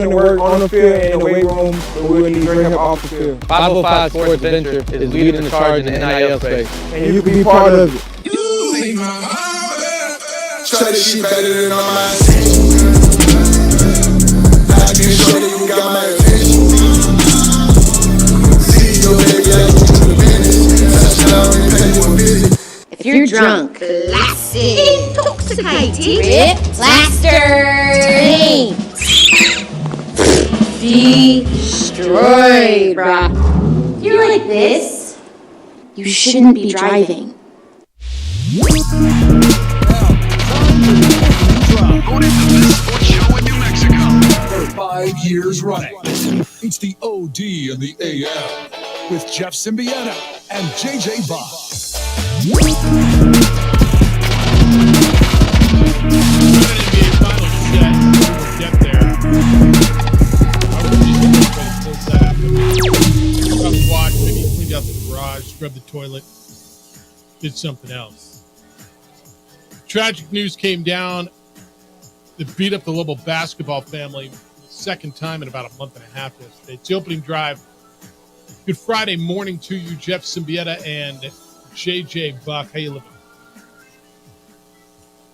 to work on the field and in the weight room, but we'll need great help off the field. 505 Sports Venture is leading the charge in the NIL space. And you can be part of it. Try this shit better than all my I can show that you got my attention. See your baby, I go to the business. Touchdown and pay you a visit. If you're drunk, blasted, intoxicated, ripped, plastered, destroyed, bruh. You're like this, you shouldn't be driving. Voted the best sports show in New Mexico for 5 years running. It's the OD and the AM with Jeff Symbieta and JJ Bob. NBA Finals set. We'll get there. I was just looking for the full setup. Probably watched, maybe cleaned out the garage, scrubbed the toilet, did something else. Tragic news came down that beat up the Lobo basketball family the second time in about a month and a half yesterday. It's the opening drive. Good Friday morning to you, Jeff Symbieta and JJ Buck. How you living?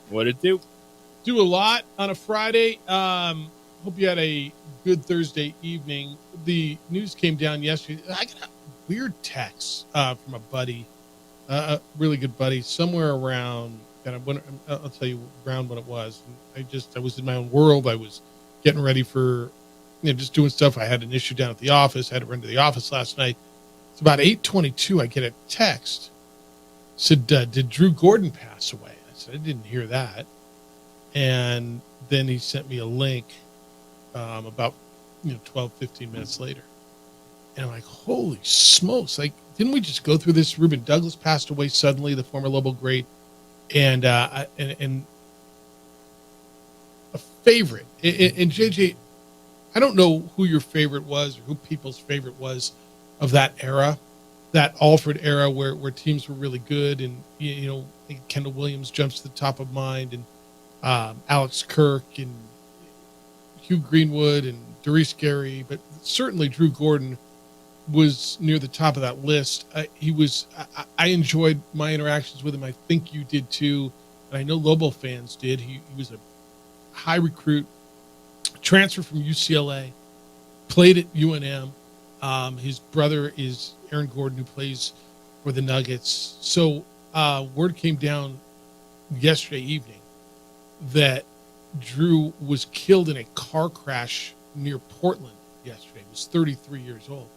What it do? Do a lot on a Friday. Hope you had a good Thursday evening. The news came down yesterday. I got a weird text from a buddy, a really good buddy, somewhere around, I'll tell you around what it was. I was in my own world. I was getting ready for, just doing stuff. I had an issue down at the office. I had to run to the office last night. It's about 8:22. I get a text. Said, did Drew Gordon pass away? I said, I didn't hear that. And then he sent me a link about 12, 15 minutes later. And I'm like, holy smokes. Like, didn't we just go through this? Ruben Douglas passed away suddenly, the former Lobo great. And a favorite. And JJ, I don't know who your favorite was or who people's favorite was of that era, that Alfred era where teams were really good. And, Kendall Williams jumps to the top of mind, and Alex Kirk and Hugh Greenwood and Doris Gary, but certainly Drew Gordon was near the top of that list. I enjoyed my interactions with him. I think you did too. And I know Lobo fans did. He was a high recruit, transferred from UCLA, played at UNM. His brother is Aaron Gordon, who plays for the Nuggets. So word came down yesterday evening that Drew was killed in a car crash near Portland yesterday. He was 33 years old.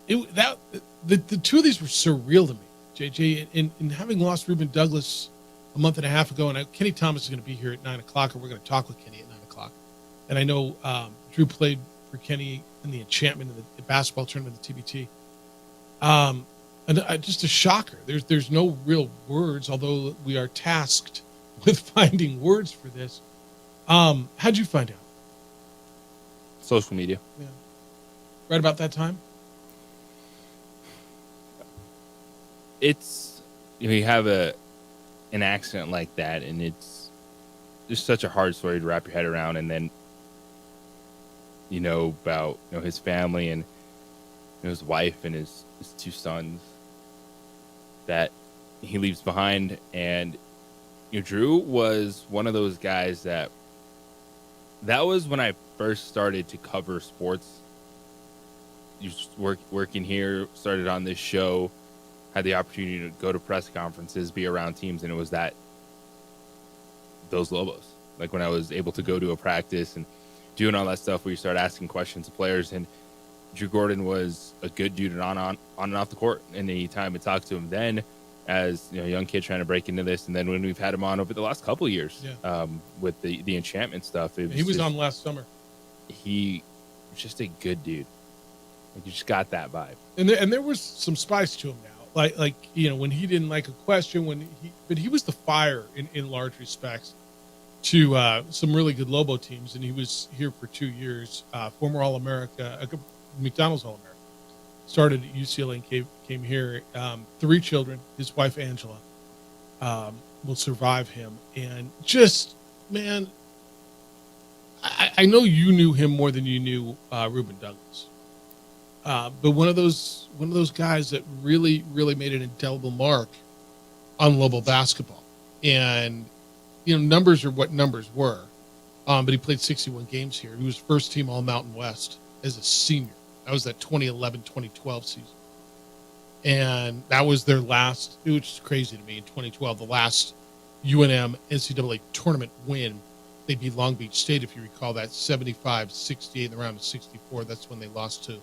The two of these were surreal to me, JJ, and having lost Ruben Douglas a month and a half ago, and Kenny Thomas is going to be here at 9:00, and we're going to talk with Kenny at 9:00. And I know Drew played for Kenny in the Enchantment in the basketball tournament at the TBT. Just a shocker. There's no real words, although we are tasked with finding words for this. How'd you find out? Social media. Yeah. Right about that time? It's, you have an accident like that, and it's just such a hard story to wrap your head around. And then, about his family and his wife and his two sons that he leaves behind. And Drew was one of those guys that was when I first started to cover sports. You working here, started on this show, had the opportunity to go to press conferences, be around teams, and it was those Lobos. Like when I was able to go to a practice and doing all that stuff where you start asking questions to players. And Drew Gordon was a good dude on and off the court. And any time I talked to him then, as a young kid trying to break into this, and then when we've had him on over the last couple of years, with the Enchantment stuff, he was on last summer. He was just a good dude. Like, you just got that vibe. And there was some spice to him now. Like when he didn't like a question, but he was the fire in large respects to some really good Lobo teams, and he was here for 2 years. Former All-America, McDonald's All-America. Started at UCLA and came here. 3 children. His wife Angela will survive him, and just, man, I know you knew him more than you knew Reuben Douglas, but one of those guys that really made an indelible mark on Lobo basketball. And numbers are what numbers were, but he played 61 games here. He was first team All Mountain West as a senior. That was that 2011-2012 season, and that was their last, which is crazy to me, in 2012, the last UNM NCAA tournament win. They beat Long Beach State, if you recall, that 75-68 in the round of 64. That's when they lost to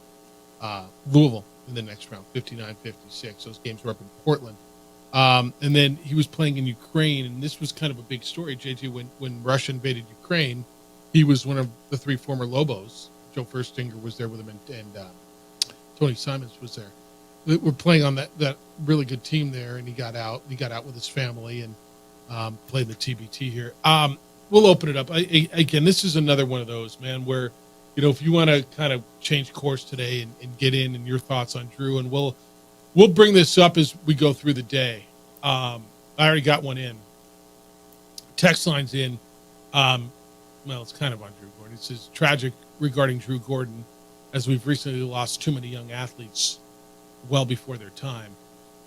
Louisville in the next round, 59-56. Those games were up in Portland. And then he was playing in Ukraine, and this was kind of a big story, JJ. When Russia invaded Ukraine, he was one of the three former Lobos. Joe Furstinger was there with him, and Tony Simons was there. They were playing on that really good team there, and he got out. He got out with his family and played the TBT here. We'll open it up. Again, this is another one of those, man, where, if you want to kind of change course today and get in and your thoughts on Drew, and we'll bring this up as we go through the day. I already got one in. Text line's in. Well, it's kind of on Drew Gordon. It says, tragic regarding Drew Gordon, as we've recently lost too many young athletes well before their time.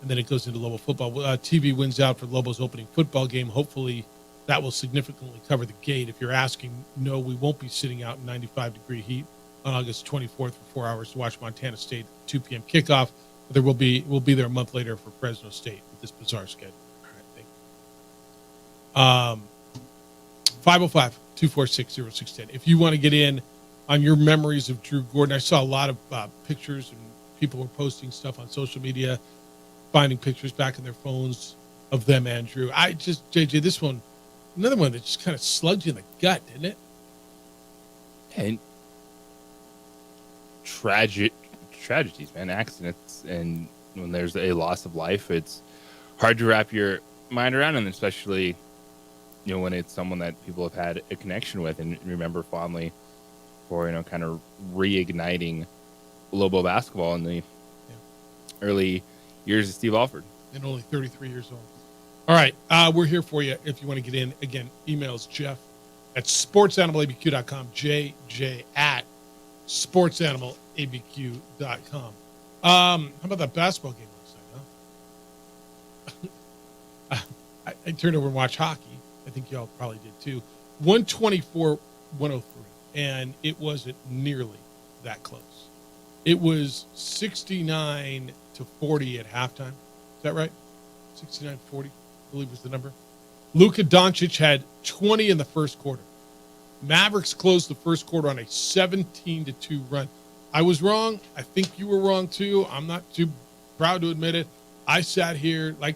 And then it goes into Lobo football. TV wins out for Lobo's opening football game. Hopefully that will significantly cover the gate. If you're asking, no, we won't be sitting out in 95-degree heat on August 24th for 4 hours to watch Montana State 2 p.m. kickoff. But we'll be there a month later for Fresno State with this bizarre schedule. All right, thank you. 505-246-0610. If you want to get in on your memories of Drew Gordon, I saw a lot of pictures, and people were posting stuff on social media, finding pictures back in their phones of them and Drew. JJ, this one, another one that just kind of slugged you in the gut, didn't it? And tragedies, man, accidents, and when there's a loss of life, it's hard to wrap your mind around, and especially when it's someone that people have had a connection with and remember fondly for kind of reigniting Lobo basketball in the early years of Steve Alford. And only 33 years old. All right, we're here for you if you want to get in. Again, emails Jeff at sportsanimалabq.com, JJ at sportsanimалabq.com. How about that basketball game last night, huh? I turned over and watched hockey. I think y'all probably did too. 124-103, and it wasn't nearly that close. It was 69-40 at halftime. Is that right? 69-40, I believe was the number. Luka Doncic had 20 in the first quarter. Mavericks closed the first quarter on a 17-2 run. I was wrong. I think you were wrong too. I'm not too proud to admit it. I sat here like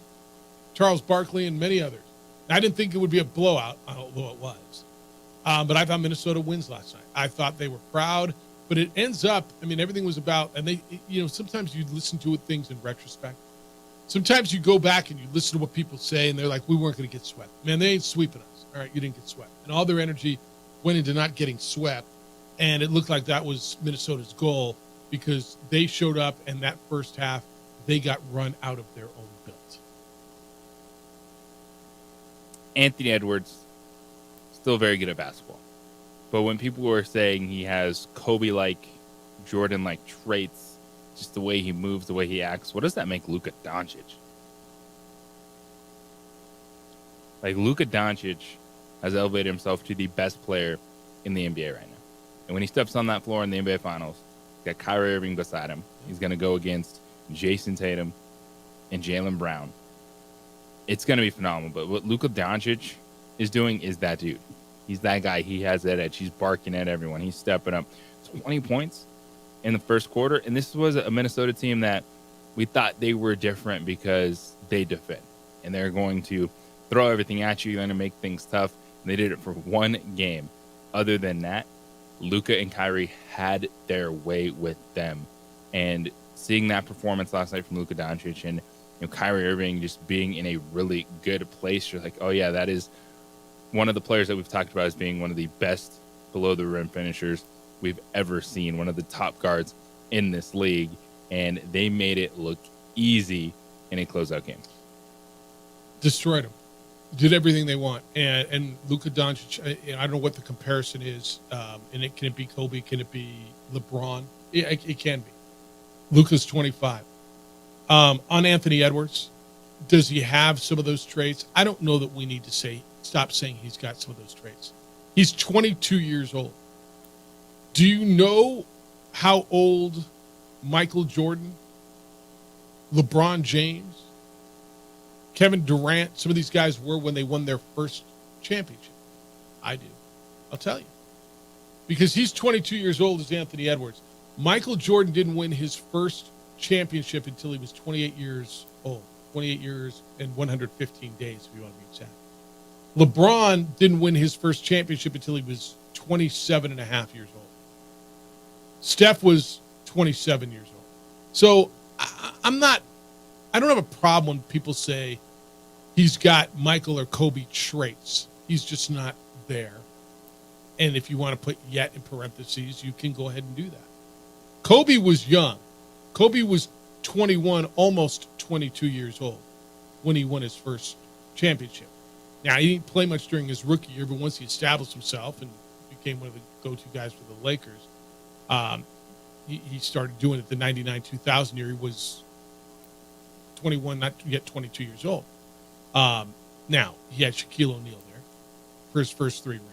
Charles Barkley and many others. I didn't think it would be a blowout, although it was. But I thought Minnesota wins last night. I thought they were proud, but it ends up, everything was about, and they, sometimes you listen to things in retrospect. Sometimes you go back and you listen to what people say, and they're like, we weren't going to get swept. Man, they ain't sweeping us. All right, you didn't get swept. And all their energy went into not getting swept, and it looked like that was Minnesota's goal because they showed up, and that first half, they got run out of their own build. Anthony Edwards, still very good at basketball. But when people were saying he has Kobe-like, Jordan-like traits, just the way he moves, the way he acts, what does that make Luka Doncic? Like, Luka Doncic has elevated himself to the best player in the NBA right now. And when he steps on that floor in the NBA Finals, he's got Kyrie Irving beside him. He's going to go against Jason Tatum and Jaylen Brown. It's going to be phenomenal. But what Luka Doncic is doing is that dude. He's that guy. He has that edge. He's barking at everyone. He's stepping up. 20 points in the first quarter. And this was a Minnesota team that we thought they were different because they defend. And they're going to throw everything at you. You're going to make things tough. And they did it for one game. Other than that, Luka and Kyrie had their way with them. And seeing that performance last night from Luka Doncic and Kyrie Irving just being in a really good place, you're like, oh yeah, that is one of the players that we've talked about as being one of the best below the rim finishers we've ever seen, one of the top guards in this league, and they made it look easy in a closeout game. Destroyed him. did everything they want, and Luka Doncic. I don't know what the comparison is, and can it be Kobe? Can it be LeBron? It can be. Luka's 25. On Anthony Edwards, does he have some of those traits? I don't know that we need to stop saying he's got some of those traits. He's 22 years old. Do you know how old Michael Jordan, LeBron James, Kevin Durant, some of these guys were when they won their first championship? I do. I'll tell you. Because he's 22 years old as Anthony Edwards. Michael Jordan didn't win his first championship until he was 28 years old. 28 years and 115 days, if you want to be exact. LeBron didn't win his first championship until he was 27 and a half years old. Steph was 27 years old. So I don't have a problem when people say he's got Michael or Kobe traits. He's just not there. And if you want to put yet in parentheses, you can go ahead and do that. Kobe was young. Kobe was 21, almost 22 years old when he won his first championship. Now, he didn't play much during his rookie year, but once he established himself and became one of the go-to guys for the Lakers, he started doing it the 99-2000 year. He was 21, not yet 22 years old. Now, he had Shaquille O'Neal there for his first 3 rings.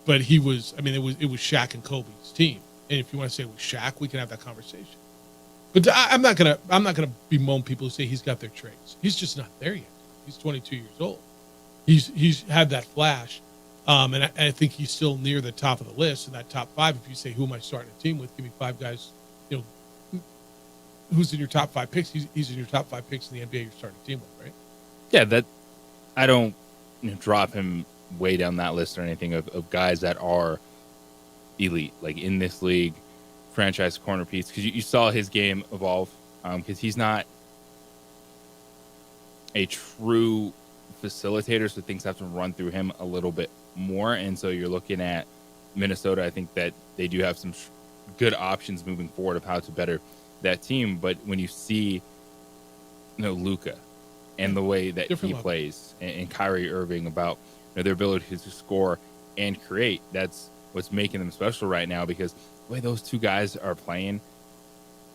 But it was Shaq and Kobe's team. And if you want to say it was Shaq, we can have that conversation. But I'm not gonna bemoan people who say he's got their traits. He's just not there yet. He's 22 years old. He's had that flash, and I think he's still near the top of the list in that top 5. If you say who am I starting a team with, give me 5 guys. Who's in your top 5 picks? He's in your top 5 picks in the NBA. You're starting a team with, right? Yeah, that I don't drop him way down that list or anything of guys that are elite, like in this league, franchise corner piece, because you saw his game evolve, because he's not a true facilitator, so things have to run through him a little bit more. And so you're looking at Minnesota. I think that they do have some good options moving forward of how to better that team. But when you see Luka and the way that he plays, and Kyrie Irving, about their ability to score and create, that's what's making them special right now, because the way those two guys are playing,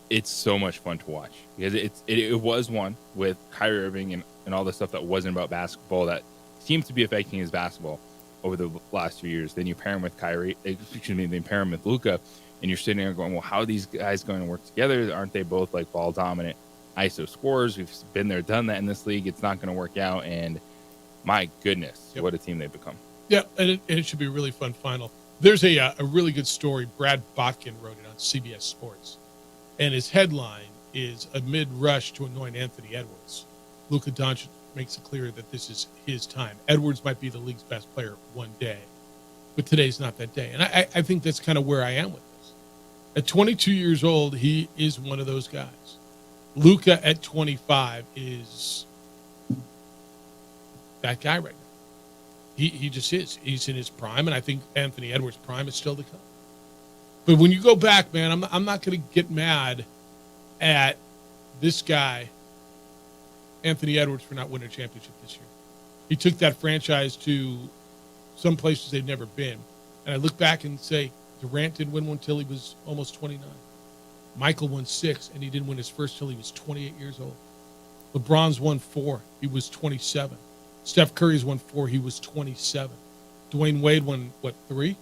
it's so much fun to watch. Because it was one with Kyrie Irving and all the stuff that wasn't about basketball that seems to be affecting his basketball over the last 2 years. Then you pair him with then pair him with Luka, and you're sitting there going, well, how are these guys going to work together? Aren't they both like ball dominant ISO scorers? We've been there, done that in this league. It's not going to work out. And my goodness, what a team they've become. Yeah, and it should be a really fun final. There's a really good story. Brad Botkin wrote it on CBS Sports. And his headline is amid rush to anoint Anthony Edwards, Luka Doncic makes it clear that this is his time. Edwards might be the league's best player one day, but today's not that day. And I think that's kind of where I am with this. At 22 years old, he is one of those guys. Luka at 25 is that guy right now. He just is. He's in his prime, and I think Anthony Edwards' prime is still to come. But when you go back, man, I'm not going to get mad at this guy, Anthony Edwards, for not winning a championship this year. He took that franchise to some places they've never been. And I look back and say, Durant didn't win one until he was almost 29. Michael won 6, and he didn't win his first till he was 28 years old. LeBron's won 4. He was 27. Steph Curry's won 4. He was 27. Dwayne Wade won, 3?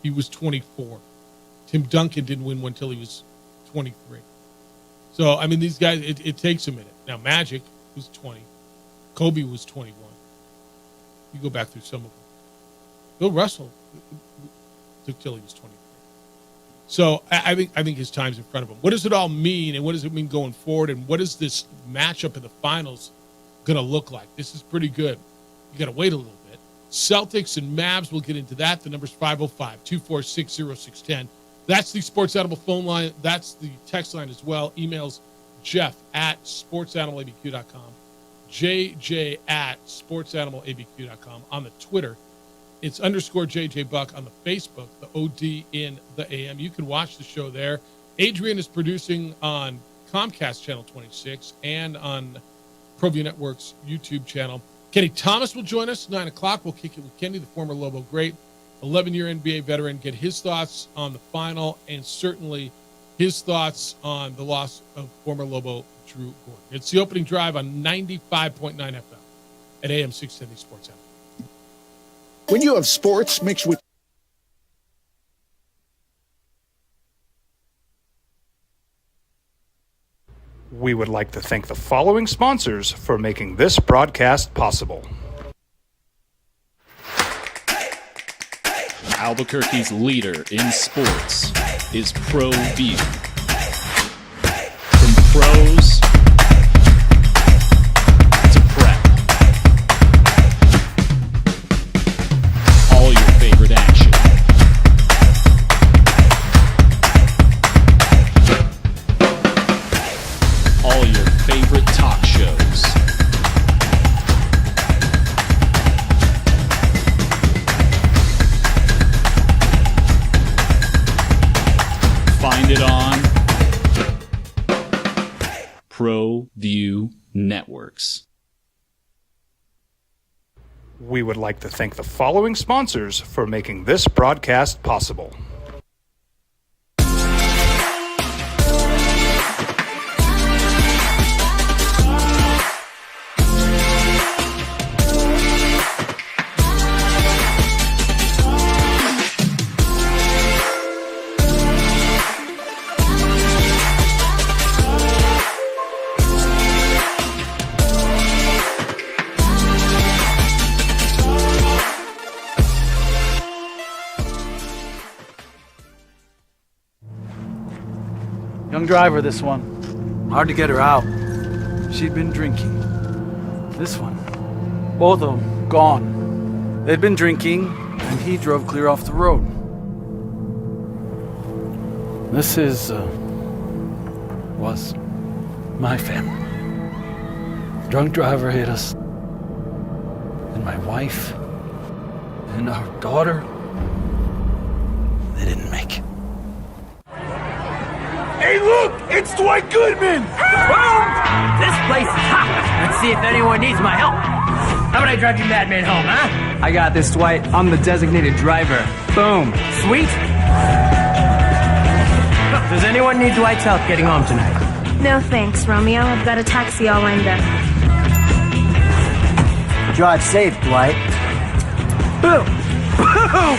He was 24. Tim Duncan didn't win one until he was 23. So, I mean, these guys, it takes a minute. Now, Magic was 20. Kobe was 21. You go back through some of them. Bill Russell took till he was 23. So I think his time's in front of him. What does it all mean, and what does it mean going forward, and what is this matchup in the finals going to look like? This is pretty good. You got to wait a little bit. Celtics and Mavs, we'll get into that. The number's 505-246-0610. That's the Sports Animal phone line. That's the text line as well. Emails Jeff@sportsanimalabq.com. JJ@sportsanimalabq.com. On the Twitter, it's _JJ Buck. On the Facebook, the OD in the AM. You can watch the show there. Adrian is producing on Comcast Channel 26 and on ProView Network's YouTube channel. Kenny Thomas will join us 9 o'clock. We'll kick it with Kenny, the former Lobo great, 11-year NBA veteran, get his thoughts on the final and certainly his thoughts on the loss of former Lobo Drew Gordon. It's the opening drive on 95.9 FM at AM 670 Sports Hour. When you have sports mixed with We would like to thank the following sponsors for making this broadcast possible. Albuquerque's leader in sports is ProView. From pros to prep, all your favorite action. All your favorite talk shows. Find it on ProView Networks. We would like to thank the following sponsors for making this broadcast possible. Young driver, this one. Hard to get her out. She'd been drinking. This one. Both of them gone. They'd been drinking, and he drove clear off the road. This was my family. Drunk driver hit us. And my wife and our daughter, they didn't make it. Hey, look! It's Dwight Goodman! Boom! This place is hot. Let's see if anyone needs my help. How about I drive you madman home, huh? I got this, Dwight. I'm the designated driver. Boom. Sweet? Does anyone need Dwight's help getting home tonight? No thanks, Romeo. I've got a taxi all lined up. Drive safe, Dwight. Boom! Boom!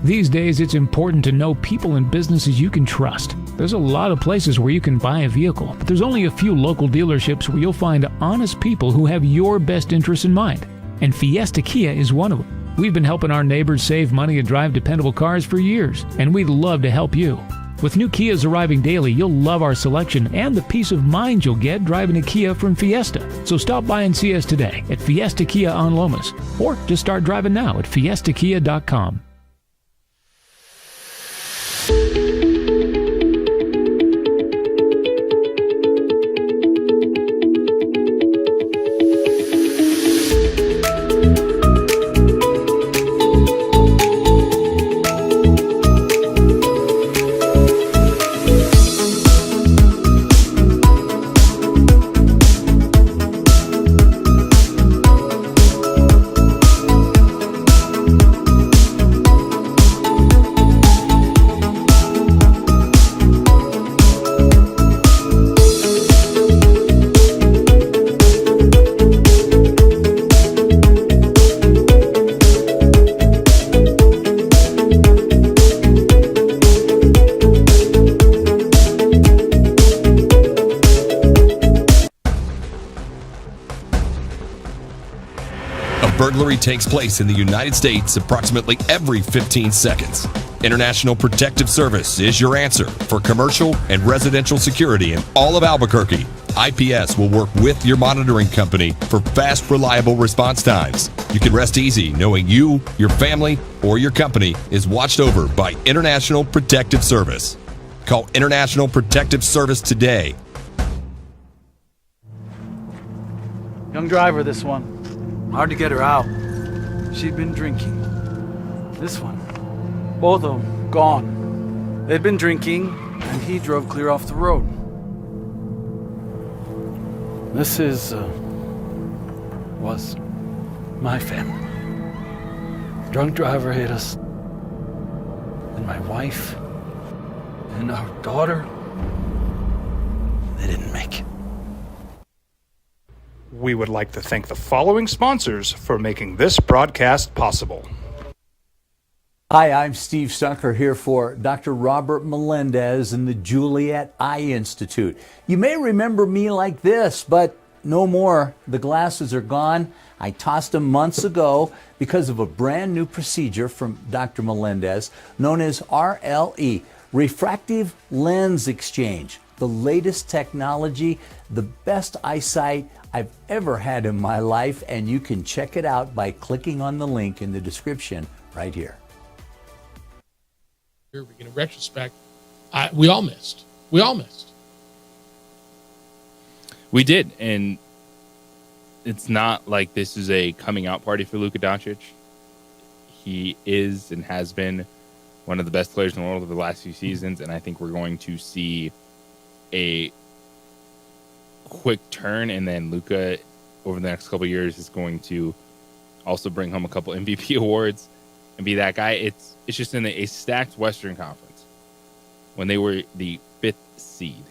These days, it's important to know people and businesses you can trust. There's a lot of places where you can buy a vehicle, but there's only a few local dealerships where you'll find honest people who have your best interests in mind. And Fiesta Kia is one of them. We've been helping our neighbors save money and drive dependable cars for years, and we'd love to help you. With new Kias arriving daily, you'll love our selection and the peace of mind you'll get driving a Kia from Fiesta. So stop by and see us today at Fiesta Kia on Lomas, or just start driving now at fiestakia.com. Burglary takes place in the United States approximately every 15 seconds. International Protective Service is your answer for commercial and residential security in all of Albuquerque. IPS will work with your monitoring company for fast, reliable response times. You can rest easy knowing you, your family, or your company is watched over by International Protective Service. Call International Protective Service today. Young driver, this one. Hard to get her out. She'd been drinking. This one. Both of them gone. They'd been drinking, and he drove clear off the road. This was my family. Drunk driver hit us, and my wife and our daughter, they didn't make it. We would like to thank the following sponsors for making this broadcast possible. Hi, I'm Steve Stucker here for Dr. Robert Melendez and the Juliet Eye Institute. You may remember me like this, but no more. The glasses are gone. I tossed them months ago because of a brand new procedure from Dr. Melendez known as RLE, Refractive Lens Exchange. The latest technology, the best eyesight I've ever had in my life, and you can check it out by clicking on the link in the description right here. In retrospect, we all missed. We did, and it's not like this is a coming out party for Luka Doncic. He is and has been one of the best players in the world over the last few seasons, and I think we're going to see a quick turn, and then Luka over the next couple of years is going to also bring home a couple MVP awards and be that guy. It's just in a stacked Western Conference. When they were the 5th seed,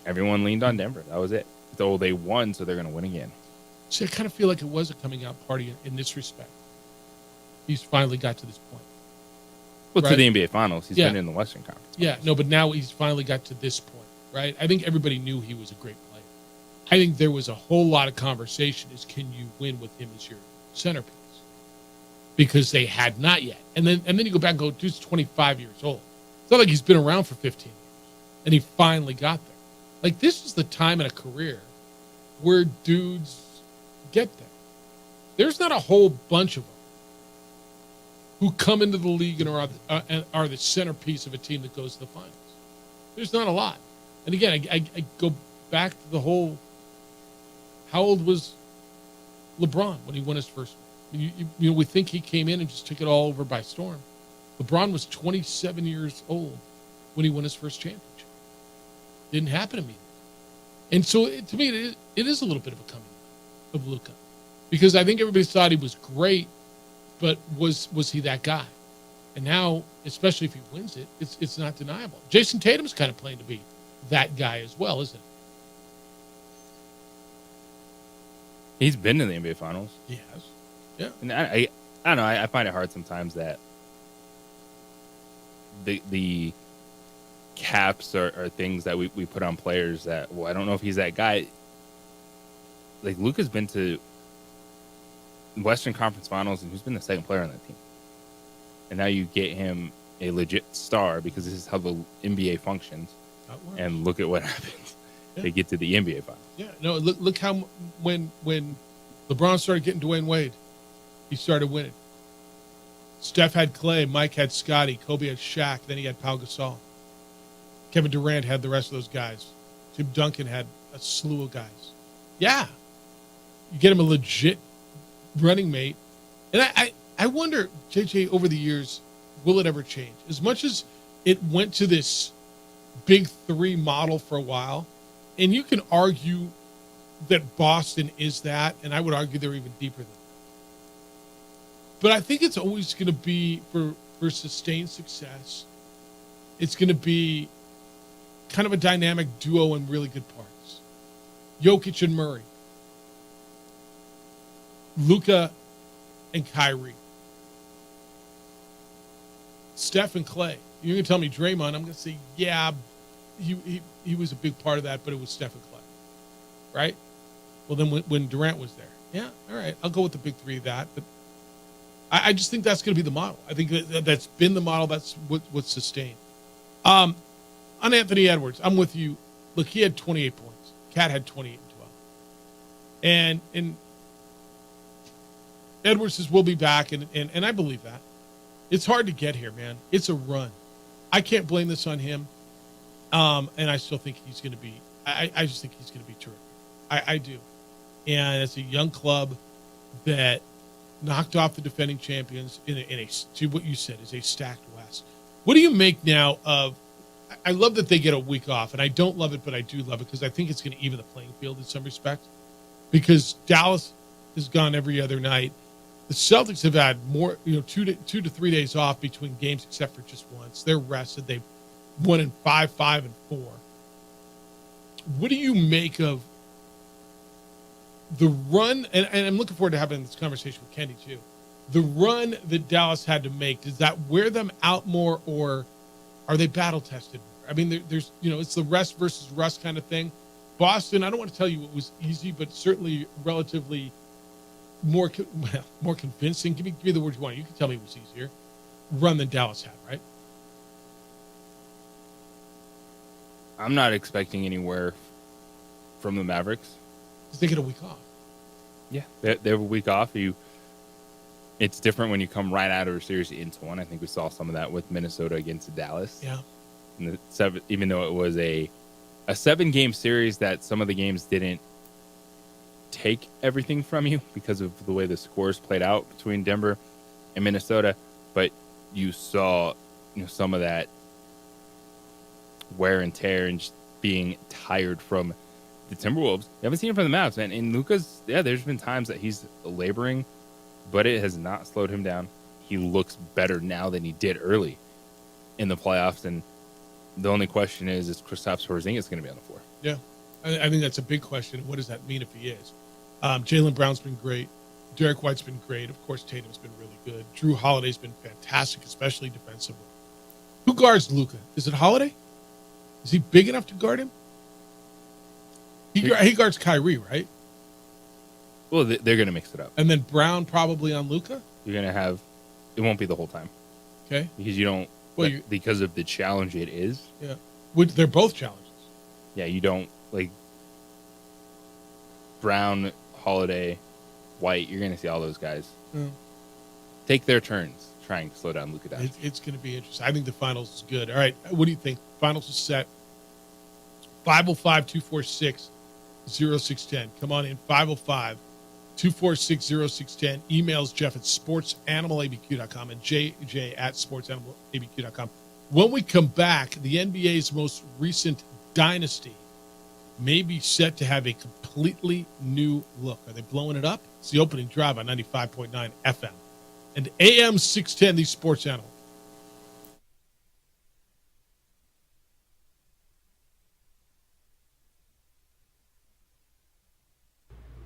everyone leaned on Denver. That was it. So they won, so they're going to win again. See, I kind of feel like it was a coming out party in this respect. He's finally got to this point. Well, right? To the NBA Finals. He's been in the Western Conference. Yeah, no, but now he's finally got to this point, right? I think everybody knew he was a great player. I think there was a whole lot of conversation is, can you win with him as your centerpiece? Because they had not yet. And then you go back and go, dude's 25 years old. It's not like he's been around for 15 years. And he finally got there. Like, this is the time in a career where dudes get there. There's not a whole bunch of them who come into the league and are the centerpiece of a team that goes to the finals. There's not a lot. And again, I go back to the whole, how old was LeBron when he won his first one? You know, we think he came in and just took it all over by storm. LeBron was 27 years old when he won his first championship. Didn't happen immediately. And so, to me, it is a little bit of a coming out of Luka. Because I think everybody thought he was great, but was he that guy? And now, especially if he wins it, it's not deniable. Jason Tatum's kind of playing to be that guy as well, isn't he? He's been in the NBA Finals. He has. Yeah. And I don't know. I find it hard sometimes that the caps are things that we put on players that, well, I don't know if he's that guy. Like, Luka's been to Western Conference Finals, and who's been the second player on that team? And now you get him a legit star because this is how the NBA functions. And look at what happens. Yeah. They get to the NBA Finals. Yeah. No, look how when LeBron started getting Dwayne Wade, he started winning. Steph had Clay, Mike had Scotty, Kobe had Shaq, then he had Pau Gasol. Kevin Durant had the rest of those guys. Tim Duncan had a slew of guys. Yeah. You get him a legit running mate. And I wonder, JJ, over the years, will it ever change? As much as it went to this big three model for a while, and you can argue that Boston is that, and I would argue they're even deeper than that. But I think it's always going to be, for sustained success, it's going to be kind of a dynamic duo in really good parts. Jokic and Murray. Luka and Kyrie. Steph and Clay. You're going to tell me Draymond, I'm going to say, yeah, he was a big part of that, but it was Steph and Clay. Right? Well, then when Durant was there, yeah, all right, I'll go with the big three of that. But I just think that's going to be the model. I think that's been the model. That's what's sustained. On Anthony Edwards, I'm with you. Look, he had 28 points. Cat had 28 and 12. And Edwards says we'll be back, and I believe that. It's hard to get here, man. It's a run. I can't blame this on him. And I still think he's going to be. I just think he's going to be terrific. I do. And it's a young club that knocked off the defending champions in a to what you said is a stacked West. What do you make now of I love that they get a week off, and I don't love it, but I do love it because I think it's going to even the playing field in some respect. Because Dallas has gone every other night. The Celtics have had more, 2 to 3 days off between games, except for just once. They're rested. They've won in 5, 5, and 4. What do you make of the run? And I'm looking forward to having this conversation with Kenny too. The run that Dallas had to make, does that wear them out more, or are they battle tested more? I mean, there's it's the rest versus rust kind of thing. Boston, I don't want to tell you it was easy, but certainly relatively more convincing. Give me the word you want. You can tell me it was easier run than Dallas had, right? I'm not expecting anywhere from the Mavericks. Because they get a week off. Yeah, they have a week off. It's different when you come right out of a series into one. I think we saw some of that with Minnesota against Dallas. Yeah. And even though it was a 7-game series, that some of the games didn't take everything from you because of the way the scores played out between Denver and Minnesota, but you saw some of that wear and tear and just being tired from the Timberwolves. You haven't seen it from the Mavs, man. And Luka's, there's been times that he's laboring, but it has not slowed him down. He looks better now than he did early in the playoffs, and the only question is Kristaps Porzingis going to be on the floor? Yeah, I think that's a big question. What does that mean if he is? Jaylen Brown's been great. Derek White's been great. Of course, Tatum's been really good. Drew Holiday's been fantastic, especially defensively. Who guards Luka? Is it Holiday? Is he big enough to guard him? He guards Kyrie, right? Well, they're going to mix it up. And then Brown probably on Luka? You're going to have, it won't be the whole time. Okay. Because you don't, because of the challenge it is. Yeah. They're both challenges. Yeah, you don't, Brown, Holiday, White, you're going to see all those guys take their turns trying to slow down Luka down. It's going to be interesting. I think the finals is good. All right. What do you think? Finals is set. 505-246-0610. Come on in. 505-246-0610. Emails Jeff at sportsanimалabq.com and JJ at sportsanimалabq.com. When we come back, the NBA's most recent dynasty may be set to have a completely new look. Are they blowing it up? It's the opening drive on 95.9 FM and AM 610, the Sports Animal.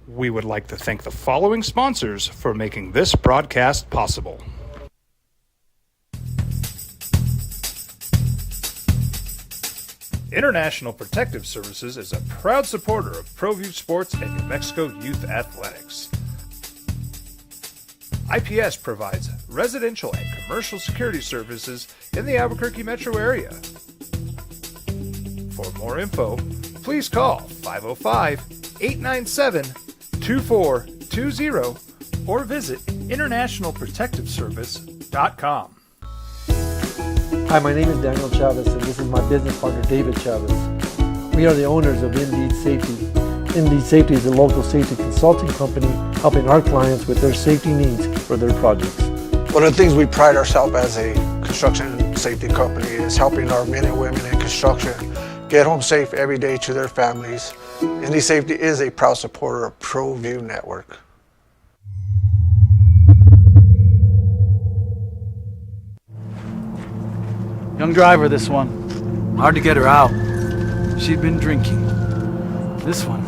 We would like to thank the following sponsors for making this broadcast possible. International Protective Services is a proud supporter of ProView Sports and New Mexico Youth Athletics. IPS provides residential and commercial security services in the Albuquerque metro area. For more info, please call 505-897-2420 or visit internationalprotectiveservice.com. Hi, my name is Daniel Chavez, and this is my business partner, David Chavez. We are the owners of Indeed Safety. Indeed Safety is a local safety consulting company helping our clients with their safety needs for their projects. One of the things we pride ourselves as a construction safety company is helping our men and women in construction get home safe every day to their families. Indeed Safety is a proud supporter of ProView Network. Young driver, this one. Hard to get her out. She'd been drinking. This one.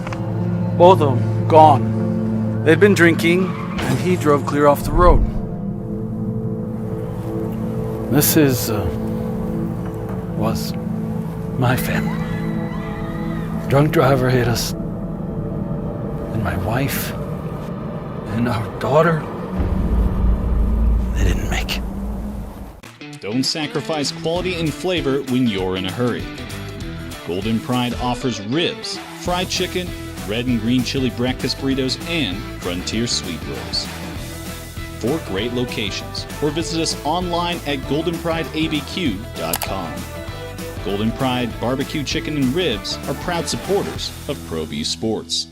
Both of them gone. They'd been drinking, and he drove clear off the road. This was my family. Drunk driver hit us. And my wife and our daughter, they didn't make it. Don't sacrifice quality and flavor when you're in a hurry. Golden Pride offers ribs, fried chicken, red and green chili breakfast burritos, and frontier sweet rolls. 4 great locations, or visit us online at goldenprideabq.com. Golden Pride Barbecue Chicken and Ribs are proud supporters of ProView Sports.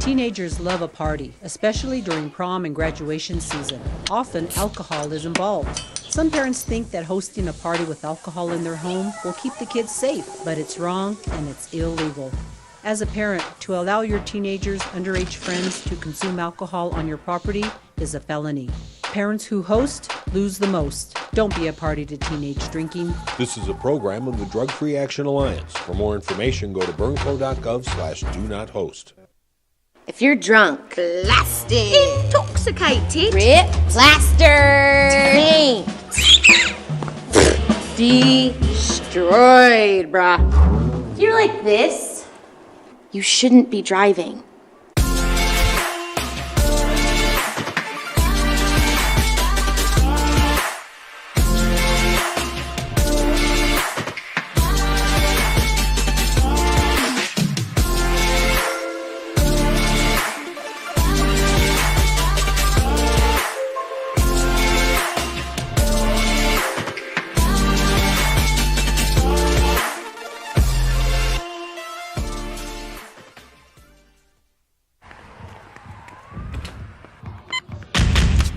Teenagers love a party, especially during prom and graduation season. Often, alcohol is involved. Some parents think that hosting a party with alcohol in their home will keep the kids safe, but it's wrong and it's illegal. As a parent, to allow your teenagers' underage friends to consume alcohol on your property is a felony. Parents who host lose the most. Don't be a party to teenage drinking. This is a program of the Drug Free Action Alliance. For more information, go to burnco.gov/do-not-host. If you're drunk, blasted, intoxicated, rip, plastered, taint, destroyed, bruh. If you're like this, you shouldn't be driving.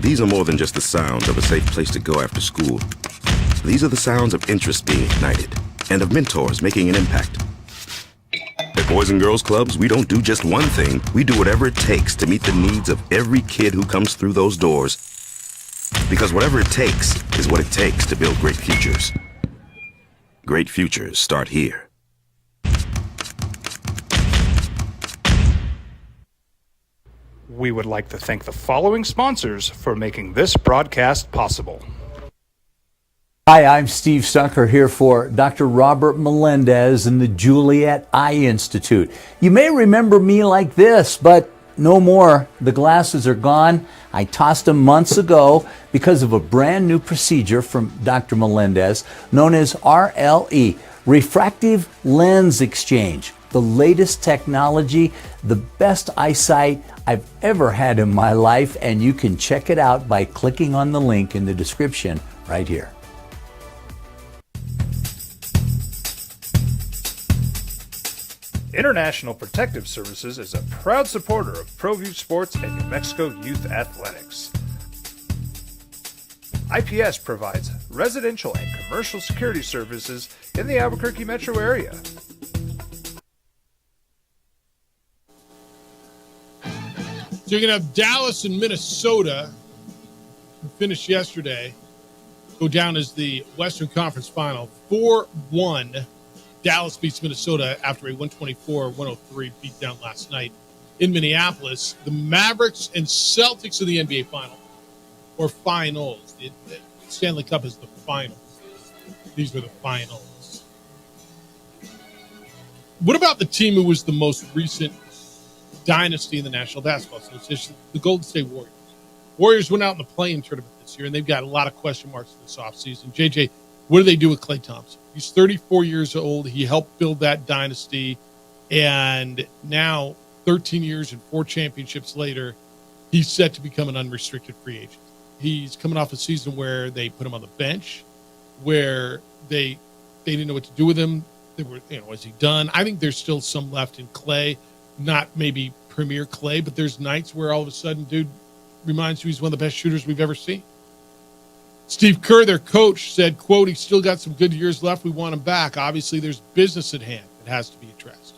These are more than just the sounds of a safe place to go after school. These are the sounds of interest being ignited and of mentors making an impact. At Boys and Girls Clubs, we don't do just one thing. We do whatever it takes to meet the needs of every kid who comes through those doors. Because whatever it takes is what it takes to build great futures. Great futures start here. We would like to thank the following sponsors for making this broadcast possible. Hi, I'm Steve Stucker here for Dr. Robert Melendez and the Juliet Eye Institute. You may remember me like this, but no more. The glasses are gone. I tossed them months ago because of a brand new procedure from Dr. Melendez known as RLE, Refractive Lens Exchange. The latest technology, the best eyesight I've ever had in my life, and you can check it out by clicking on the link in the description right here. International Protective Services is a proud supporter of ProView Sports and New Mexico Youth Athletics. IPS provides residential and commercial security services in the Albuquerque metro area. So you're going to have Dallas and Minnesota, who finished yesterday, go down as the Western Conference Final. 4-1. Dallas beats Minnesota after a 124-103 beatdown last night in Minneapolis. The Mavericks and Celtics of the NBA Final, or Finals. The Stanley Cup is the Finals. These were the Finals. What about the team who was the most recent dynasty in the National Basketball Association, the Golden State Warriors? Warriors went out in the play-in tournament this year, and they've got a lot of question marks this offseason. JJ, what do they do with Klay Thompson? He's 34 years old. He helped build that dynasty, and now, 13 years and 4 championships later, he's set to become an unrestricted free agent. He's coming off a season where they put him on the bench, where they didn't know what to do with him. They were, is he done? I think there's still some left in Klay. Not maybe premier Klay, but there's nights where all of a sudden, dude reminds you he's one of the best shooters we've ever seen. Steve Kerr, their coach, said, quote, he's still got some good years left. We want him back. Obviously, there's business at hand that has to be addressed.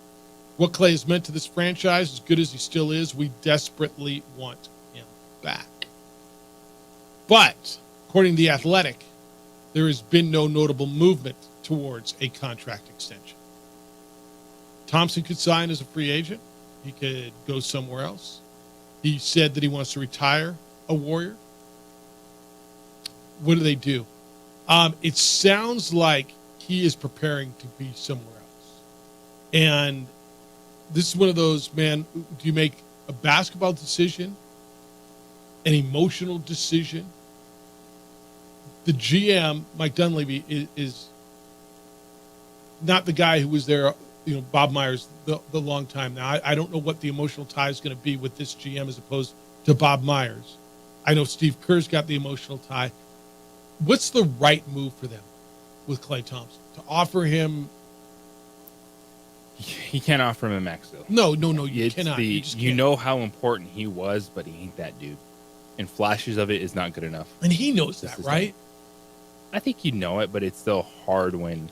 What Klay has meant to this franchise, as good as he still is, we desperately want him back. But, according to The Athletic, there has been no notable movement towards a contract extension. Thompson could sign as a free agent. He could go somewhere else. He said that he wants to retire a Warrior. What do they do? It sounds like he is preparing to be somewhere else. And this is one of those, man, do you make a basketball decision, an emotional decision? The GM, Mike Dunleavy, is not the guy who was there, Bob Myers, the long time now. I don't know what the emotional tie is going to be with this GM as opposed to Bob Myers. I know Steve Kerr's got the emotional tie. What's the right move for them with Klay Thompson? To offer him he can't offer him a max deal. No, you cannot. You know how important he was, but he ain't that dude. And flashes of it is not good enough. And he knows that, right? I think you know it, but it's still hard when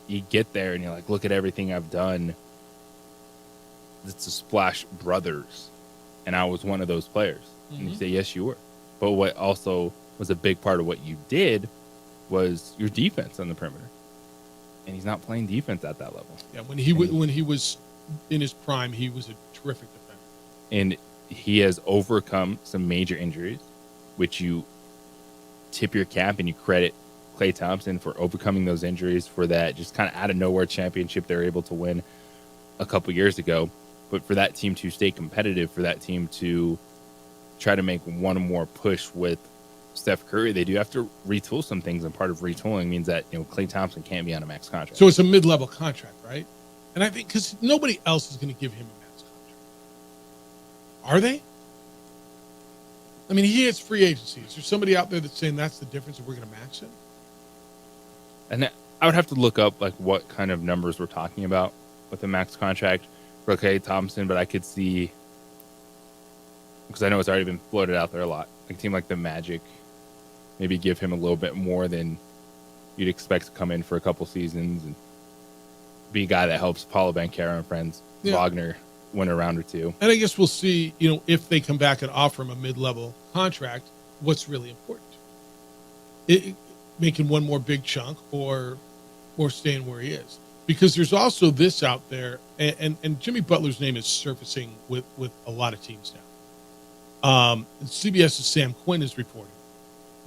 you get there and you're like, look at everything I've done. It's the Splash Brothers. And I was one of those players. And you say, yes, you were. But what also was a big part of what you did was your defense on the perimeter. And he's not playing defense at that level. Yeah, when he was in his prime, he was a terrific defender. And he has overcome some major injuries, which you tip your cap and you credit Klay Thompson for overcoming those injuries, for that just kind of out of nowhere championship they were able to win a couple years ago. But for that team to stay competitive, for that team to try to make one more push with Steph Curry, they do have to retool some things, and part of retooling means that Klay Thompson can't be on a max contract. So it's a mid-level contract, right? And I think because nobody else is going to give him a max contract. Are they? I mean, he hits free agency. Is there somebody out there that's saying that's the difference and we're going to max him? And I would have to look up like what kind of numbers we're talking about with the max contract for Klay Thompson, but I could see, because I know it's already been floated out there a lot, like a team like the Magic, maybe give him a little bit more than you'd expect to come in for a couple seasons and be a guy that helps Paulo Banchero and friends, Wagner, win a round or two. And I guess we'll see, if they come back and offer him a mid-level contract, what's really important. Making one more big chunk or staying where he is. Because there's also this out there, and Jimmy Butler's name is surfacing with a lot of teams now. CBS's Sam Quinn is reporting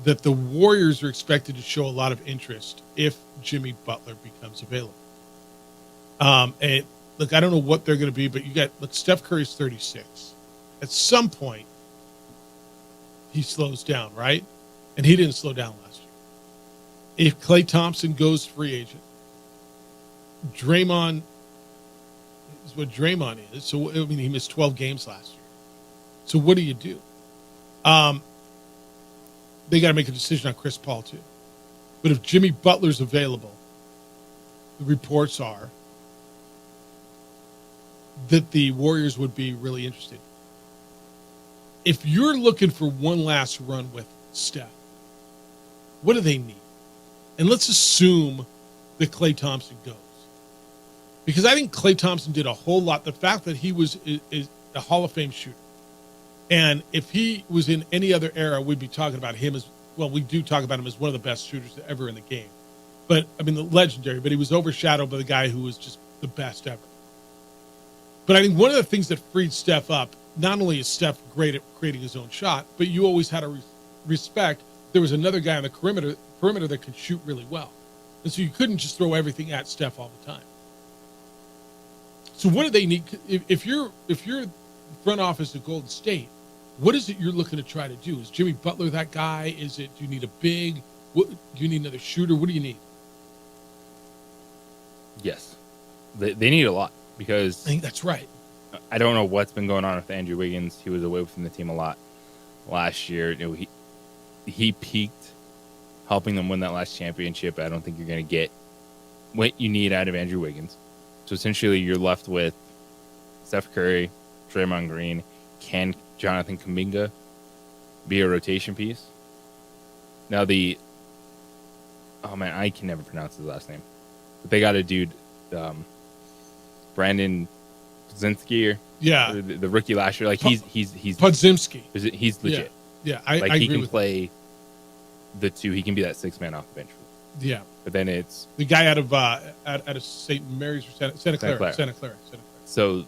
that the Warriors are expected to show a lot of interest if Jimmy Butler becomes available. And look, I don't know what they're going to be, but Steph Curry's 36. At some point, he slows down, right? And he didn't slow down last year. If Klay Thompson goes free agent, Draymond is what Draymond is. So, I mean, he missed 12 games last year. So what do you do? They got to make a decision on Chris Paul, too. But if Jimmy Butler's available, the reports are that the Warriors would be really interested. If you're looking for one last run with Steph, what do they need? And let's assume that Klay Thompson goes. Because I think Klay Thompson did a whole lot. The fact that he is a Hall of Fame shooter. And if he was in any other era, we'd be talking about him as, well, we do talk about him as one of the best shooters ever in the game. But, I mean, the legendary, but he was overshadowed by the guy who was just the best ever. But I think one of the things that freed Steph up, not only is Steph great at creating his own shot, but you always had to respect there was another guy on the perimeter that could shoot really well. And so you couldn't just throw everything at Steph all the time. So what do they need? If you're front office at Golden State, what is it you're looking to try to do? Is Jimmy Butler that guy? Do you need a big? Do you need another shooter? What do you need? Yes. They need a lot, because I think that's right. I don't know what's been going on with Andrew Wiggins. He was away from the team a lot last year. He peaked helping them win that last championship. I don't think you're going to get what you need out of Andrew Wiggins. So essentially you're left with Steph Curry, Draymond Green. Can Jonathan Kuminga be a rotation piece? Now I can never pronounce his last name. But they got a dude, Brandon Podziemski, the rookie last year. Like he's Podziemski. He's legit. Yeah, I he agree can with play the two. He can be that six man off the bench. Yeah, but then it's the guy out of St. Mary's or Santa Clara. So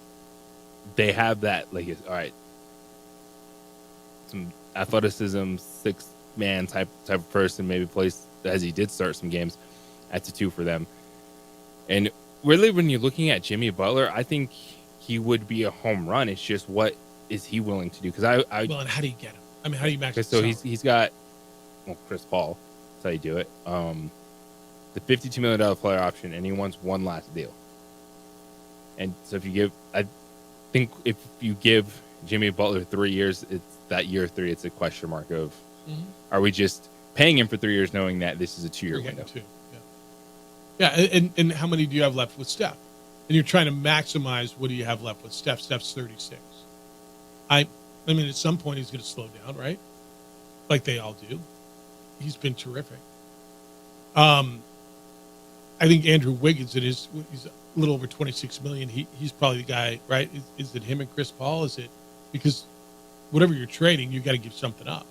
they have that, like, all right, some athleticism, 6-man type of person, maybe plays, as he did start some games, that's a 2 for them. And really, when you're looking at Jimmy Butler, I think he would be a home run. It's just, what is he willing to do? Because well, and how do you get him? I mean, how do you max? So he's got, well, Chris Paul. That's how you do it. The $52 million player option, and he wants one last deal. And so I think if you give Jimmy Butler 3 years, it's that year 3. It's a question mark of, are we just paying him for 3 years, knowing that this is a 2-year window? Yeah, and how many do you have left with Steph? And you're trying to maximize what do you have left with Steph? Steph's 36. I mean, at some point he's going to slow down, right? Like they all do. He's been terrific. I think Andrew Wiggins, he's a little over $26 million. He's probably the guy, right? Is it him and Chris Paul? Is it because whatever you're trading, you got to give something up,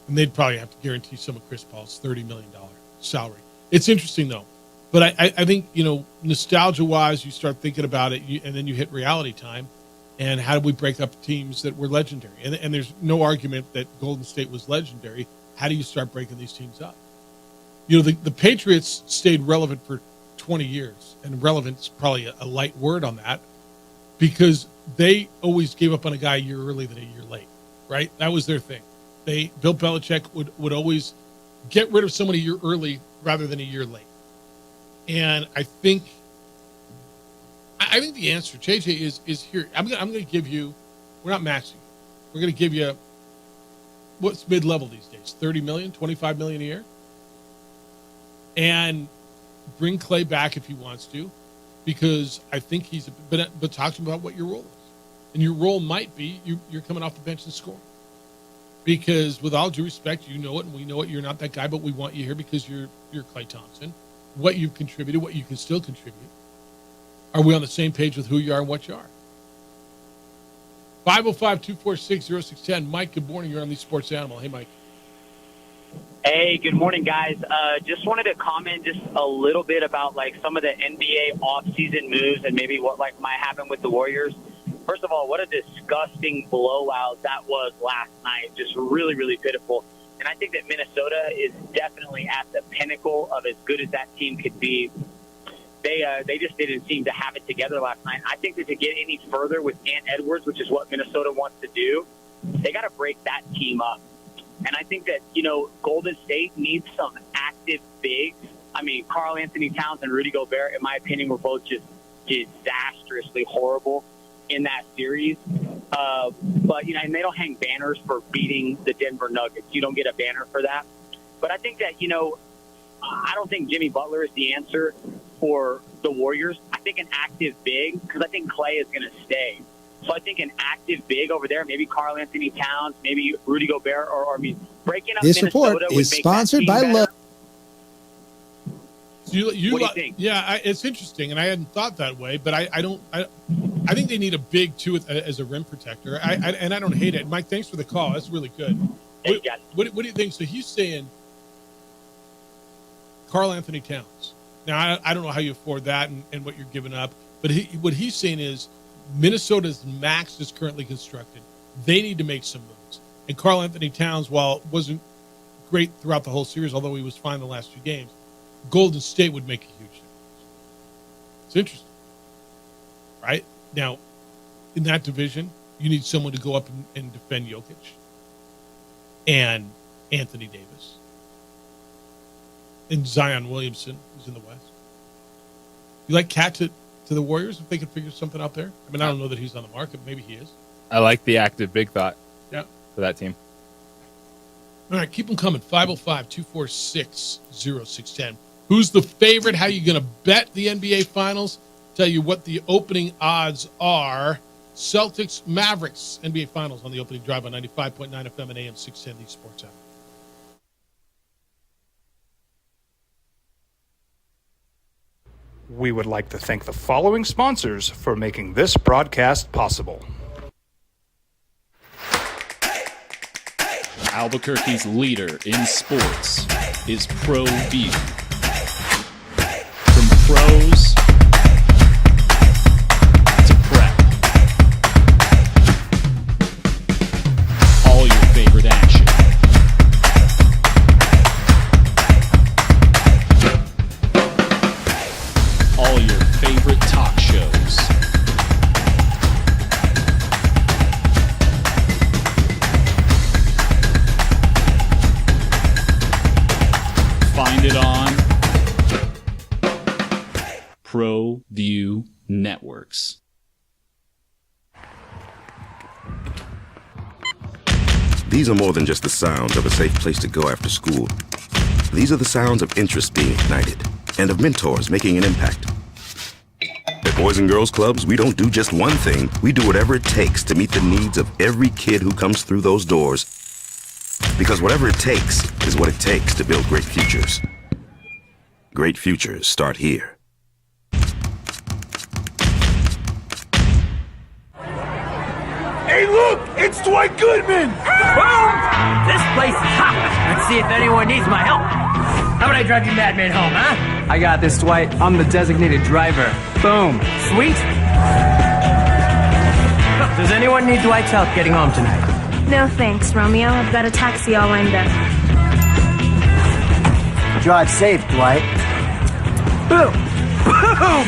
and they'd probably have to guarantee some of Chris Paul's $30 million salary. It's interesting though, but I think nostalgia wise, you start thinking about it, and then you hit reality time. And how do we break up teams that were legendary? And there's no argument that Golden State was legendary. How do you start breaking these teams up? The Patriots stayed relevant for 20 years, and relevant's probably a light word on that, because they always gave up on a guy a year early than a year late, right? That was their thing. Bill Belichick would always get rid of someone a year early rather than a year late. And I think the answer, JJ, is here. I'm going to give you, we're not maxing. We're going to give you what's mid-level these days, 30 million, 25 million a year. And bring Clay back if he wants to, because I think but talk to him about what your role is. And your role might be you're coming off the bench and scoring. Because with all due respect, you know it, and we know it, you're not that guy, but we want you here because you're Klay Thompson. What you've contributed, what you can still contribute. Are we on the same page with who you are and what you are? 505-246-0610. Mike, good morning. You're on the Sports Animal. Hey, Mike. Hey, good morning, guys. Just wanted to comment just a little bit about some of the NBA off-season moves and maybe what might happen with the Warriors. First of all, what a disgusting blowout that was last night. Just really, really pitiful. And I think that Minnesota is definitely at the pinnacle of as good as that team could be. They just didn't seem to have it together last night. I think that to get any further with Ant Edwards, which is what Minnesota wants to do, they got to break that team up. And I think that, Golden State needs some active bigs. I mean, Karl Anthony Towns and Rudy Gobert, in my opinion, were both just disastrously horrible in that series. But, and they don't hang banners for beating the Denver Nuggets. You don't get a banner for that. But I think that, I don't think Jimmy Butler is the answer for the Warriors. I think an active big, because I think Clay is going to stay. So I think an active big over there, maybe Karl Anthony Towns, maybe Rudy Gobert, or breaking up this Minnesota report is sponsored by Love. So what do you think? Yeah, it's interesting, and I hadn't thought that way, but I think they need a big too as a rim protector. And I don't hate it. Mike, thanks for the call. That's really good. What do you think? So he's saying Karl Anthony Towns. Now I don't know how you afford that and what you're giving up, but what he's saying is Minnesota's max is currently constructed. They need to make some moves. And Karl Anthony Towns, while wasn't great throughout the whole series, although he was fine the last few games, Golden State would make a huge difference. It's interesting. Right? Now, in that division, you need someone to go up and defend Jokic and Anthony Davis and Zion Williamson, who's in the West. You like Cat to the Warriors if they could figure something out there? I mean, I don't know that he's on the market. Maybe he is. I like the active big thought for that team. All right, keep them coming. 505-246-0610. Who's the favorite? How are you going to bet the NBA Finals? Tell you what the opening odds are. Celtics, Mavericks, NBA Finals on the opening drive on 95.9 FM and AM 610, the Sports Hour. We would like to thank the following sponsors for making this broadcast possible. Albuquerque's leader in sports is ProView. From pros to prep, all your favorite action. All your favorite talk shows. Find it on ProView Networks. These are more than just the sounds of a safe place to go after school. These are the sounds of interest being ignited and of mentors making an impact. At Boys and Girls Clubs, we don't do just one thing. We do whatever it takes to meet the needs of every kid who comes through those doors. Because whatever it takes is what it takes to build great futures. Great futures start here. Hey, look! It's Dwight Goodman! Boom! This place is hot. Let's see if anyone needs my help. How about I drive you madman home, huh? I got this, Dwight. I'm the designated driver. Boom. Sweet? Does anyone need Dwight's help getting home tonight? No thanks, Romeo. I've got a taxi all lined up. Drive safe, Dwight. Boom! Boom!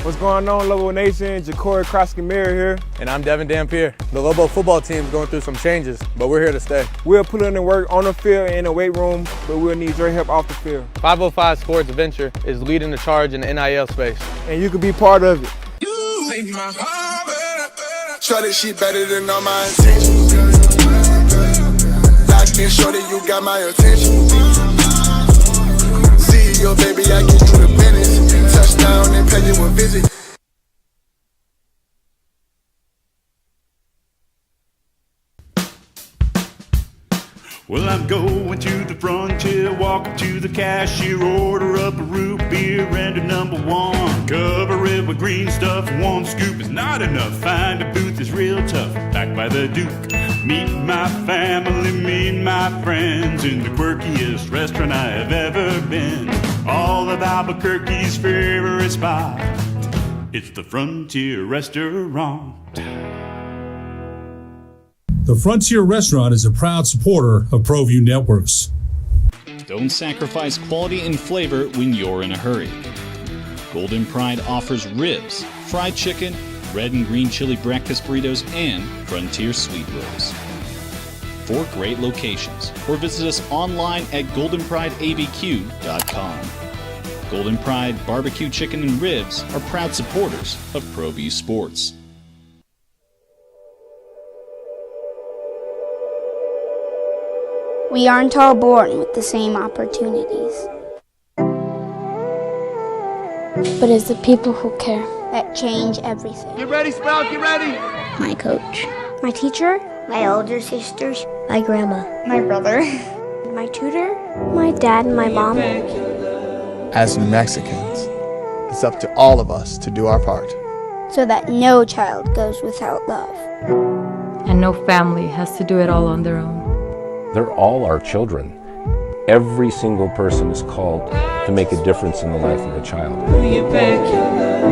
What's going on, Lobo Nation? Ja'Cory Krosky-Miller here. And I'm Devin Dampier. The Lobo football team's going through some changes, but we're here to stay. We'll put in the work on the field and in the weight room, but we'll need your help off the field. 505 Sports Venture is leading the charge in the NIL space. And you can be part of it. Shorty, she better than all my intentions. Locked in, shorty, you got my attention. CEO, baby, I get you the business. Touchdown and pay you a visit. Well, I'm going to the frontier, walk up to the cashier, order up a root beer and a number one. Cover it with green stuff, one scoop is not enough. Find a booth is real tough, backed by the Duke. Meet my family, meet my friends in the quirkiest restaurant I have ever been. All of Albuquerque's favorite spot, it's the Frontier Restaurant. The Frontier Restaurant is a proud supporter of ProView Networks. Don't sacrifice quality and flavor when you're in a hurry. Golden Pride offers ribs, fried chicken, red and green chili breakfast burritos, and Frontier sweet rolls. 4 great locations, or visit us online at goldenprideabq.com. Golden Pride Barbecue Chicken and Ribs are proud supporters of ProView Sports. We aren't all born with the same opportunities. But it's the people who care that change everything. Get ready, Sprout, get ready! My coach. My teacher. My older sisters. My grandma. My brother. My tutor. My dad and my mom. As New Mexicans, it's up to all of us to do our part. So that no child goes without love. And no family has to do it all on their own. They're all our children. Every single person is called to make a difference in the life of a child.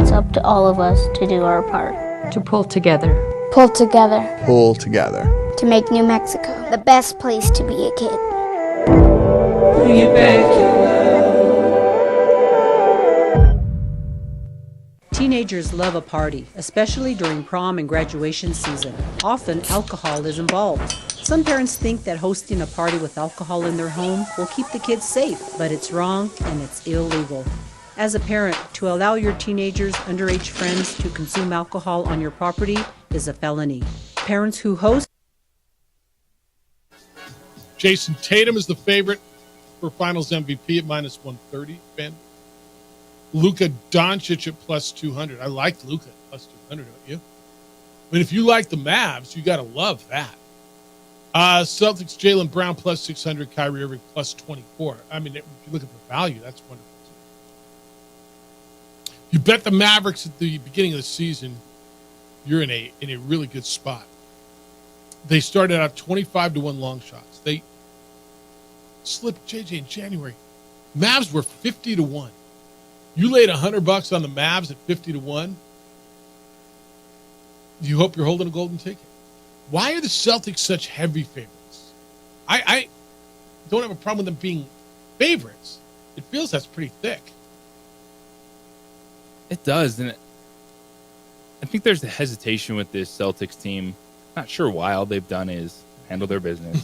It's up to all of us to do our part. To pull together. Pull together. Pull together. To make New Mexico the best place to be a kid. Teenagers love a party, especially during prom and graduation season. Often, alcohol is involved. Some parents think that hosting a party with alcohol in their home will keep the kids safe, but it's wrong and it's illegal. As a parent, to allow your teenagers' underage friends to consume alcohol on your property is a felony. Parents who host... Jason Tatum is the favorite for Finals MVP at -130, Ben. Luka Doncic at +200. I like Luka at +200, don't you? I mean, if you like the Mavs, you got to love that. Celtics, Jaylen Brown +600, Kyrie Irving +24. I mean, if you look at the value, that's wonderful. You bet the Mavericks at the beginning of the season, you're in a really good spot. They started out 25-1 long shots. They slipped JJ in January. Mavs were 50-1. You laid $100 on the Mavs at 50-1. You hope you're holding a golden ticket. Why are the Celtics such heavy favorites? I don't have a problem with them being favorites. It feels that's pretty thick. It does, and I think there's a hesitation with this Celtics team. Not sure why. All they've done is handle their business.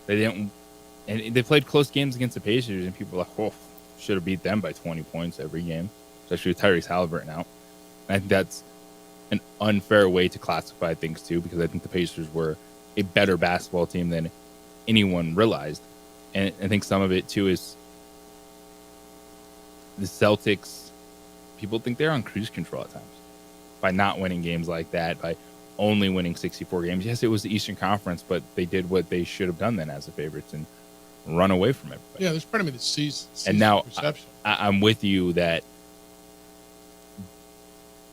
They didn't, and they played close games against the Pacers, and people are like, "Oh, should have beat them by 20 points every game," especially with Tyrese Halliburton out. And I think that's an unfair way to classify things too, because I think the Pacers were a better basketball team than anyone realized. And I think some of it too is the Celtics. People think they're on cruise control at times by not winning games like that, by only winning 64 games. Yes, it was the Eastern Conference, but they did what they should have done then as the favorites and run away from everybody. Yeah, there's part of me that sees and now perception. I'm with you that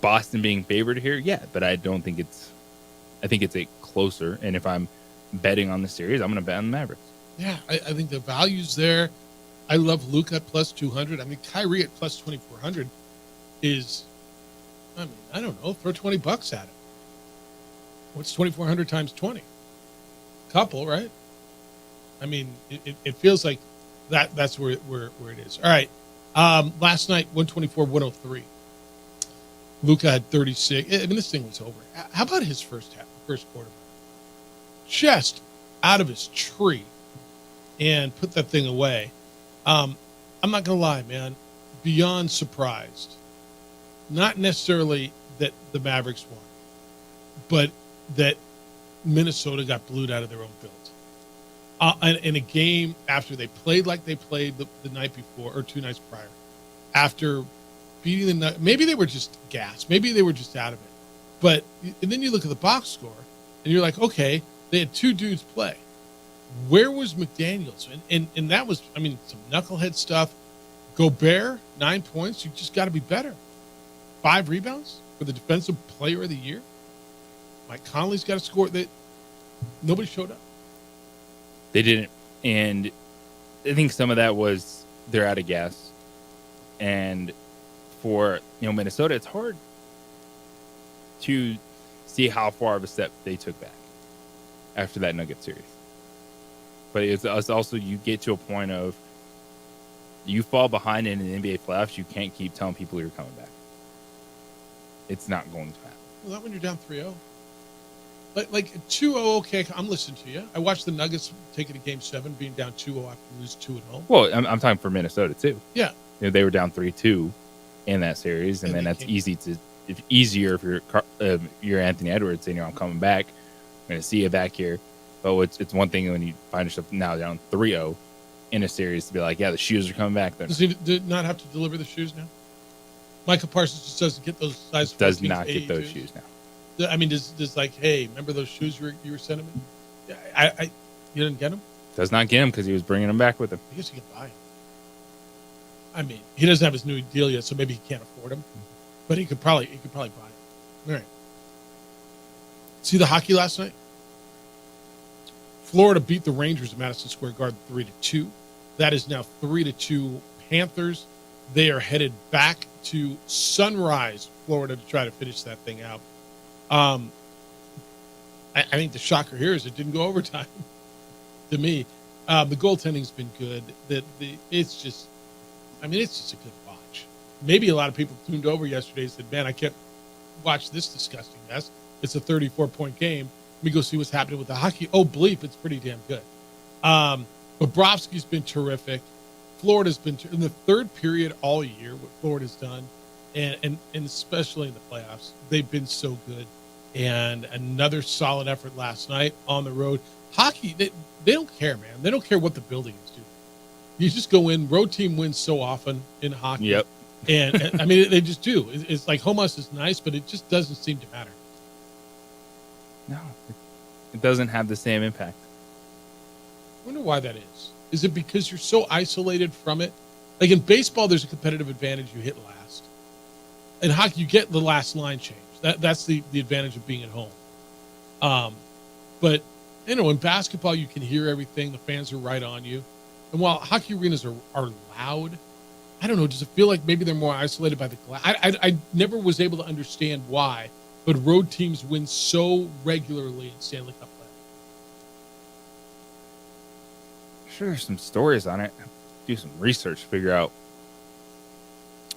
Boston being favored here, yeah, but I don't think I think it's a closer. And if I'm betting on the series, I'm going to bet on the Mavericks. Yeah, I think the value's there. I love Luka at plus 200. I mean, Kyrie at plus 2,400 is, I mean, I don't know, throw $20 at it. What's 2,400 times 20? Couple, right? I mean, it feels like that's where it is. All right. Last night, 124-103. Luka had 36. I mean, this thing was over. How about his first quarter? Just out of his tree and put that thing away. I'm not going to lie, man. Beyond surprised. Not necessarily that the Mavericks won, but that Minnesota got blued out of their own build. In a game after they played like they played the night before or 2 nights prior, after beating the, maybe they were just gassed, maybe they were just out of it. But and then you look at the box score and you're like, okay, they had 2 dudes play. Where was McDaniels? And that was, I mean, some knucklehead stuff. Gobert, 9 points. You just got to be better. 5 rebounds for the defensive player of the year. Mike Conley's got to score. That nobody showed up. They didn't. And I think some of that was they're out of gas. And for, Minnesota, it's hard to see how far of a step they took back after that Nugget series. But it's also, you get to a point of you fall behind in the NBA playoffs, you can't keep telling people you're coming back. It's not going to happen. Well, not when you're down 3-0. Like 2-0, okay, I'm listening to you. I watched the Nuggets take it to Game 7, being down 2-0 after lose 2 at home. Well, I'm talking for Minnesota, too. Yeah. They were down 3-2 in that series, and then that's easier if you're Anthony Edwards and I'm coming back. I'm going to see you back here. But it's one thing when you find yourself now down 3-0 in a series to be like, yeah, the shoes are coming back. Does he not have to deliver the shoes now? Micah Parsons just doesn't get those size. Does not get those shoes now. I mean, does like, hey, remember those shoes you were sending me? You didn't get them? Does not get them because he was bringing them back with him. I guess he can buy them. I mean, he doesn't have his new deal yet, so maybe he can't afford them. But he could probably buy them. All right. See the hockey last night? Florida beat the Rangers at Madison Square Garden 3-2. That is now 3-2 Panthers. They are headed back to Sunrise, Florida, to try to finish that thing out. I think the shocker here is it didn't go overtime. To me, the goaltending's been good. It's just a good watch. Maybe a lot of people tuned over yesterday and said, "Man, I can't watch this disgusting mess. It's a 34-point game. Let me go see what's happening with the hockey. Oh, bleep, it's pretty damn good." Bobrovsky's been terrific. Florida's been in the third period all year. What Florida's done, and especially in the playoffs, they've been so good. And another solid effort last night on the road. Hockey, they don't care, man. They don't care what the building is doing. You just go in. Road team wins so often in hockey. Yep. And I mean, they just do. It's like home ice is nice, but it just doesn't seem to matter. No, it doesn't have the same impact. I wonder why that is. Is it because you're so isolated from it? Like in baseball, there's a competitive advantage. You hit last. In hockey, you get the last line change. That's the advantage of being at home. But, in basketball, you can hear everything. The fans are right on you. And while hockey arenas are loud, I don't know, does it feel like maybe they're more isolated by the glass? I never was able to understand why, but road teams win so regularly in Stanley Cup play. I'm sure there's some stories on it. Do some research, figure out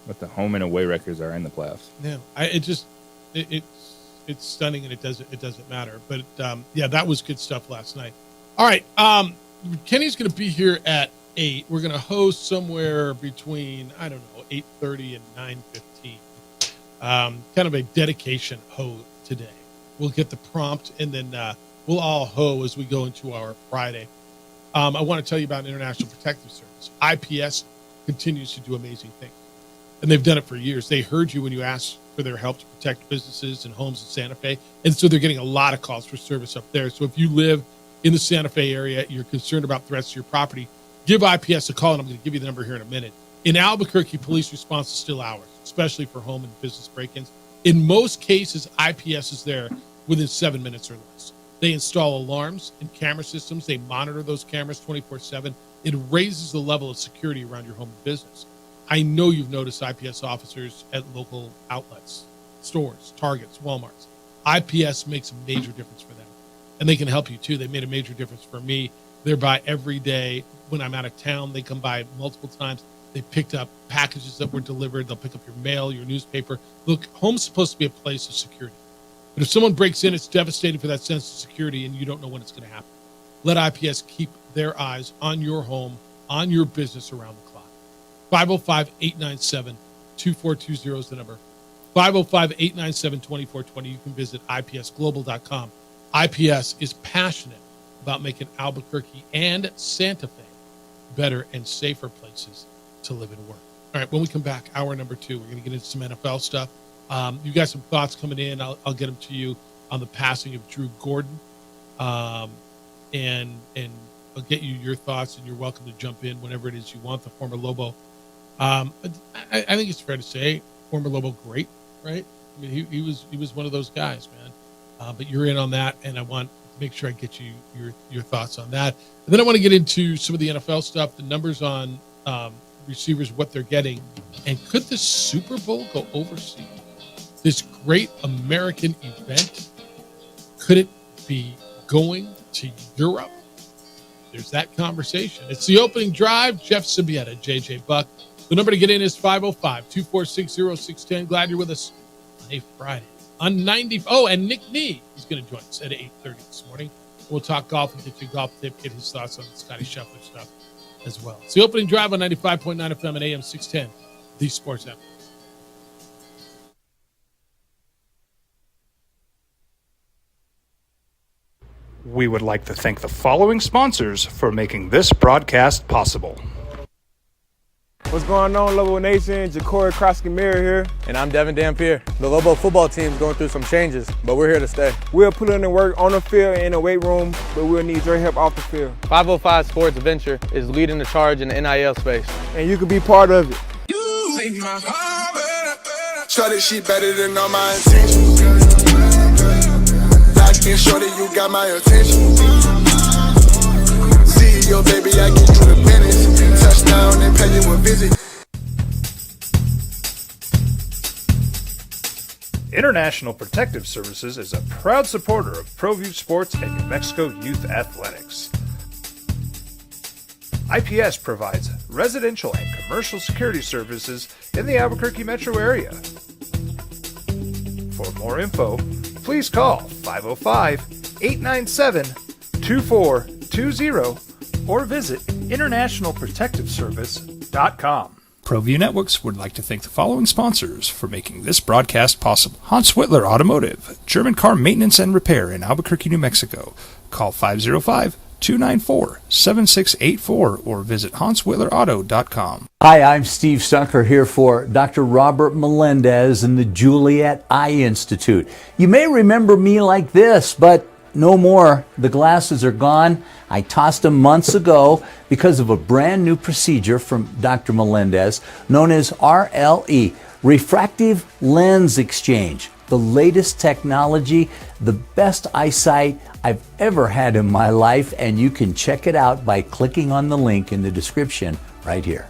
what the home and away records are in the playoffs. Yeah, it's stunning, and it doesn't matter. But yeah, that was good stuff last night. All right, Kenny's going to be here at 8. We're going to host somewhere between 8:30 and 9:15. Kind of a dedication ho today. We'll get the prompt, and then we'll all hoe as we go into our Friday. I want to tell you about International Protective Service. IPS continues to do amazing things, and they've done it for years. They heard you when you asked for their help to protect businesses and homes in Santa Fe, and so they're getting a lot of calls for service up there. So if you live in the Santa Fe area, you're concerned about threats to your property, give IPS a call, and I'm going to give you the number here in a minute. In Albuquerque, police response is still hours, especially for home and business break-ins. In most cases, IPS is there within 7 minutes or less. They install alarms and camera systems. They monitor those cameras 24/7. It raises the level of security around your home and business. I know you've noticed IPS officers at local outlets, stores, Targets, Walmarts. IPS makes a major difference for them, and they can help you too. They made a major difference for me. They're by every day. When I'm out of town, they come by multiple times. They picked up packages that were delivered. They'll pick up your mail, your newspaper. Look, home's supposed to be a place of security. But if someone breaks in, it's devastating for that sense of security, and you don't know when it's going to happen. Let IPS keep their eyes on your home, on your business around the clock. 505-897-2420 is the number. 505-897-2420. You can visit ipsglobal.com. IPS is passionate about making Albuquerque and Santa Fe better and safer places to live and work. All right, when we come back, hour number 2, we're going to get into some NFL stuff. You got some thoughts coming in. I'll get them to you on the passing of Drew Gordon, and I'll get you your thoughts, and you're welcome to jump in whenever it is you want. The former Lobo, I think it's fair to say, former Lobo great, right? I mean, he was one of those guys, man. But you're in on that, and I want to make sure I get you your thoughts on that. And then I want to get into some of the NFL stuff, the numbers on receivers, what they're getting, and could the Super Bowl go overseas? This great American event, could it be going to Europe? There's that conversation. It's the opening drive. Jeff Sibieta, JJ Buck. The number to get in is 505-246-0610. Glad you're with us on a Friday. On 90. Oh, and Nick Nee is going to join us at 8:30 this morning. We'll talk golf and get you a golf tip, get his thoughts on the Scotty Scheffler stuff as well. It's the opening drive on 95.9 FM and AM 610, the Sports Network. We would like to thank the following sponsors for making this broadcast possible. What's going on, Lobo Nation? Ja'Cory Krosky-Miller here. And I'm Devin Dampier. The Lobo football team's going through some changes, but we're here to stay. We'll put in the work on the field and in the weight room, but we'll need your help off the field. 505 Sports Venture is leading the charge in the NIL space. And you can be part of it. Shorty, she better than all my intentions. Locked in, shorty, you got my attention. CEO, baby, I get you the business. Touchdown and pay you a visit. International Protective Services is a proud supporter of ProView Sports and New Mexico Youth Athletics. IPS provides residential and commercial security services in the Albuquerque metro area. For more info, please call 505-897-2420 or visit internationalprotectiveservice.com. ProView Networks would like to thank the following sponsors for making this broadcast possible. Hans Whitler Automotive, German car maintenance and repair in Albuquerque, New Mexico. Call 505-294-7684 or visit HansWhitlerAuto.com. Hi, I'm Steve Stunker here for Dr. Robert Melendez and the Juliet Eye Institute. You may remember me like this, but no more. The glasses are gone. I tossed them months ago because of a brand new procedure from Dr. Melendez known as RLE, Refractive Lens Exchange. The latest technology, the best eyesight I've ever had in my life, and you can check it out by clicking on the link in the description right here.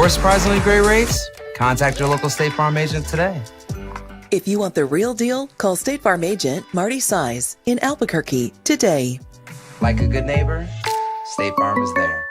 your surprisingly great rates? Contact your local State Farm agent today. If you want the real deal, call State Farm agent Marty Size in Albuquerque today. Like a good neighbor, State Farm is there.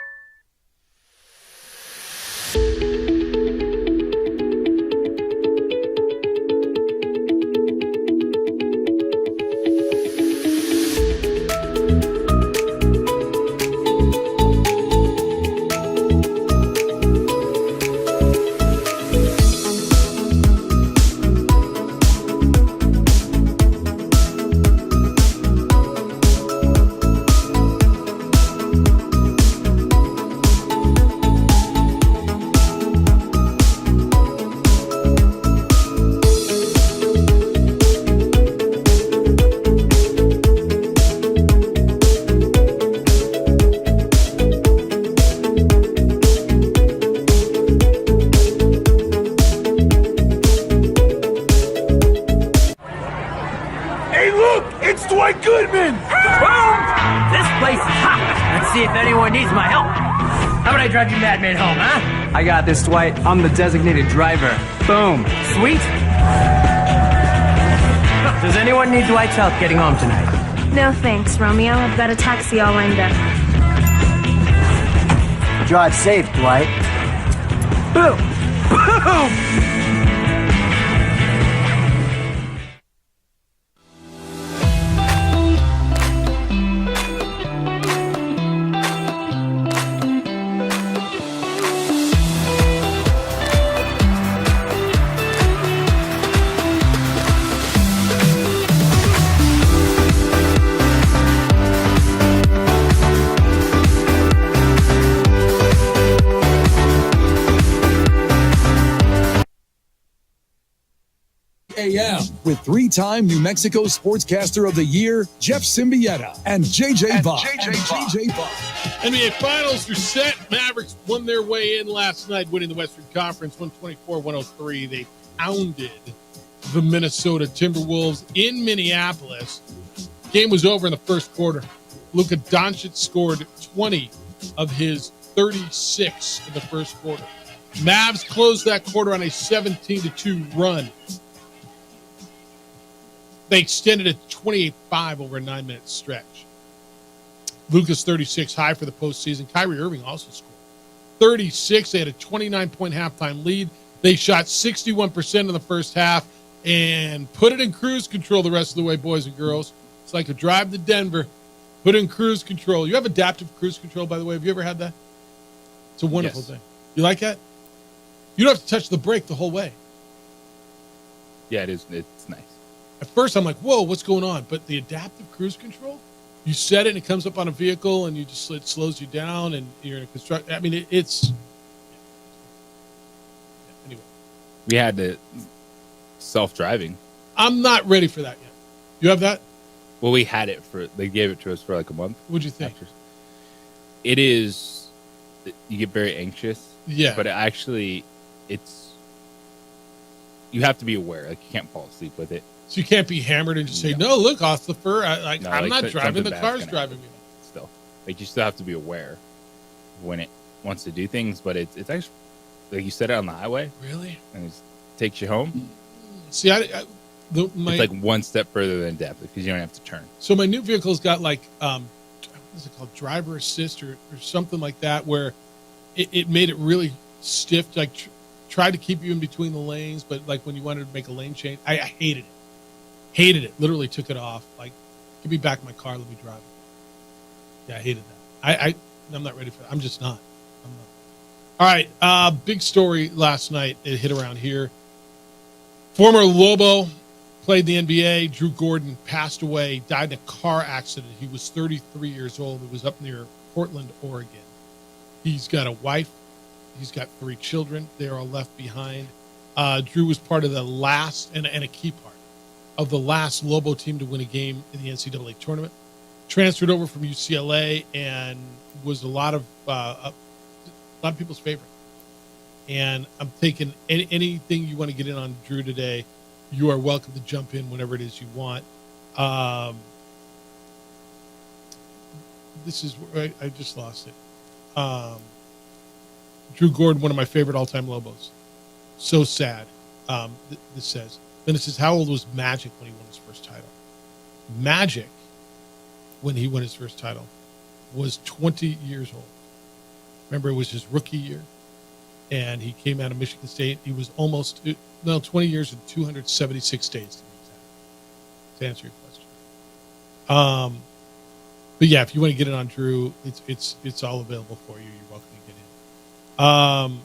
Hey, look! It's Dwight Goodman! Boom! This place is hot. Let's see if anyone needs my help. How about I drive you madman home, huh? I got this, Dwight. I'm the designated driver. Boom. Sweet. Does anyone need Dwight's help getting home tonight? No thanks, Romeo. I've got a taxi all lined up. Drive safe, Dwight. Boom! Boom! AM with three-time New Mexico Sportscaster of the Year, Jeff Symbieta, and JJ Buck. NBA Finals are set. Mavericks won their way in last night, winning the Western Conference 124-103. They pounded the Minnesota Timberwolves in Minneapolis. Game was over in the first quarter. Luka Doncic scored 20 of his 36 in the first quarter. Mavs closed that quarter on a 17-2 run. They extended it to 28-5 over a 9-minute stretch. Luka's 36 high for the postseason. Kyrie Irving also scored 36. They had a 29-point halftime lead. They shot 61% in the first half and put it in cruise control the rest of the way, boys and girls. It's like a drive to Denver. Put in cruise control. You have adaptive cruise control, by the way. Have you ever had that? It's a wonderful thing. You like that? You don't have to touch the brake the whole way. Yeah, it is. It's nice. At first, I'm like, whoa, what's going on? But the adaptive cruise control, you set it and it comes up on a vehicle and it slows you down and you're in a construct. I mean, it's. Anyway. We had the self-driving. I'm not ready for that yet. You have that? Well, we had it they gave it to us for like a month. What'd you think? It is, you get very anxious. Yeah. But actually, you have to be aware. Like, you can't fall asleep with it. So you can't be hammered and just say, no, look, off the fur. I'm not driving. The car's driving me. Still. Like, you still have to be aware when it wants to do things. But it's actually, like, you set it on the highway. Really? And it takes you home. See, it's like one step further than depth because you don't have to turn. So my new vehicle's got like, what is it called? Driver assist or something like that, where it made it really stiff. Like, tried to keep you in between the lanes, but like when you wanted to make a lane change, I hated it. Hated it. Literally took it off. Like, give me back my car. Let me drive it. Yeah, I hated that. I'm not ready for that. I'm just not. All right. Big story last night. It hit around here. Former Lobo, played in the NBA. Drew Gordon passed away, died in a car accident. He was 33 years old. It was up near Portland, Oregon. He's got a wife. He's got 3 children. They're all left behind. Drew was part of the last and a key part of the last Lobo team to win a game in the NCAA tournament. Transferred over from UCLA and was a lot of people's favorite. And I'm thinking anything you want to get in on Drew today, you are welcome to jump in whenever it is you want. This is where I just lost it. Drew Gordon, one of my favorite all-time Lobos. So sad. This says. Then it says, how old was Magic when he won his first title? Magic, when he won his first title, was 20 years old. Remember, it was his rookie year, and he came out of Michigan State. He was 20 years and 276 days, to answer your question. But yeah, if you want to get it on Drew, it's all available for you. You're welcome to get in.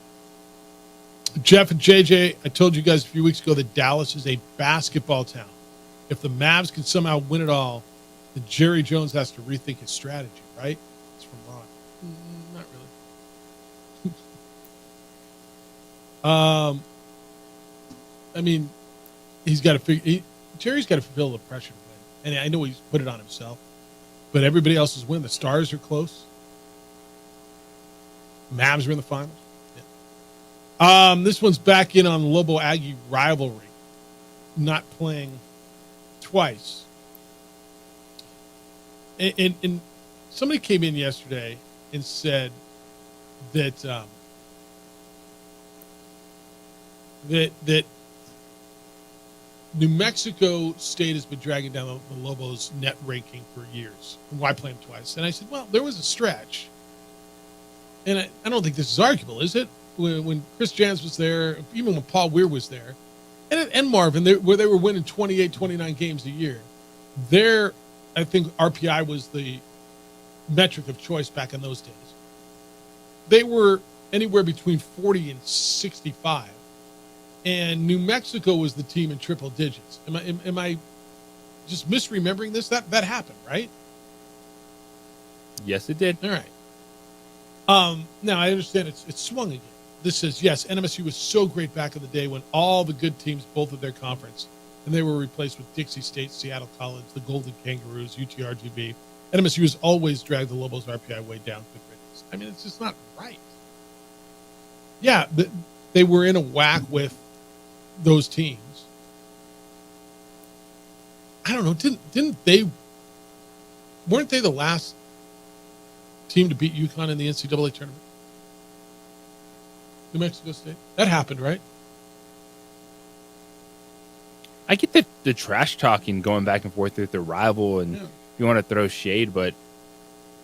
Jeff and JJ, I told you guys a few weeks ago that Dallas is a basketball town. If the Mavs can somehow win it all, then Jerry Jones has to rethink his strategy, right? It's from Ron. Not really. I mean, he's got to figure. Jerry's got to fulfill the pressure to win, and I know he's put it on himself. But everybody else is winning. The Stars are close. Mavs are in the finals. Yeah. This one's back in on Lobo Aggie rivalry, not playing twice. And somebody came in yesterday and said that that New Mexico State has been dragging down the Lobos' net ranking for years. And why play them twice? And I said, well, there was a stretch. And I don't think this is arguable, is it? When Chris Jans was there, even when Paul Weir was there, and Marvin, where they were winning 28, 29 games a year, I think RPI was the metric of choice back in those days. They were anywhere between 40 and 65. And New Mexico was the team in triple digits. Am I just misremembering this? That happened, right? Yes, it did. All right. Now I understand it's swung again. This says, yes, NMSU was so great back in the day when all the good teams bolted their conference, and they were replaced with Dixie State, Seattle College, the Golden Kangaroos, UTRGV. NMSU has always dragged the Lobos RPI way down. I mean, it's just not right. Yeah, they were in a whack with those teams. I don't know. Weren't they the last team to beat UConn in the NCAA tournament? New Mexico State. That happened, right? I get the trash talking going back and forth with their rival, and you want to throw shade, but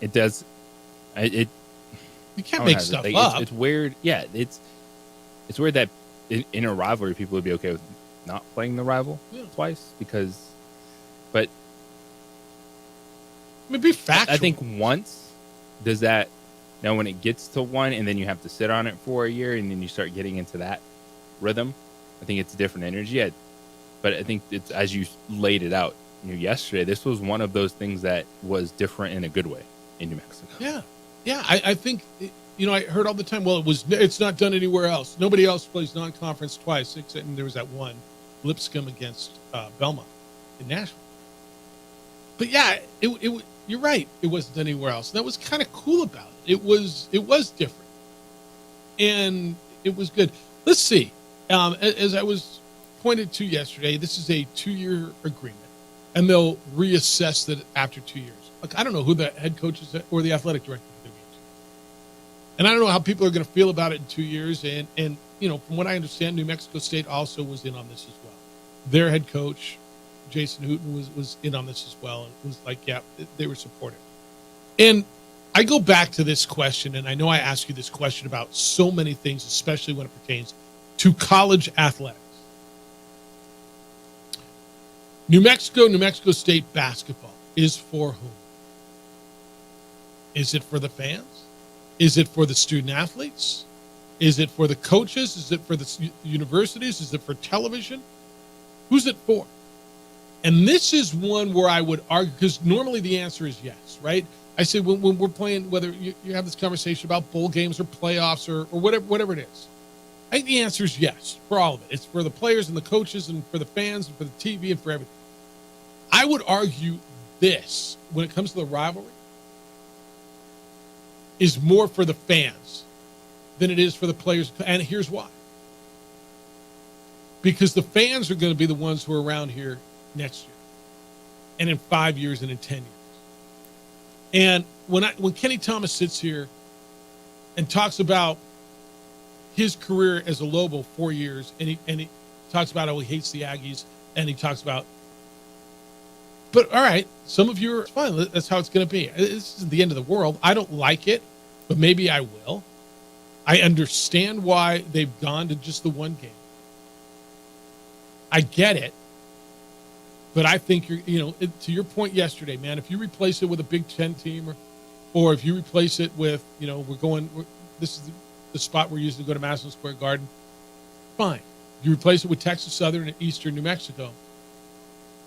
it does. You can't make stuff up. It's weird. Yeah, it's weird that in a rivalry, people would be okay with not playing the rival twice but I mean, be factual. I think once does that. Now, when it gets to one, and then you have to sit on it for a year, and then you start getting into that rhythm, I think it's a different energy. But I think it's as you laid it out yesterday. This was one of those things that was different in a good way in New Mexico. Yeah. I think I heard all the time. Well, it's not done anywhere else. Nobody else plays non-conference twice, except and there was that one Lipscomb against Belmont in Nashville. But yeah, you're right. It wasn't done anywhere else. And that was kind of cool about it. It was different, and it was good. Let's see. As I was pointed to yesterday, this is a 2-year agreement, and they'll reassess that after 2 years. Like, I don't know who the head coach is or the athletic director is going to be. And I don't know how people are going to feel about it in 2 years. And from what I understand, New Mexico State also was in on this as well. Their head coach, Jason Hooten, was in on this as well, and was like, yeah, they were supportive. And I go back to this question, and I know I ask you this question about so many things, especially when it pertains to college athletics. New Mexico State basketball is for whom? Is it for the fans? Is it for the student athletes? Is it for the coaches? Is it for the universities? Is it for television? Who's it for? And this is one where I would argue, because normally the answer is yes, right? I say when we're playing, whether you have this conversation about bowl games or playoffs or whatever it is, I think the answer is yes for all of it. It's for the players and the coaches and for the fans and for the TV and for everything. I would argue this, when it comes to the rivalry, is more for the fans than it is for the players. And here's why. Because the fans are going to be the ones who are around here next year and in 5 years and in 10 years. And when Kenny Thomas sits here and talks about his career as a Lobo 4 years, and he talks about how he hates the Aggies, and he talks about. But all right, some of you are fine. That's how it's going to be. This isn't the end of the world. I don't like it, but maybe I will. I understand why they've gone to just the one game. I get it, but I think to your point yesterday, man. If you replace it with a Big Ten team, or if you replace it with, this is the spot we're using to go to Madison Square Garden, fine. You replace it with Texas Southern and Eastern New Mexico,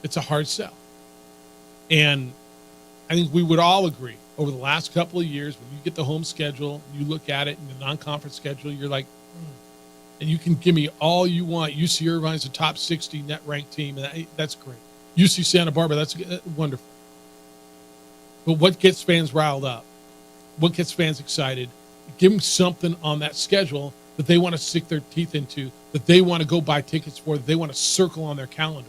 it's a hard sell. And I think we would all agree over the last couple of years, when you get the home schedule, you look at it in the non-conference schedule, you're like, and you can give me all you want. UC Irvine's a top 60 net ranked team, and that's great. UC Santa Barbara, that's wonderful. But what gets fans riled up? What gets fans excited? Give them something on that schedule that they want to stick their teeth into, that they want to go buy tickets for, that they want to circle on their calendar.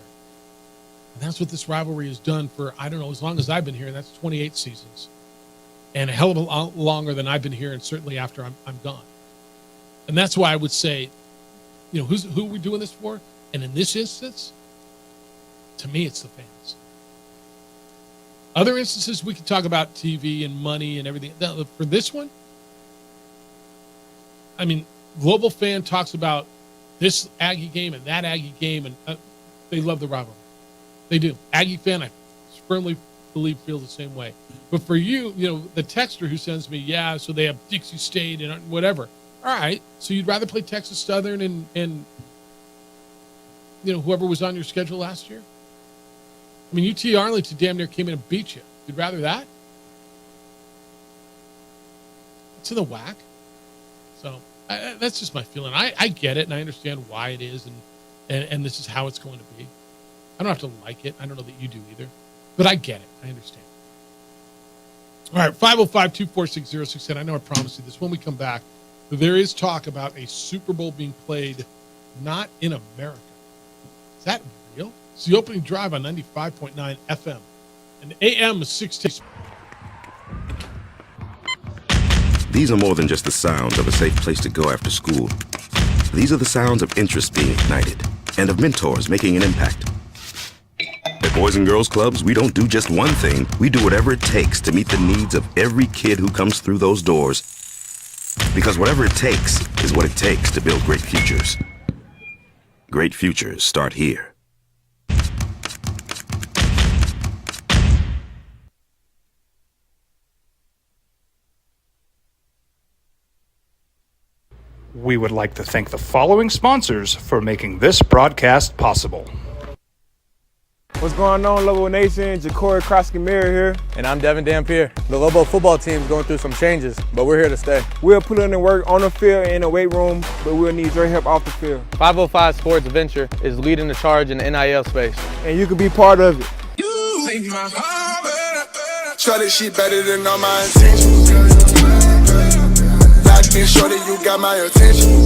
And that's what this rivalry has done for, I don't know, as long as I've been here, and that's 28 seasons. And a hell of a lot longer than I've been here, and certainly after I'm gone. And that's why I would say, who are we doing this for? And in this instance, to me, it's the fans. Other instances, we can talk about TV and money and everything. For this one, I mean, Global Fan talks about this Aggie game and that Aggie game, and they love the rivalry. They do. Aggie fan, I firmly believe, feel the same way. But for you, the texter who sends me, so they have Dixie State and whatever. All right, so you'd rather play Texas Southern and whoever was on your schedule last year? I mean, UT Arlington damn near came in and beat you. You'd rather that? It's in the whack. So that's just my feeling. I get it, and I understand why it is, and this is how it's going to be. I don't have to like it. I don't know that you do either. But I get it. I understand. All right, 505-246-0610. I know I promised you this. When we come back, there is talk about a Super Bowl being played not in America. Is that real? It's the opening drive on 95.9 FM and AM 16. These are more than just the sounds of a safe place to go after school. These are the sounds of interest being ignited and of mentors making an impact. At Boys and Girls Clubs, we don't do just one thing. We do whatever it takes to meet the needs of every kid who comes through those doors. Because whatever it takes is what it takes to build great futures. Great futures start here. We would like to thank the following sponsors for making this broadcast possible. What's going on, Lobo Nation? Ja'Cory Krosky-Miller here. And I'm Devin Dampier. The Lobo football team's going through some changes, but we're here to stay. We'll put in the work on the field and in the weight room, but we'll need your help off the field. 505 Sports Venture is leading the charge in the NIL space. And you can be part of it. Try this shit better than all my intentions. Locked in shorty, you got my attention.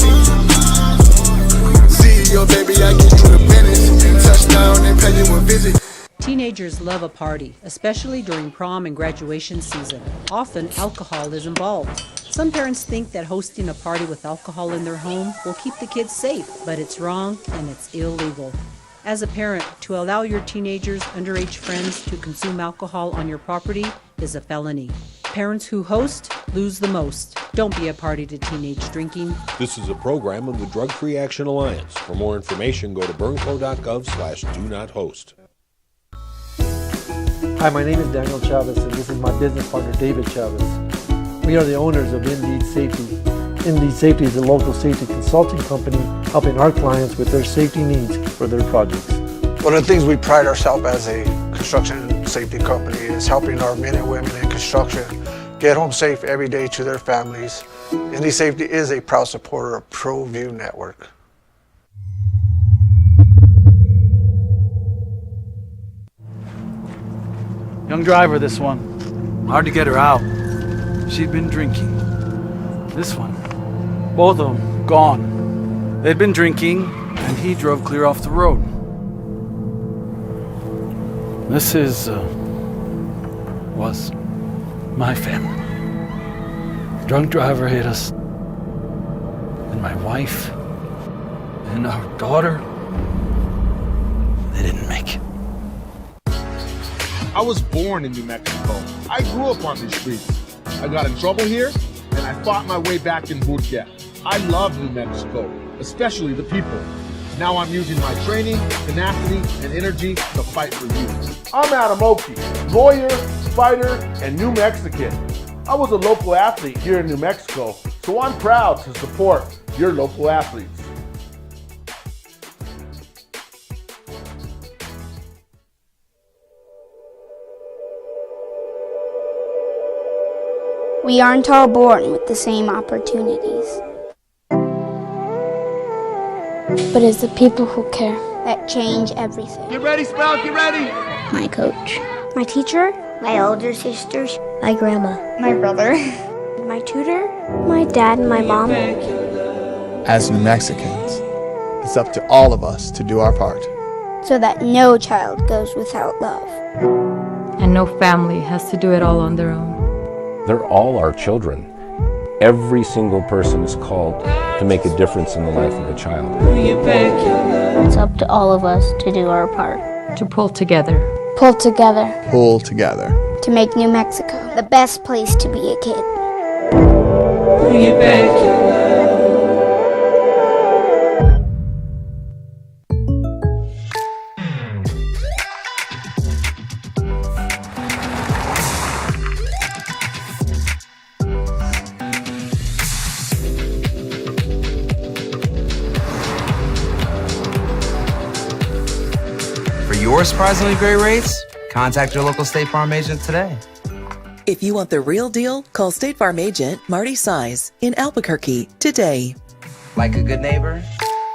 See your baby, I get you the business. Touchdown and pay you a visit. Teenagers love a party, especially during prom and graduation season. Often, alcohol is involved. Some parents think that hosting a party with alcohol in their home will keep the kids safe, but it's wrong and it's illegal. As a parent, to allow your teenagers' underage friends to consume alcohol on your property is a felony. Parents who host lose the most. Don't be a party to teenage drinking. This is a program of the Drug Free Action Alliance. For more information, go to burnco.gov/do-not-host. Hi, my name is Daniel Chavez, and this is my business partner, David Chavez. We are the owners of Indeed Safety. Indeed Safety is a local safety consulting company helping our clients with their safety needs for their projects. One of the things we pride ourselves as a construction safety company is helping our men and women in construction get home safe every day to their families. Indeed Safety is a proud supporter of ProView Network. Young driver, this one. Hard to get her out. She'd been drinking. This one. Both of them gone. They'd been drinking, and he drove clear off the road. This was my family. Drunk driver hit us, and and my wife and our daughter, they didn't make it. I was born in New Mexico. I grew up on these streets. I got in trouble here, and I fought my way back in Murcia. I love New Mexico, especially the people. Now I'm using my training, tenacity, and energy to fight for you. I'm Adam Oki, lawyer, fighter, and New Mexican. I was a local athlete here in New Mexico, so I'm proud to support your local athletes. We aren't all born with the same opportunities. But it's the people who care that change everything. Get ready, Sprout, get ready! My coach, my teacher, my older sisters, my grandma, my brother, my tutor, my dad, and my mom. As New Mexicans, it's up to all of us to do our part. So that no child goes without love. And no family has to do it all on their own. They're all our children. Every single person is called to make a difference in the life of a child. It's up to all of us to do our part. To pull together. Pull together. Pull together. To make New Mexico the best place to be a kid. For your surprisingly great rates, contact your local State Farm agent today. If you want the real deal, call State Farm agent Marty Size in Albuquerque today. Like a good neighbor,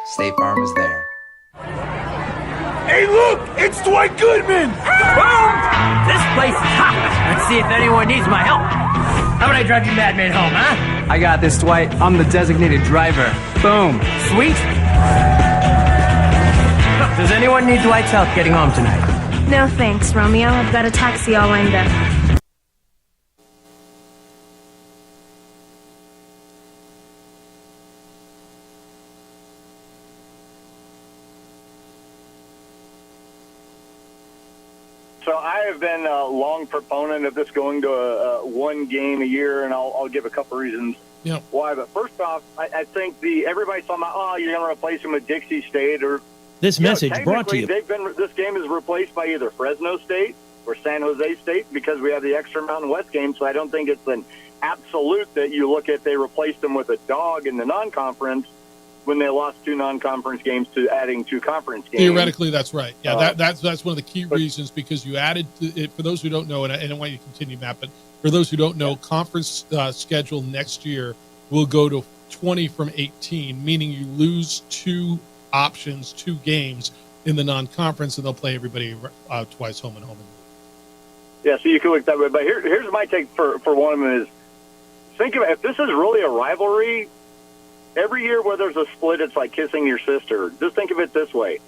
State Farm is there. Hey, look! It's Dwight Goodman! Boom! This place is hot. Let's see if anyone needs my help. How about I drive you madman home, huh? I got this, Dwight. I'm the designated driver. Boom. Sweet. Does anyone need Dwight's help getting home tonight? No thanks, Romeo. I've got a taxi all lined up. So I have been a long proponent of this going to a one game a year, and I'll give a couple reasons why. But first off, I think everybody's talking about, you're going to replace him with Dixie State or. This message brought to you. This game is replaced by either Fresno State or San Jose State because we have the extra Mountain West game. So I don't think it's an absolute that you look at they replaced them with a dog in the non-conference when they lost 2 non-conference games to adding 2 conference games. Theoretically, that's right. Yeah, that's one of the key reasons because you added it. For those who don't know, and I want you to continue, Matt, but for those who don't know, conference schedule next year will go to 20 from 18, meaning you lose 2 options, 2 games in the non-conference, and they'll play everybody twice home and home. Yeah, so you can look that way. But here's my take for one of them is, think about if this is really a rivalry, every year where there's a split, it's like kissing your sister. Just think of it this way.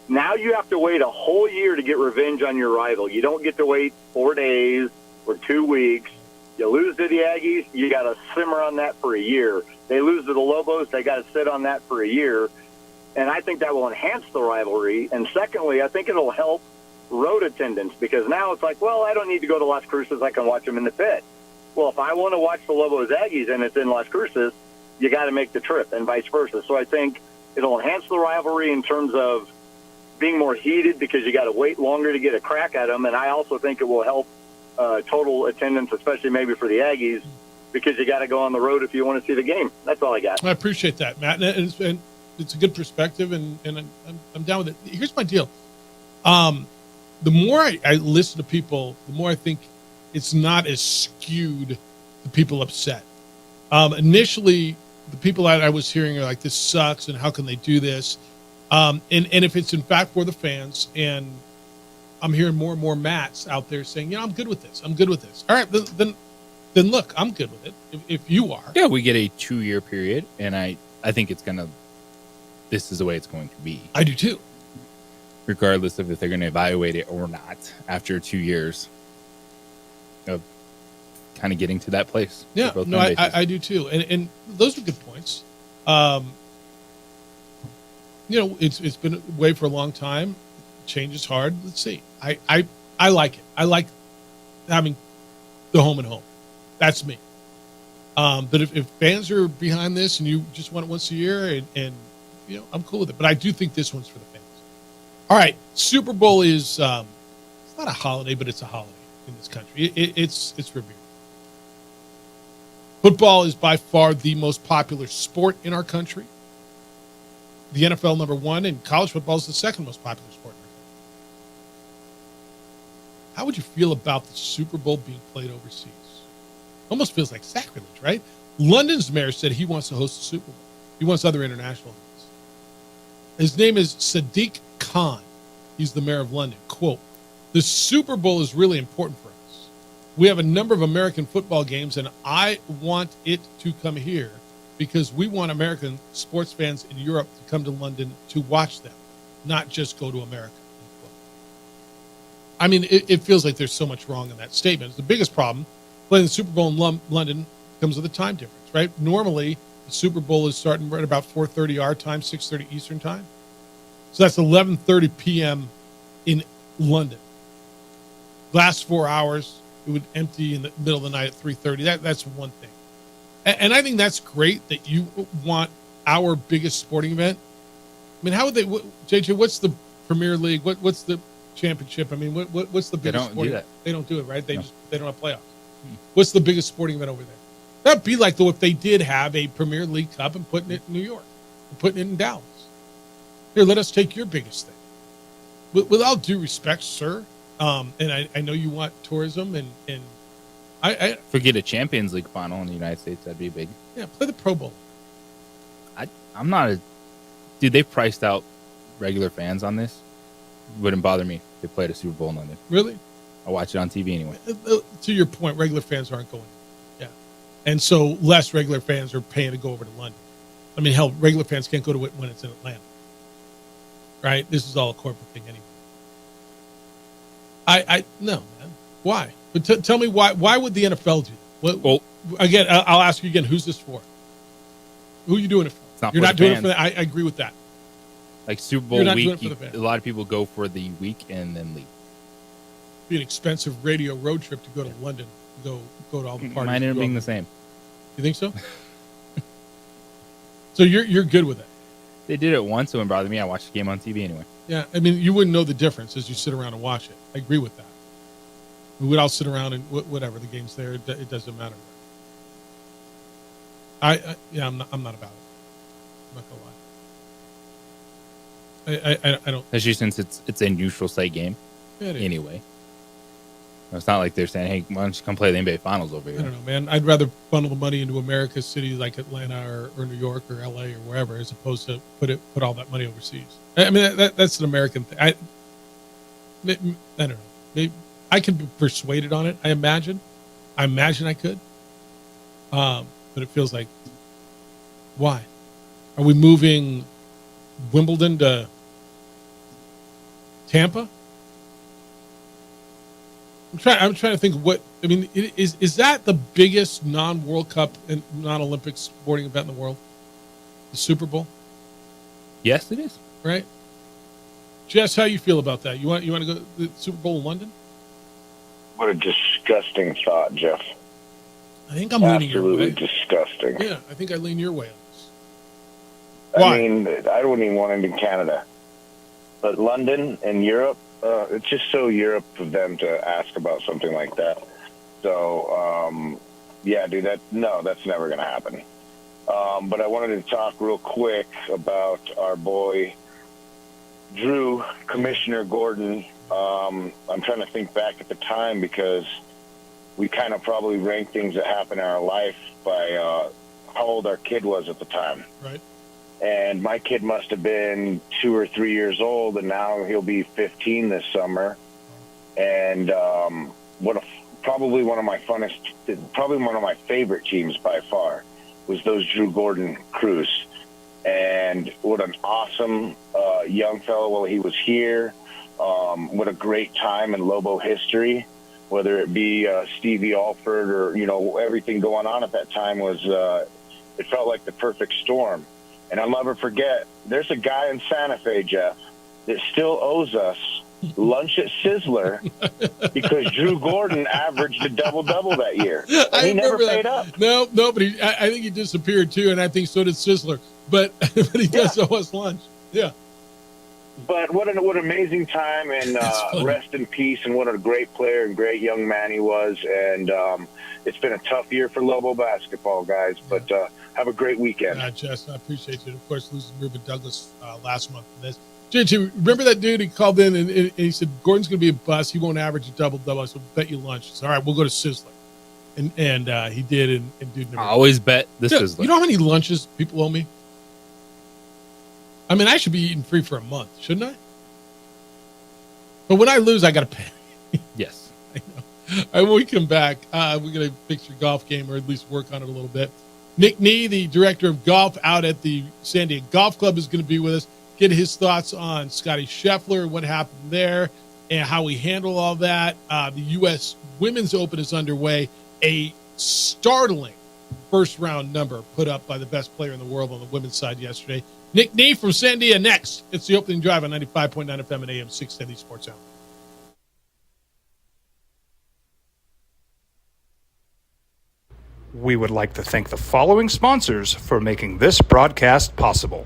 Now you have to wait a whole year to get revenge on your rival. You don't get to wait 4 days or 2 weeks. You lose to the Aggies, you got to simmer on that for a year. They lose to the Lobos, they got to sit on that for a year. And I think that will enhance the rivalry. And secondly, I think it'll help road attendance because now it's like, well, I don't need to go to Las Cruces. I can watch them in the pit. Well, if I want to watch the Lobos Aggies and it's in Las Cruces, you got to make the trip and vice versa. So I think it'll enhance the rivalry in terms of being more heated because you got to wait longer to get a crack at them. And I also think it will help total attendance, especially maybe for the Aggies, because you got to go on the road if you want to see the game. That's all I got. I appreciate that, Matt. And it's a good perspective, and I'm down with it. Here's my deal. The more I listen to people, the more I think it's not as skewed to people upset. Initially, the people that I was hearing are like, this sucks, and how can they do this? And if it's in fact for the fans, and I'm hearing more and more Matts out there saying, I'm good with this. I'm good with this. All right, then look, I'm good with it if you are. Yeah, we get a 2-year period, and I think it's going to this is the way it's going to be. I do too. Regardless of if they're going to evaluate it or not after 2 years of kind of getting to that place. Yeah, no, I do too. And those are good points. It's been away for a long time. Change is hard. Let's see. I like it. I like having the home and home. That's me. But if fans are behind this and you just want it once a year, and I'm cool with it. But I do think this one's for the fans. All right, Super Bowl is it's not a holiday, but it's a holiday in this country. It's revered. Football is by far the most popular sport in our country. The NFL #1, and college football is the second most popular sport in our country. How would you feel about the Super Bowl being played overseas? Almost feels like sacrilege, right? London's mayor said he wants to host the Super Bowl. He wants other international events. His name is Sadiq Khan. He's the mayor of London. Quote, "The Super Bowl is really important for us. We have a number of American football games, and I want it to come here because we want American sports fans in Europe to come to London to watch them, not just go to America." I mean, it feels like there's so much wrong in that statement. It's the biggest problem. Playing the Super Bowl in London comes with a time difference, right? Normally, the Super Bowl is starting right about 4:30 our time, 6:30 Eastern time. So that's 11:30 p.m. in London. Last 4 hours, it would empty in the middle of the night at 3:30. That's one thing. And I think that's great that you want our biggest sporting event. I mean, how would they, JJ, what's the Premier League? What's the championship? I mean, what's the biggest sporting event? They don't do it, right? They don't have playoffs. What's the biggest sporting event over there? That'd be like though if they did have a Premier League Cup and putting it in New York, and putting it in Dallas. Here, let us take your biggest thing. With all due respect, sir, and I know you want tourism, and I forget a Champions League final in the United States. That'd be big. Yeah, play the Pro Bowl. I'm not dude. They priced out regular fans on this. Wouldn't bother me if they played a Super Bowl in London. Really? I watch it on TV anyway. To your point, regular fans aren't going. Yeah, and so less regular fans are paying to go over to London. I mean, hell, regular fans can't go to it when it's in Atlanta. Right? This is all a corporate thing anyway. No, man. Why? But tell me why would the NFL do that? Well, again, I'll ask you again, who's this for? Who are you doing it for? You're not doing it for that. I agree with that. Like Super Bowl week, a lot of people go for the week and then leave. It'd be an expensive radio road trip to go to London, go to all the parties. Might end up being the same. You think so? So you're good with it? They did it once, so it wouldn't bother me. I watched the game on TV anyway. Yeah, I mean, you wouldn't know the difference as you sit around and watch it. I agree with that. We would all sit around and whatever the game's there, it doesn't matter. I'm not about it. I'm not gonna lie. I don't. Especially since it's a neutral site game. Yeah, it is. Anyway, it's not like they're saying, "Hey, why don't you come play the NBA Finals over here?" I don't know, man. I'd rather funnel the money into America's cities like Atlanta or New York or LA or wherever, as opposed to put all that money overseas. I mean, that's an American thing. I don't know. Maybe I can be persuaded on it. I imagine I could. But it feels like, why? Are we moving Wimbledon to Tampa? I'm trying to think what I mean. Is that the biggest non-World Cup and non-Olympic sporting event in the world? The Super Bowl? Yes, it is. Right? Jess, how you feel about that? You want to go to the Super Bowl in London? What a disgusting thought, Jeff. I think I'm leaning your way. Absolutely disgusting. Yeah, I think I lean your way on this. Why? I mean, I wouldn't even want it in Canada. But London and Europe, it's just so Europe for them to ask about something like that. So, yeah, dude, that's never going to happen. But I wanted to talk real quick about our boy, Drew, Commissioner Gordon. I'm trying to think back at the time because we kind of probably rank things that happen in our life by how old our kid was at the time. Right. And my kid must have been 2 or 3 years old, and now he'll be 15 this summer. And probably one of my favorite teams by far was those Drew Gordon Crews. And what an awesome young fellow while he was here. What a great time in Lobo history, whether it be Stevie Alford or, everything going on at that time was It felt like the perfect storm. And I'll never forget, there's a guy in Santa Fe, Jeff, that still owes us lunch at Sizzler because Drew Gordon averaged a double-double that year. And he never paid up. No, but I think he disappeared too, and I think so did Sizzler. But he does owe us lunch. Yeah. But what an amazing time, and rest in peace, and what a great player and great young man he was. And it's been a tough year for Lobo basketball, guys, but have a great weekend. Jess, I appreciate you. Of course, losing Ruben Douglas last month for this. JJ, remember that dude? He called in and he said, Gordon's going to be a bust. He won't average a double-double. I said, bet you lunch. He said, all right, we'll go to Sizzler. And he did, and dude never. I always bet the Sizzler. You know how many lunches people owe me? I mean, I should be eating free for a month, shouldn't I? But when I lose, I got to pay. Yes. I know. All right, when we come back, we're going to fix your golf game, or at least work on it a little bit. Nick Nee, the director of golf out at the San Diego Golf Club, is going to be with us. Get his thoughts on Scotty Scheffler, what happened there, and how we handle all that. The U.S. Women's Open is underway. A startling first-round number put up by the best player in the world on the women's side yesterday. Nick Nee from San Diego next. It's the opening drive on 95.9 FM and AM 670 Sports Zone. We would like to thank the following sponsors for making this broadcast possible.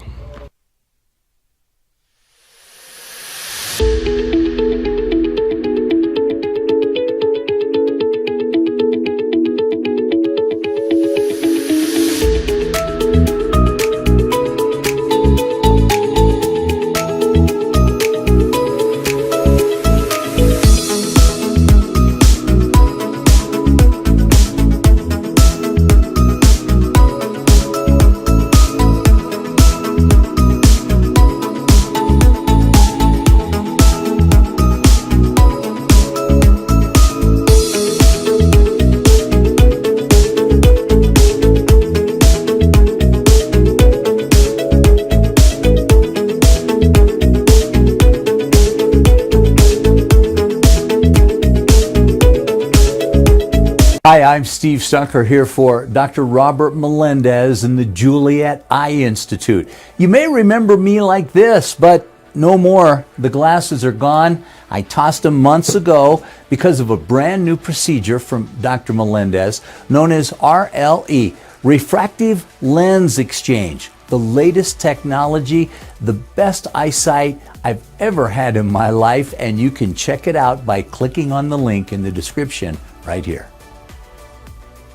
Hi, I'm Steve Stucker here for Dr. Robert Melendez and the Juliet Eye Institute. You may remember me like this, but no more. The glasses are gone. I tossed them months ago because of a brand new procedure from Dr. Melendez known as RLE, Refractive Lens Exchange. The latest technology, the best eyesight I've ever had in my life, and you can check it out by clicking on the link in the description right here.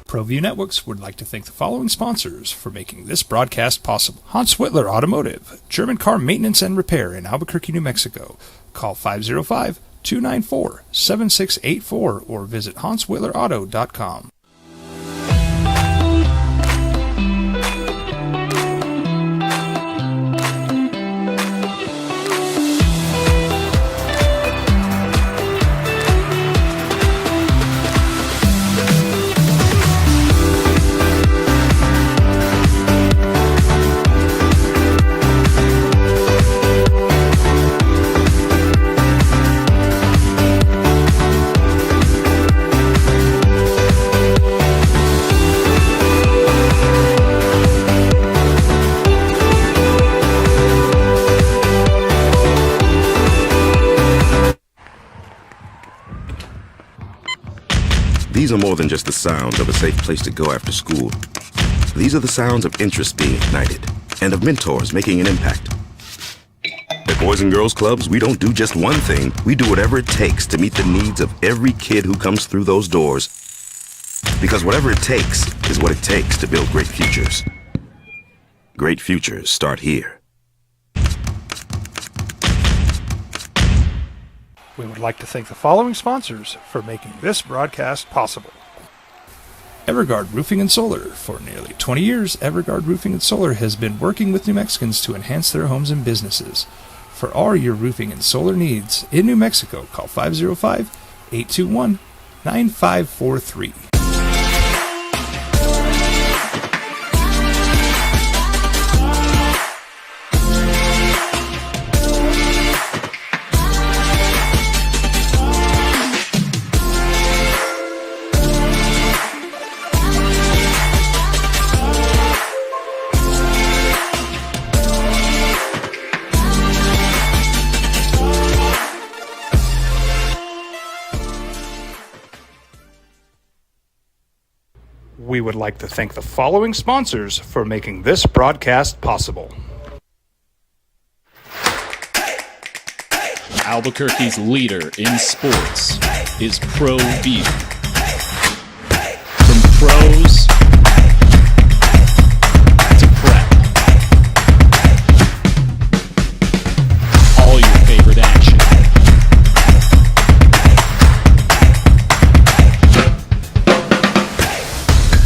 ProView Networks would like to thank the following sponsors for making this broadcast possible. Hans Whitler Automotive, German car maintenance and repair in Albuquerque, New Mexico. Call 505-294-7684 or visit HansWhitlerAuto.com. These are more than just the sounds of a safe place to go after school. These are the sounds of interest being ignited and of mentors making an impact. At Boys and Girls Clubs, we don't do just one thing. We do whatever it takes to meet the needs of every kid who comes through those doors. Because whatever it takes is what it takes to build great futures. Great futures start here. We would like to thank the following sponsors for making this broadcast possible. Everguard Roofing and Solar. For nearly 20 years, Everguard Roofing and Solar has been working with New Mexicans to enhance their homes and businesses. For all your roofing and solar needs in New Mexico, call 505-821-9543. we would like to thank the following sponsors for making this broadcast possible. Albuquerque's leader in sports is ProView. From pros to prep, all your favorite action.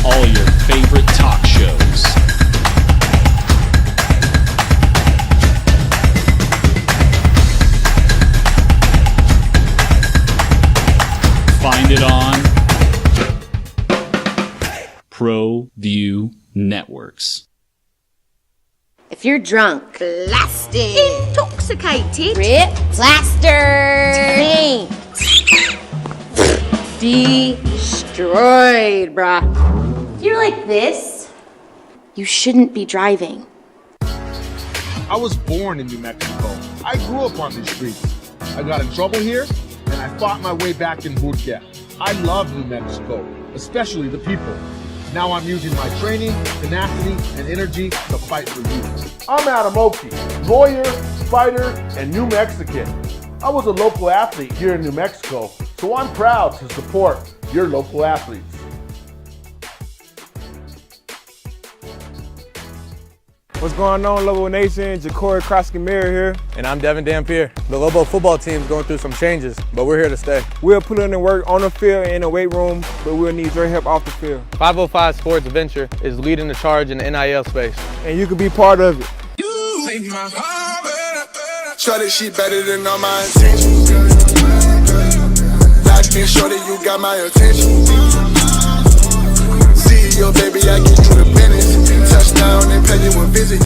All your favorite talk shows. Find it on ProView Networks. If you're drunk, blasted, intoxicated, ripped, plastered, taint, destroyed, bruh. If you're like this, you shouldn't be driving. I was born in New Mexico. I grew up on these streets. I got in trouble here, and I fought my way back in boot camp. I love New Mexico, especially the people. Now I'm using my training, tenacity, and energy to fight for you. I'm Adam Oki, lawyer, fighter, and New Mexican. I was a local athlete here in New Mexico, so I'm proud to support your local athletes. What's going on, Lobo Nation? Ja'Cory Krosky-Miller here, and I'm Devin Dampier. The Lobo football team is going through some changes, but we're here to stay. We'll put in the work on the field and in the weight room, but we'll need your help off the field. 505 Sports Venture is leading the charge in the NIL space, and you can be part of it. Show that she better than all my intentions. Locked in, show that you got my attention. CEO, baby, I get you the business. Touchdown and pay you a visit.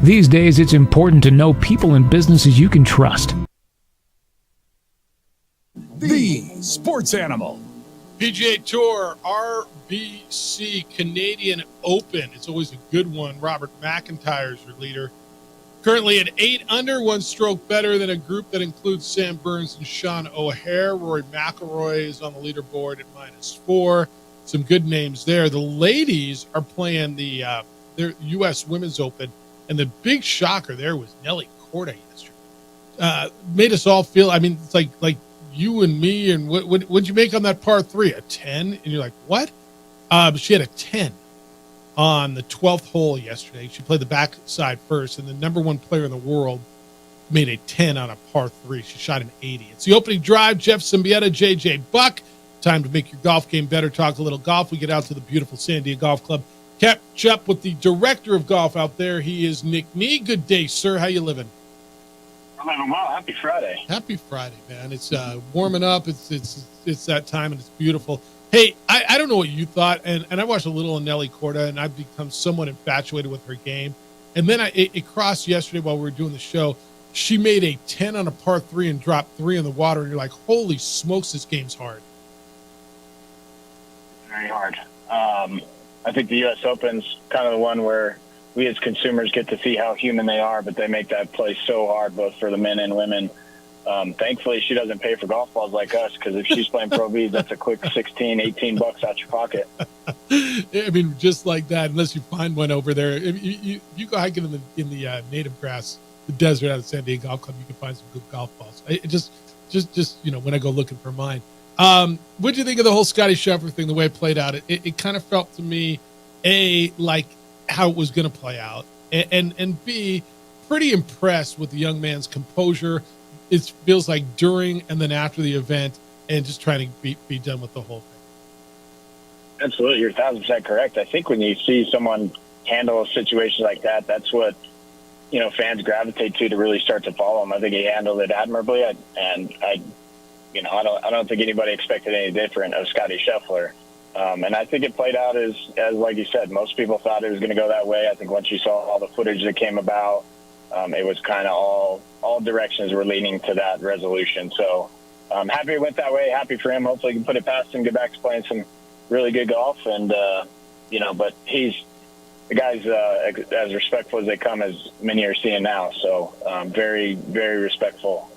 These days, it's important to know people and businesses you can trust. The Sports Animal. PGA Tour, RBC Canadian Open. It's always a good one. Robert McIntyre's your leader. Currently at 8 under, 1 stroke better than a group that includes Sam Burns and Sean O'Haire. Rory McIlroy is on the leaderboard at -4. Some good names there. The ladies are playing their U.S. Women's Open. And the big shocker there was Nelly Korda yesterday. Made us all feel, I mean, it's like you and me, and what'd you make on that par 3? A 10? And you're like, what? She had a 10 on the 12th hole yesterday. She played the backside first, and the number 1 player in the world made a 10 on a par 3. She shot an 80. It's the opening drive. Jeff Symbieta, JJ Buck. Time to make your golf game better. Talk a little golf. We get out to the beautiful Sandia Golf Club. Catch up with the director of golf out there. He is Nick Nee. Good day, sir. How you living? I'm living well. Happy Friday. Happy Friday, man. It's warming up. It's that time, and it's beautiful. Hey, I don't know what you thought, and I watched a little of Nelly Korda, and I've become somewhat infatuated with her game. And then it crossed yesterday while we were doing the show. She made a 10 on a par 3 and dropped 3 in the water, and you're like, holy smokes, this game's hard. Very hard. I think the U.S. Open's kind of the one where we as consumers get to see how human they are, but they make that play so hard, both for the men and women. Thankfully, she doesn't pay for golf balls like us, because if she's playing Pro Vs, that's a quick $16-18 out your pocket. I mean, just like that, unless you find one over there. If you go hiking in the native grass, the desert out of San Diego Golf Club, you can find some good golf balls. Just when I go looking for mine. What do you think of the whole Scottie Scheffler thing, the way it played out? It kind of felt to me, A, like how it was going to play out, and B, pretty impressed with the young man's composure. It feels like during and then after the event, and just trying to be done with the whole thing. Absolutely. You're 1,000% correct. I think when you see someone handle a situation like that, that's what, fans gravitate to really start to follow him. I think he handled it admirably, I don't think anybody expected any different of Scottie Scheffler. And I think it played out as like you said, most people thought it was going to go that way. I think once you saw all the footage that came about, it was kind of all directions were leaning to that resolution. So I'm happy it went that way. Happy for him. Hopefully he can put it past him, get back to playing some really good golf. And, but the guy's as respectful as they come, as many are seeing now. So very, very respectful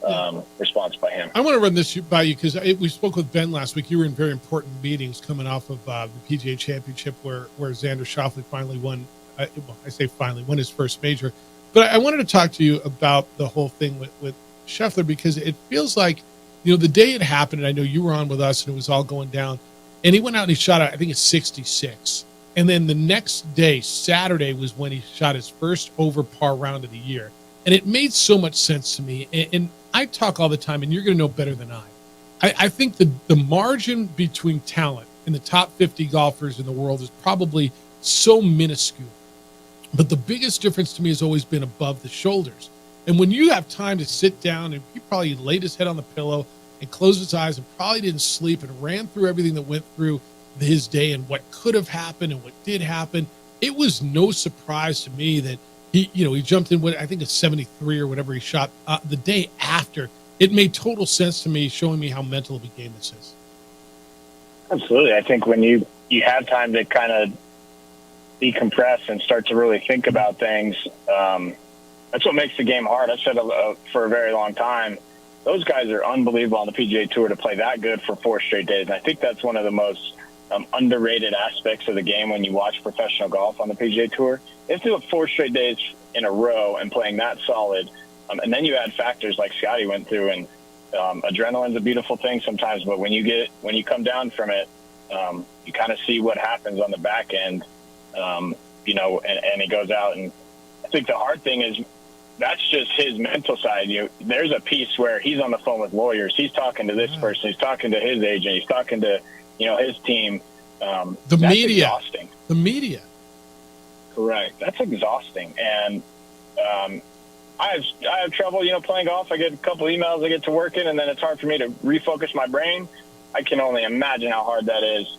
response by him. I want to run this by you because we spoke with Ben last week. You were in very important meetings coming off of the PGA Championship where Xander Schauffele finally won. I say finally, won his first major. But I wanted to talk to you about the whole thing with Scheffler, because it feels like, the day it happened, and I know you were on with us and it was all going down, and he went out and he shot, I think it's 66. And then the next day, Saturday, was when he shot his first over par round of the year. And it made so much sense to me. And I talk all the time, and you're going to know better than I think the margin between talent in the top 50 golfers in the world is probably so minuscule. But the biggest difference to me has always been above the shoulders. And when you have time to sit down, and he probably laid his head on the pillow and closed his eyes and probably didn't sleep and ran through everything that went through his day and what could have happened and what did happen, it was no surprise to me that he jumped in with, I think, a 73 or whatever he shot the day after. It made total sense to me, showing me how mental of a game this is. Absolutely. I think when you have time to kind of decompress and start to really think about things, that's what makes the game hard. I've said for a very long time, those guys are unbelievable on the PGA Tour to play that good for 4 straight days. And I think that's one of the most underrated aspects of the game when you watch professional golf on the PGA Tour. They have to do it 4 straight days in a row and playing that solid. And then you add factors like Scotty went through, and adrenaline's a beautiful thing sometimes, but when you come down from it, you kind of see what happens on the back end, and he goes out. And I think the hard thing is that's just his mental side. There's a piece where he's on the phone with lawyers. He's talking to this person. He's talking to his agent. He's talking to, his team. The media. Exhausting. The media. Correct. That's exhausting. And I have trouble, playing golf. I get a couple emails I get to work in, and then it's hard for me to refocus my brain. I can only imagine how hard that is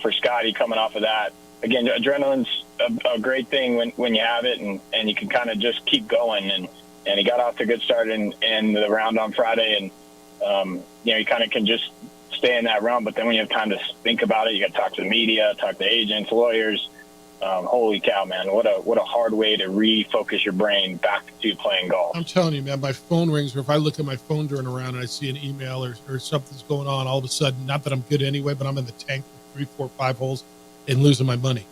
for Scotty coming off of that. Again, adrenaline's a great thing when you have it, and you can kind of just keep going. And he got off to a good start in the round on Friday, and you kind of can just stay in that realm. But then when you have time to think about it, you got to talk to the media, talk to agents, lawyers. Holy cow, man! What a hard way to refocus your brain back to playing golf. I'm telling you, man, my phone rings, or if I look at my phone during a round and I see an email or something's going on, all of a sudden, not that I'm good anyway, but I'm in the tank for 3, 4, 5 holes and losing my money.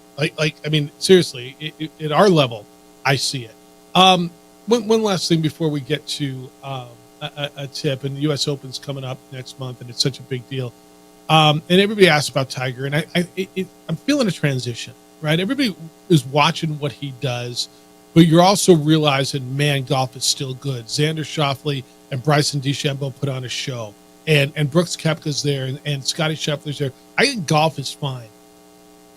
Seriously, at our level, I see it. One last thing before we get to a tip, and the U.S. Open's coming up next month, and it's such a big deal. And everybody asks about Tiger, and I'm feeling a transition. Right, everybody is watching what he does, but you're also realizing, man, golf is still good. Xander Schauffele and Bryson DeChambeau put on a show, and Brooks Koepka's there, and Scotty Scheffler's there. I think golf is fine.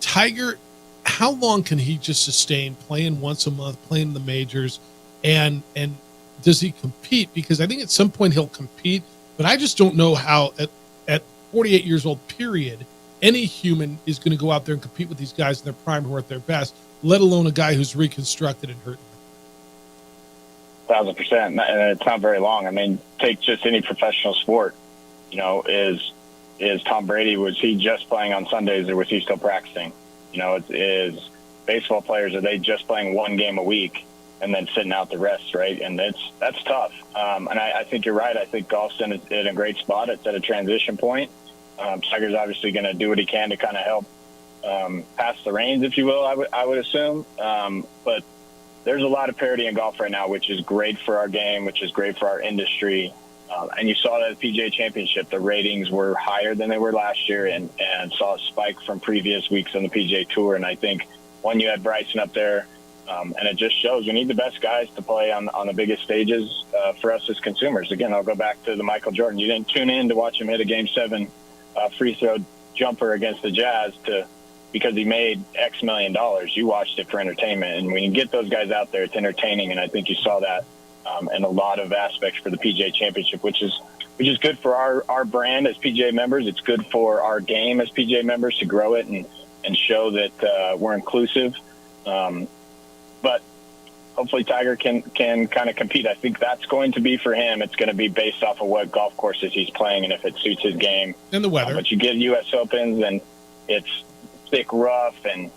Tiger, how long can he just sustain playing once a month, playing the majors, and does he compete? Because I think at some point he'll compete, but I just don't know how at 48 years old, period, any human is going to go out there and compete with these guys in their prime who are at their best, let alone a guy who's reconstructed and hurt. 1,000%. And it's not very long. I mean, take just any professional sport. Is Tom Brady, was he just playing on Sundays or was he still practicing? Is baseball players, are they just playing 1 game a week and then sitting out the rest, right? And that's tough. And I think you're right. I think golf's in a great spot. It's at a transition point. Tiger's obviously going to do what he can to kind of help pass the reins, if you will, I would assume. But there's a lot of parity in golf right now, which is great for our game, which is great for our industry. And you saw that at the PGA Championship, the ratings were higher than they were last year, and saw a spike from previous weeks on the PGA Tour. And I think when you had Bryson up there, and it just shows we need the best guys to play on the biggest stages for us as consumers. Again, I'll go back to the Michael Jordan. You didn't tune in to watch him hit a Game 7 free throw jumper against the Jazz because he made X million dollars. You watched it for entertainment, and when you get those guys out there, it's entertaining. And I think you saw that in a lot of aspects for the PGA Championship, which is good for our brand as PGA members. It's good for our game as PGA members to grow it and show that we're inclusive. But hopefully Tiger can kind of compete. I think that's going to be for him. It's going to be based off of what golf courses he's playing and if it suits his game. And the weather. But you get U.S. Opens and it's thick rough and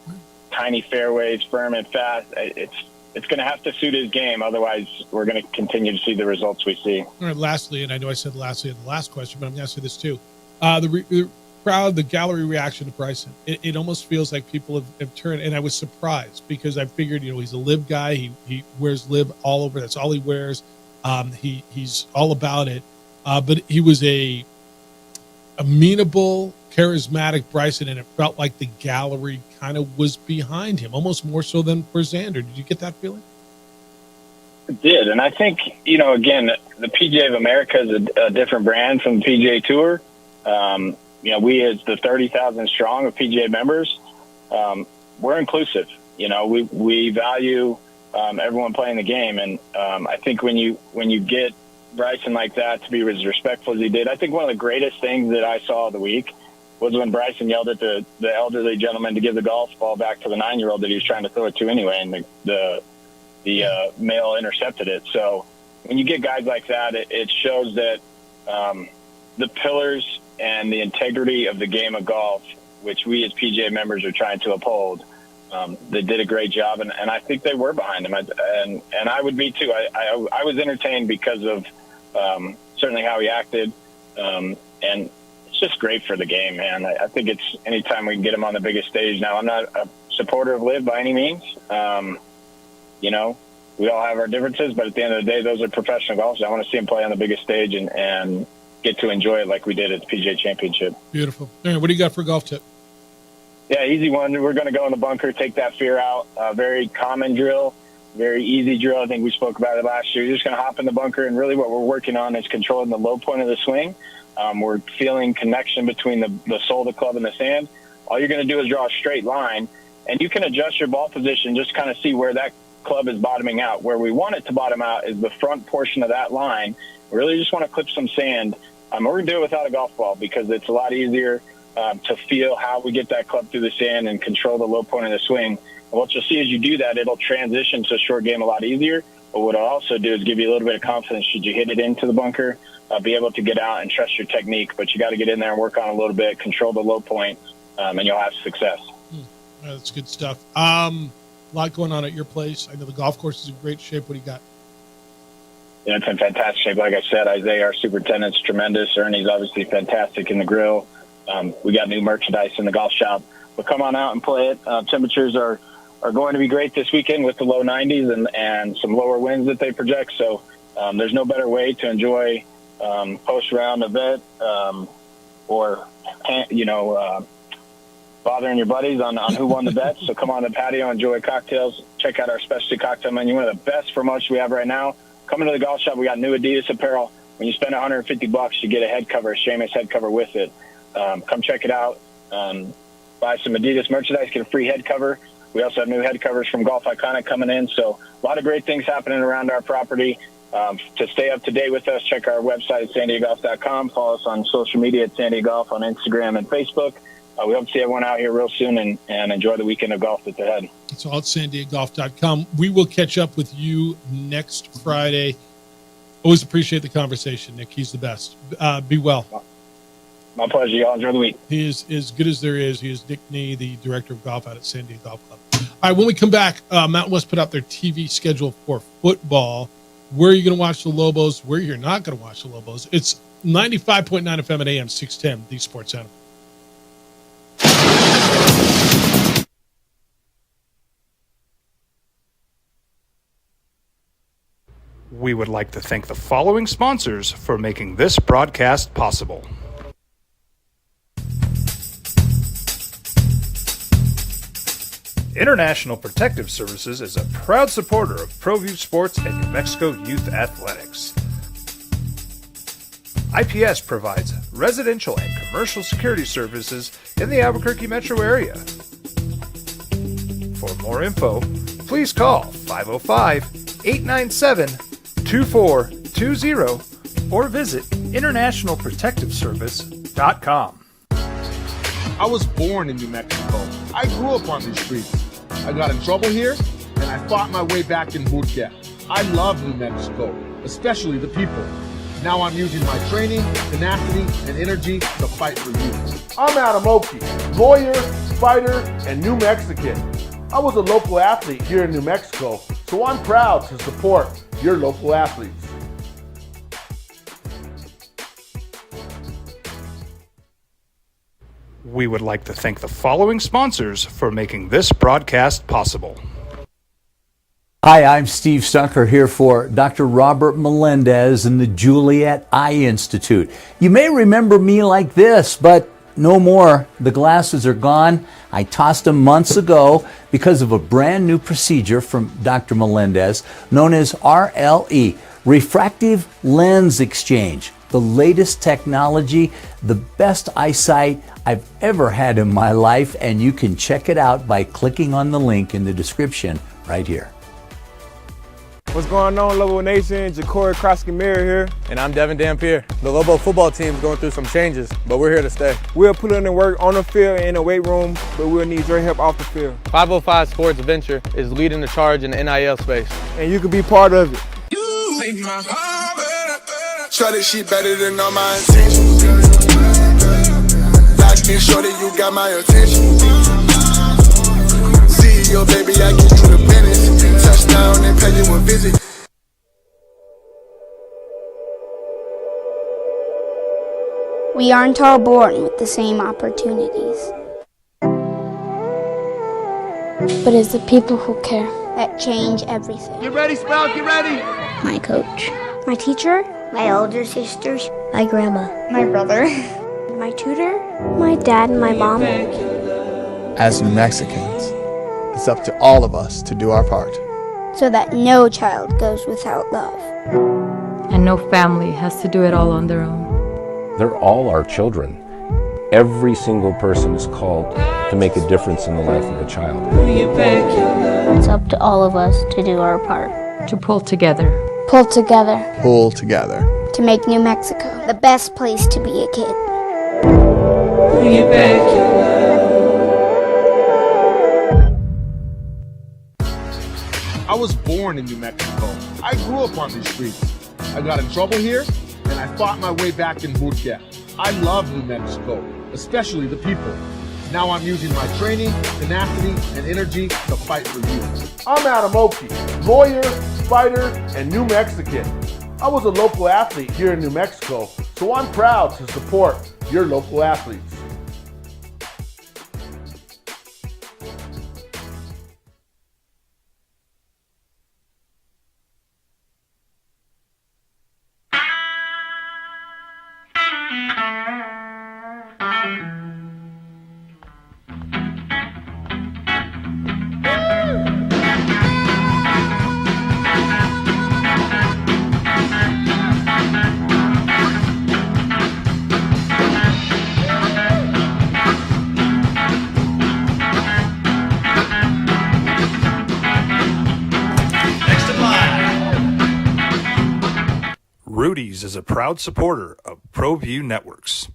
tiny fairways, firm and fast. It's going to have to suit his game. Otherwise, we're going to continue to see the results we see. All right, lastly, and I know I said lastly in the last question, but I'm going to say this too. The crowd, the gallery reaction to Bryson, it almost feels like people have turned, and I was surprised because I figured, he's a live guy. He wears live all over. That's all he wears. He's all about it. But he was a amenable, charismatic Bryson, and it felt like the gallery kind of was behind him, almost more so than for Xander. Did you get that feeling? It did, and I think, again, the PGA of America is a different brand from the PGA Tour. We as the 30,000 strong of PGA members, we're inclusive. We value everyone playing the game, and I think when you get Bryson like that to be as respectful as he did, I think one of the greatest things that I saw of the week was when Bryson yelled at the elderly gentleman to give the golf ball back to the 9-year-old that he was trying to throw it to anyway, and the male intercepted it. So when you get guys like that, it shows that the pillars and the integrity of the game of golf, which we as PGA members are trying to uphold, they did a great job, and I think they were behind him, and I would be too. I was entertained because of certainly how he acted, and it's just great for the game, man. I think it's anytime we can get him on the biggest stage. Now, I'm not a supporter of LIV by any means. We all have our differences, but at the end of the day, those are professional golfers. I want to see him play on the biggest stage and get to enjoy it like we did at the PGA Championship. Beautiful. All right, what do you got for a golf tip? Yeah, easy one. We're going to go in the bunker, take that fear out. Very common drill, very easy drill. I think we spoke about it last year. You're just going to hop in the bunker, and really what we're working on is controlling the low point of the swing. We're feeling connection between the sole of the club and the sand. All you're going to do is draw a straight line, and you can adjust your ball position, just kind of see where that club is bottoming out. Where we want it to bottom out is the front portion of that line. We really just want to clip some sand. We're going to do it without a golf ball because it's a lot easier to feel how we get that club through the sand and control the low point of the swing. And what you'll see as you do that, it'll transition to a short game a lot easier. But what it'll also do is give you a little bit of confidence should you hit it into the bunker, be able to get out and trust your technique. But you got to get in there and work on a little bit, control the low point, and you'll have success. That's good stuff. A lot going on at your place. I know the golf course is in great shape. What do you got? Yeah, it's in fantastic shape. Like I said, Isaiah, our superintendent's tremendous. Ernie's obviously fantastic in the grill. We got new merchandise in the golf shop. But come on out and play it. Temperatures are going to be great this weekend with the low 90s and some lower winds that they project. So there's no better way to enjoy post-round event or, bothering your buddies on who won the bets. So come on the patio, enjoy cocktails. Check out our specialty cocktail menu. One of the best promotions we have right now. Come into the golf shop. We got new Adidas apparel. When you spend $150, you get a head cover, a Seamus head cover with it. Come check it out. Buy some Adidas merchandise, get a free head cover. We also have new head covers from Golf Iconic coming in. So a lot of great things happening around our property. To stay up to date with us, check our website at sandiegolf.com. Follow us on social media at San Diego Golf on Instagram and Facebook. We hope to see everyone out here real soon and enjoy the weekend of golf that's ahead. It's all at sandiegolf.com. We will catch up with you next Friday. Always appreciate the conversation, Nick. He's the best. Be well. My pleasure. Y'all enjoy the week. He is as good as there is. He is Nick Nee, the director of golf out at San Diego Golf Club. All right, when we come back, Mountain West put out their TV schedule for football. Where are you going to watch the Lobos? Where you're not going to watch the Lobos? It's 95.9 FM at AM 610, the Sports Animal. We would like to thank the following sponsors for making this broadcast possible. International Protective Services is a proud supporter of ProView Sports and New Mexico Youth Athletics. IPS provides residential and commercial security services in the Albuquerque metro area. For more info, please call 505-897-2900. 2420 or visit internationalprotectiveservice.com. I was born in New Mexico. I grew up on these streets. I got in trouble here, and I fought my way back in boot camp. I love New Mexico, especially the people. Now I'm using my training, tenacity, and energy to fight for you. I'm Adam Oki, lawyer, fighter, and New Mexican. I was a local athlete here in New Mexico, so I'm proud to support your local athletes. We would like to thank the following sponsors for making this broadcast possible. Hi, I'm Steve Stucker here for Dr. Robert Melendez and the Juliet Eye Institute. You may remember me like this, but no more. The glasses are gone. I tossed them months ago because of a brand new procedure from Dr. Melendez known as RLE, Refractive Lens Exchange. The latest technology, the best eyesight I've ever had in my life, and you can check it out by clicking on the link in the description right here. What's going on, Lobo Nation? Ja'Cory Cross-Camara here. And I'm Devin Dampier. The Lobo football team's going through some changes, but we're here to stay. We'll put in the work on the field and in the weight room, but we'll need your help off the field. 505 Sports Venture is leading the charge in the NIL space. And you can be part of it. Shorty, she better than all my intentions. Locked in, shorty, you got my attention. CEO, baby, I get you the business. Touchdown and pay you a visit. We aren't all born with the same opportunities. But it's the people who care that change everything. Get ready, Sprout, get ready. My coach, my teacher, my older sisters, my grandma, my brother, my tutor, my dad, and my mom. As New Mexicans, it's up to all of us to do our part. So that no child goes without love. And no family has to do it all on their own. They're all our children. Every single person is called to make a difference in the life of a child. It's up to all of us to do our part. To pull together. Pull together. Pull together. To make New Mexico the best place to be a kid. I was born in New Mexico. I grew up on these streets. I got in trouble here, and I fought my way back in boot camp. I love New Mexico, especially the people. Now I'm using my training, tenacity, and energy to fight for you. I'm Adam Oki, lawyer, fighter, and New Mexican. I was a local athlete here in New Mexico, so I'm proud to support your local athletes. Rudy's is a proud supporter of ProView Networks.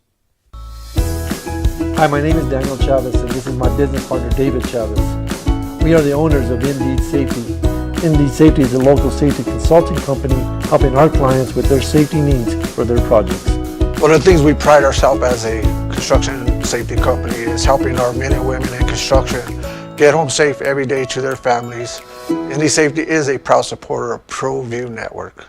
Hi, my name is Daniel Chavez, and this is my business partner, David Chavez. We are the owners of Indeed Safety. Indeed Safety is a local safety consulting company helping our clients with their safety needs for their projects. One of the things we pride ourselves as a construction safety company is helping our men and women in construction get home safe every day to their families. Indeed Safety is a proud supporter of ProView Network.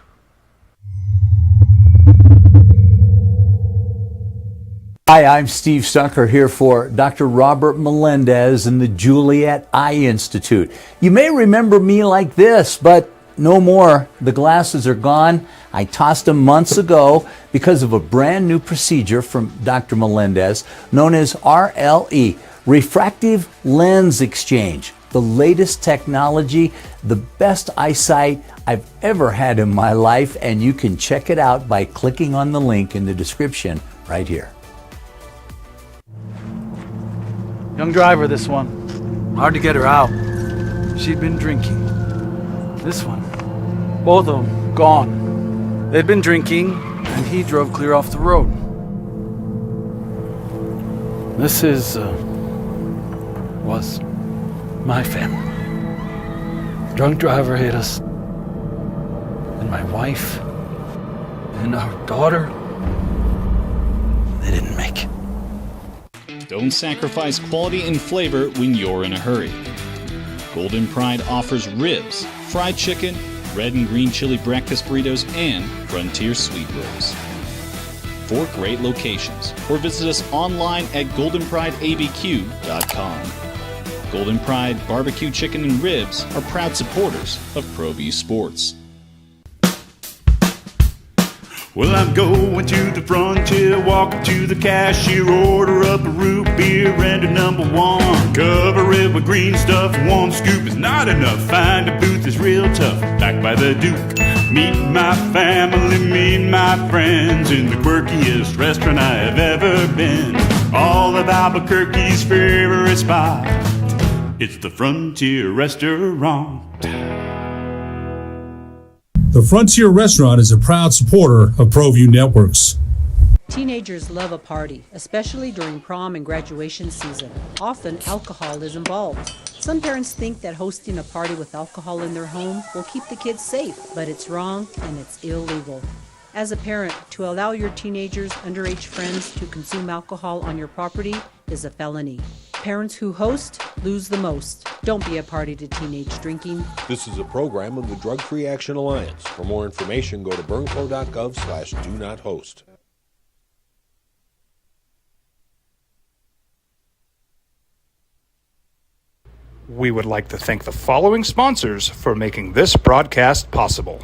Hi, I'm Steve Stucker here for Dr. Robert Melendez and the Juliet Eye Institute. You may remember me like this, but no more. The glasses are gone. I tossed them months ago because of a brand new procedure from Dr. Melendez known as RLE, Refractive Lens Exchange. The latest technology, the best eyesight I've ever had in my life, and you can check it out by clicking on the link in the description right here. Young driver, this one. Hard to get her out. She'd been drinking. This one. Both of them gone. They'd been drinking, and he drove clear off the road. This was my family. Drunk driver hit us, and my wife and our daughter, they didn't make it. Don't sacrifice quality and flavor when you're in a hurry. Golden Pride offers ribs, fried chicken, red and green chili breakfast burritos, and Frontier sweet rolls. 4 great locations, or visit us online at goldenprideabq.com. Golden Pride Barbecue Chicken and Ribs are proud supporters of ProView Sports. Well, I'm going to the Frontier, walk up to the cashier, order up a root beer and a number 1. Cover it with green stuff, 1 scoop is not enough. Find a booth is real tough, backed by the Duke. Meet my family, meet my friends in the quirkiest restaurant I have ever been. All of Albuquerque's favorite spot, it's the Frontier Restaurant. The Frontier Restaurant is a proud supporter of ProView Networks. Teenagers love a party, especially during prom and graduation season. Often, alcohol is involved. Some parents think that hosting a party with alcohol in their home will keep the kids safe, but it's wrong and it's illegal. As a parent, to allow your teenagers' underage friends to consume alcohol on your property is a felony. Parents who host lose the most. Don't be a party to teenage drinking. This is a program of the Drug Free Action Alliance. For more information, go to burnco.gov/do-not-host. We would like to thank the following sponsors for making this broadcast possible.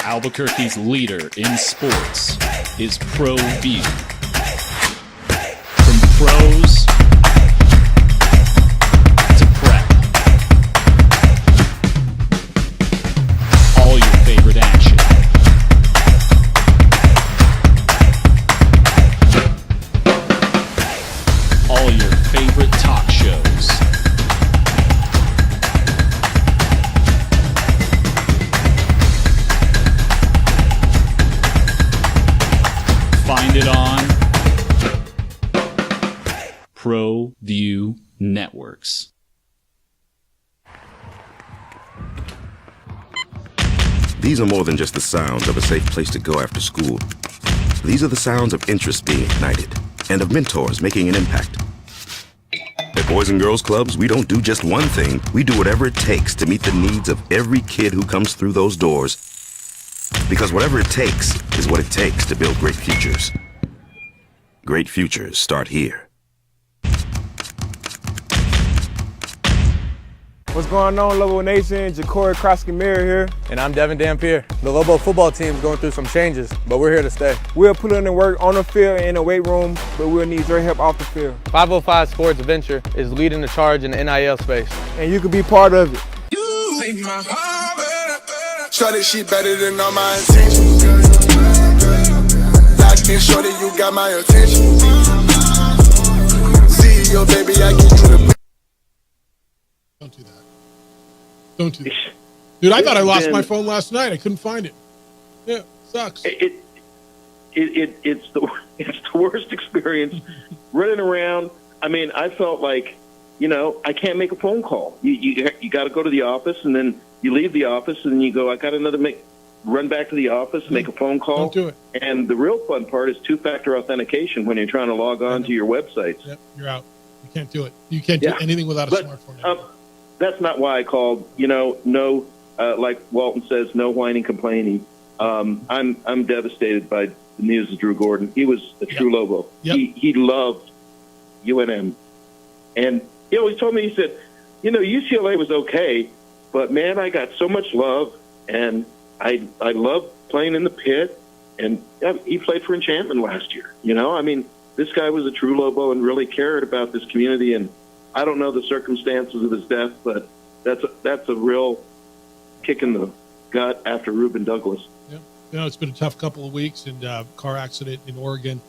Albuquerque's leader in sports is ProView. From pros to prep, all your favorite action. All your favorite talk shows. Find it on ProView Networks. These are more than just the sounds of a safe place to go after school. These are the sounds of interest being ignited and of mentors making an impact. At Boys and Girls Clubs, we don't do just one thing. We do whatever it takes to meet the needs of every kid who comes through those doors. Because whatever it takes is what it takes to build great futures. Great futures start here. What's going on, Lobo Nation? Ja'Cory Krosky-Miller here. And I'm Devin Dampier. The Lobo football team's going through some changes, but we're here to stay. We'll put in the work on the field and in the weight room, but we'll need your help off the field. 505 Sports Venture is leading the charge in the NIL space. And you can be part of it. Shorty, she better than all my intentions. Locked in, shorty, you got my attention. CEO, baby, I give you the. Don't do that. Don't do that. Dude, I thought I lost my phone last night. I couldn't find it. Yeah, sucks. It's the worst experience running around. I mean, I felt like, I can't make a phone call. You got to go to the office, and then you leave the office, and you go, I got run back to the office, make a phone call. Don't do it. And the real fun part is two-factor authentication when you're trying to log on to your websites. Yep, you're out. You can't do it. You can't do anything without a smartphone. That's not why I called. No, like Walton says, no whining, complaining. I'm devastated by the news of Drew Gordon. He was a true Lobo. Yep. He loved UNM. And he always told me, he said, UCLA was okay, but man, I got so much love, and I love playing in the pit. And he played for Enchantment last year. I mean, this guy was a true Lobo and really cared about this community. And I don't know the circumstances of his death, but that's a real kick in the gut after Reuben Douglas. Yeah. It's been a tough couple of weeks, and car accident in Oregon.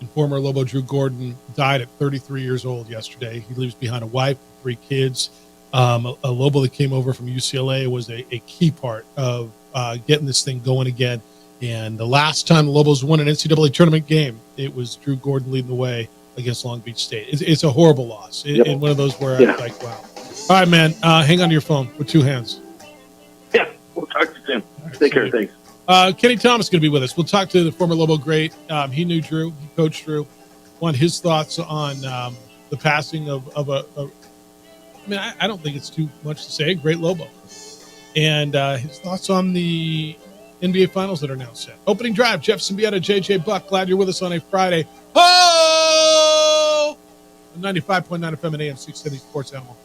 And former Lobo Drew Gordon died at 33 years old yesterday. He leaves behind a wife, 3 kids. A Lobo that came over from UCLA was a key part of getting this thing going again. And the last time the Lobos won an NCAA tournament game, it was Drew Gordon leading the way against Long Beach State. It's a horrible loss. And one of those where I'm like, wow. All right, man, hang on to your phone with two hands. Yeah, we'll talk to you soon. Take care. Thanks. Kenny Thomas is going to be with us. We'll talk to the former Lobo great. He knew Drew. He coached Drew. Want his thoughts on the passing of a I mean, I don't think it's too much to say. Great Lobo. And his thoughts on the NBA Finals that are now set. Opening drive, Jeff Symbieta, JJ Buck. Glad you're with us on a Friday. Oh! 95.9 FM and AM 670 Sports Animal.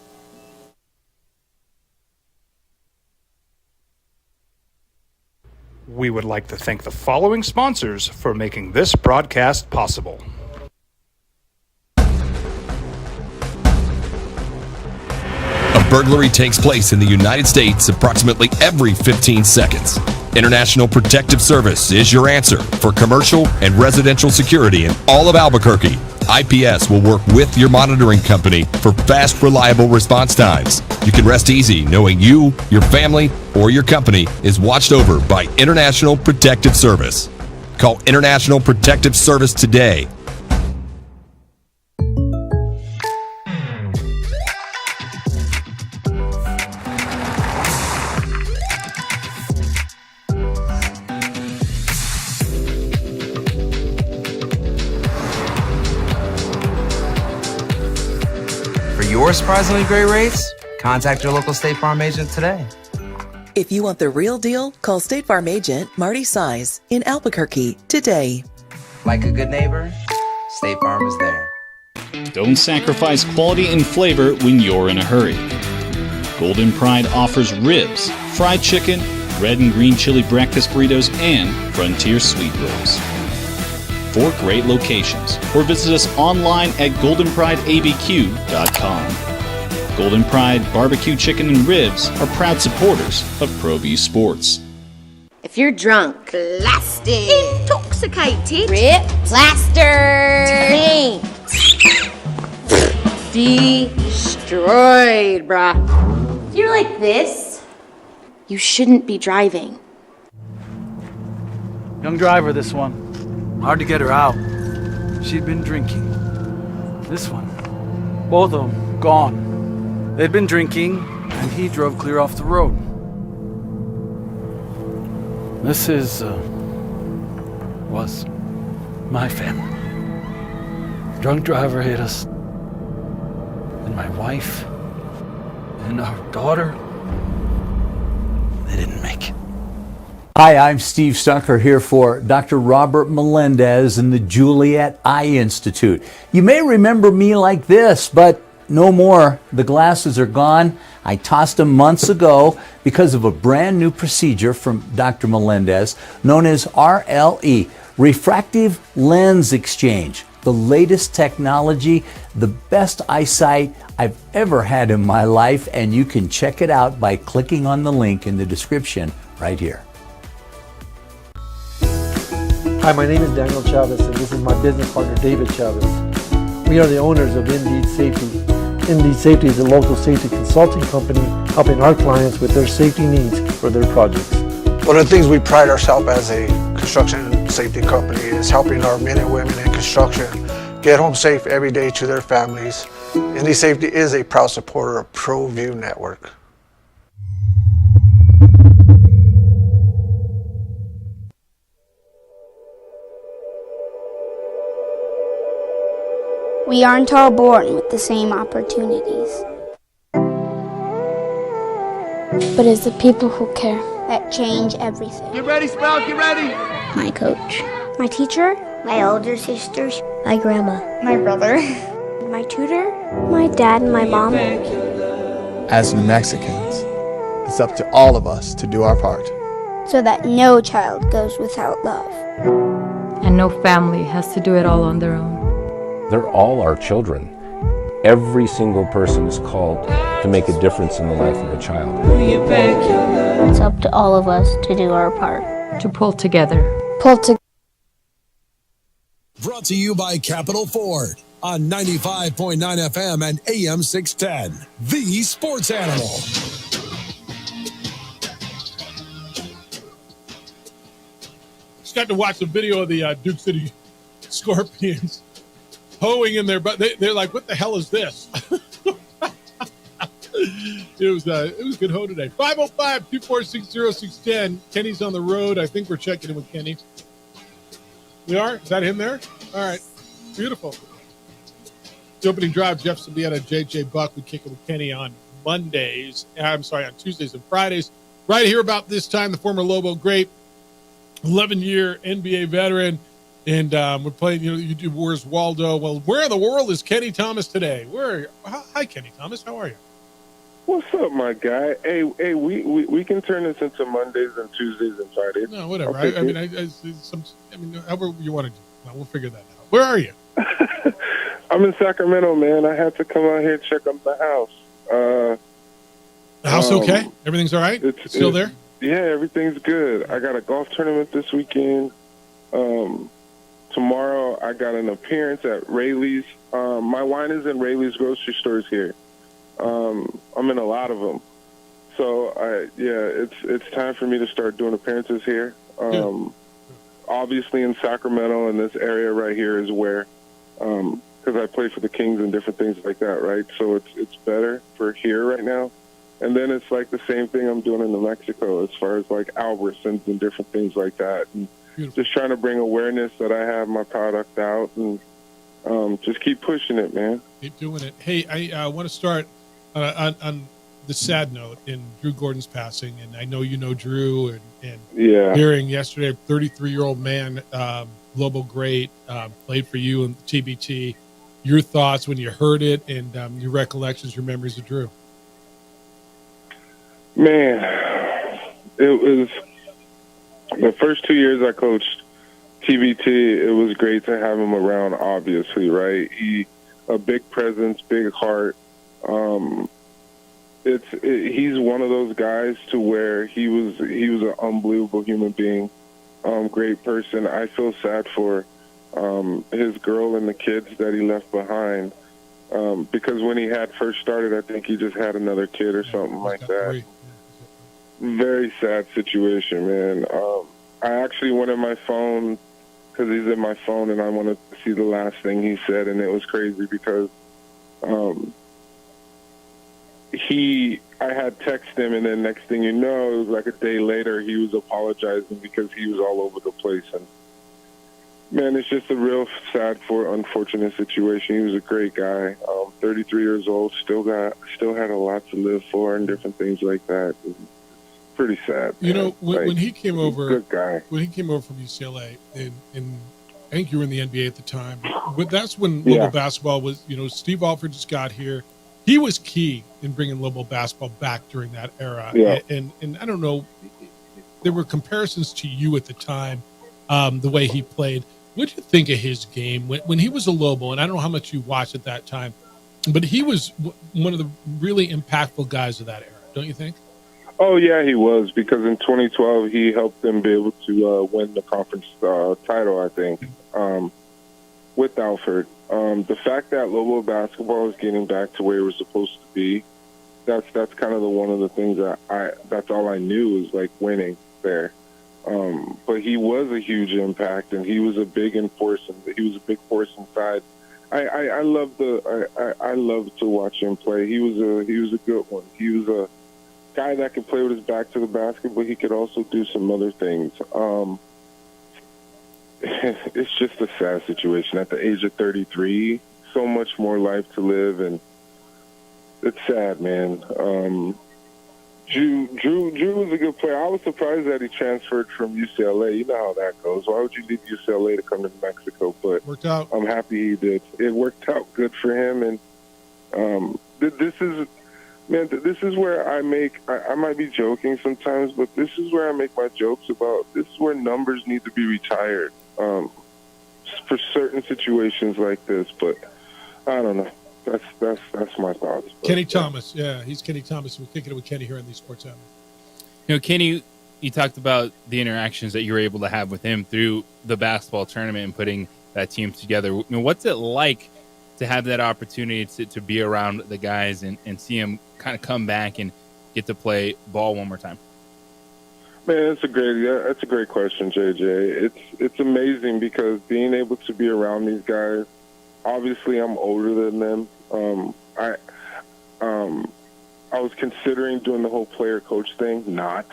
We would like to thank the following sponsors for making this broadcast possible. A burglary takes place in the United States approximately every 15 seconds. International Protective Service is your answer for commercial and residential security in all of Albuquerque. IPS will work with your monitoring company for fast, reliable response times. You can rest easy knowing you, your family, or your company is watched over by International Protective Service. Call International Protective Service today. Your surprisingly great rates? Contact your local State Farm agent today. If you want the real deal, call State Farm agent Marty Size in Albuquerque today. Like a good neighbor, State Farm is there. Don't sacrifice quality and flavor when you're in a hurry. Golden Pride offers ribs, fried chicken, red and green chili breakfast burritos, and Frontier sweet rolls. 4 great locations, or visit us online at goldenprideabq.com. Golden Pride Barbecue Chicken and Ribs are proud supporters of ProView Sports. If you're drunk, blasted, intoxicated, rip, plastered, destroyed, bruh. If you're like this, you shouldn't be driving. Young driver, this one. Hard to get her out. She'd been drinking. This one. Both of them gone. They'd been drinking, and he drove clear off the road. This was my family. Drunk driver hit us. And my wife and our daughter, they didn't make it. Hi, I'm Steve Stucker here for Dr. Robert Melendez and the Juliet Eye Institute. You may remember me like this, but no more. The glasses are gone. I tossed them months ago because of a brand new procedure from Dr. Melendez known as RLE, Refractive Lens Exchange. The latest technology, the best eyesight I've ever had in my life, and you can check it out by clicking on the link in the description right here. Hi, my name is Daniel Chavez, and this is my business partner, David Chavez. We are the owners of Indeed Safety. Indeed Safety is a local safety consulting company helping our clients with their safety needs for their projects. One of the things we pride ourselves as a construction safety company is helping our men and women in construction get home safe every day to their families. Indeed Safety is a proud supporter of ProView Network. We aren't all born with the same opportunities. But it's the people who care that change everything. Get ready, Sprout, get ready! My coach, my teacher, my older sisters, my grandma, my brother, my tutor, my dad, and my mom. As New Mexicans, it's up to all of us to do our part. So that no child goes without love. And no family has to do it all on their own. They're all our children. Every single person is called to make a difference in the life of a child. It's up to all of us to do our part. To pull together. Pull together. Brought to you by Capital Ford. on 95.9 FM and AM 610. The Sports Animal. Just got to watch a video of the Duke City Scorpions hoeing in there, but they're like, what the hell is this? It was good hoe today. 505-246-0610. Kenny's on the road. I think we're checking in with Kenny. We are? Is that him there? All right. Beautiful. The opening drive, Jeff Sabieta, JJ Buck. We kick it with Kenny on on Tuesdays and Fridays. Right here about this time, the former Lobo great, 11-year NBA veteran. And we're playing, you do Where's Waldo? Well, where in the world is Kenny Thomas today? Hi, Kenny Thomas. How are you? What's up, my guy? Hey, we can turn this into Mondays and Tuesdays and Fridays. No, whatever. However you want to do it. We'll figure that out. Where are you? I'm in Sacramento, man. I had to come out here and check on the house. The house okay? Everything's all right? It's still there? Yeah, everything's good. I got a golf tournament this weekend. Tomorrow I got an appearance at Rayleigh's. My wine is in Rayleigh's grocery stores here. I'm in a lot of them. So it's time for me to start doing appearances here. Obviously in Sacramento, in this area right here is where, because I play for the Kings and different things like that, right? So it's better for here right now. And then it's like the same thing I'm doing in New Mexico as far as like Albertsons and different things like that. And just trying to bring awareness that I have my product out and just keep pushing it, man. Keep doing it. Hey, I want to start on the sad note in Drew Gordon's passing. And I know you know Drew and hearing yesterday, a 33-year-old man, Lobo great, played for you in TBT. Your thoughts when you heard it and your recollections, your memories of Drew. Man, it was the first 2 years I coached TBT. It was great to have him around, obviously, right? A big presence, big heart. He's one of those guys to where he was an unbelievable human being, great person. I feel sad for his girl and the kids that he left behind. Because when he had first started, I think he just had another kid or something like that. Very sad situation, man. I actually went in my phone because he's in my phone, and I wanted to see the last thing he said, and it was crazy because I had texted him, and then next thing you know, it was like a day later, he was apologizing because he was all over the place. And man, it's just a real sad, unfortunate situation. He was a great guy, 33 years old, still had a lot to live for, and different things like that. Pretty sad. You know, when he came over, good guy. When he came over from UCLA, and I think you were in the NBA at the time, but that's when Lobo basketball was. Steve Alford just got here. He was key in bringing Lobo basketball back during that era. Yeah. And I don't know, there were comparisons to you at the time, the way he played. What did you think of his game when he was a Lobo? And I don't know how much you watched at that time, but he was one of the really impactful guys of that era, don't you think? Oh, yeah, he was, because in 2012, he helped them be able to win the conference title, I think, with Alford. The fact that Lobo basketball is getting back to where it was supposed to be, that's kind of one of the things that's all I knew was like winning there. But he was a huge impact, and he was a big force inside. I loved to watch him play. He was a good one. He was a guy that could play with his back to the basket, but he could also do some other things. It's just a sad situation. At the age of 33, so much more life to live, and it's sad, man. Drew was a good player. I was surprised that he transferred from UCLA. You know how that goes. Why would you leave UCLA to come to Mexico? But worked out. I'm happy he did. It worked out good for him, and this is where I might be joking sometimes, but this is where I make my jokes about, this is where numbers need to be retired for certain situations like this. But I don't know. That's my thoughts. But, Kenny Thomas. Yeah, he's Kenny Thomas. We're kicking it with Kenny here on the Sports Animal. Kenny, you talked about the interactions that you were able to have with him through the basketball tournament and putting that team together. What's it like to have that opportunity to be around the guys and see them kind of come back and get to play ball one more time? Man, that's a great question, JJ. It's amazing because being able to be around these guys. Obviously, I'm older than them. I was considering doing the whole player coach thing, not.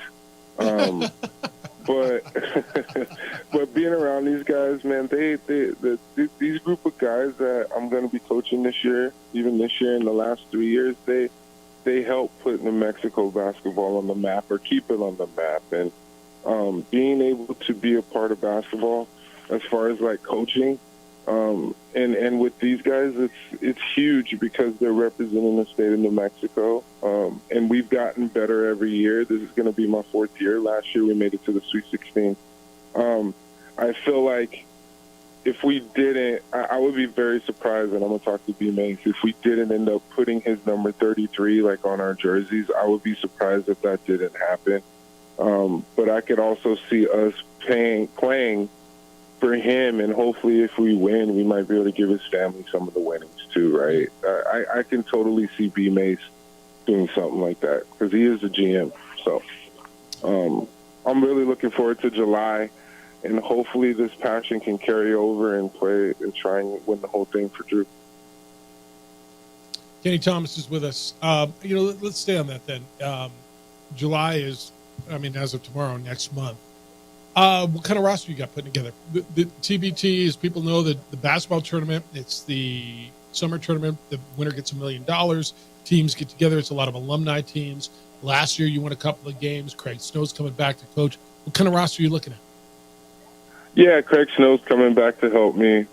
But being around these guys, man, these group of guys that I'm going to be coaching this year, even this year in the last 3 years, they help put New Mexico basketball on the map or keep it on the map. And being able to be a part of basketball as far as like coaching, and with these guys, it's huge because they're representing the state of New Mexico, and we've gotten better every year. This is going to be my 4th year. Last year we made it to the Sweet 16. I feel like if we didn't, I would be very surprised, and I'm going to talk to B. Mace, if we didn't end up putting his number 33 like on our jerseys. I would be surprised if that didn't happen. But I could also see us playing for him, and hopefully if we win, we might be able to give his family some of the winnings too, right? I can totally see B. Mace doing something like that because he is a GM. So I'm really looking forward to July, and hopefully this passion can carry over and play and try and win the whole thing for Drew. Kenny Thomas is with us. Let's stay on that then. July is, as of tomorrow, next month. What kind of roster you got putting together? The TBT, as people know, the basketball tournament, it's the summer tournament. The winner gets $1 million. Teams get together. It's a lot of alumni teams. Last year, you won a couple of games. Craig Snow's coming back to coach. What kind of roster are you looking at? Yeah, Craig Snow's coming back to help me.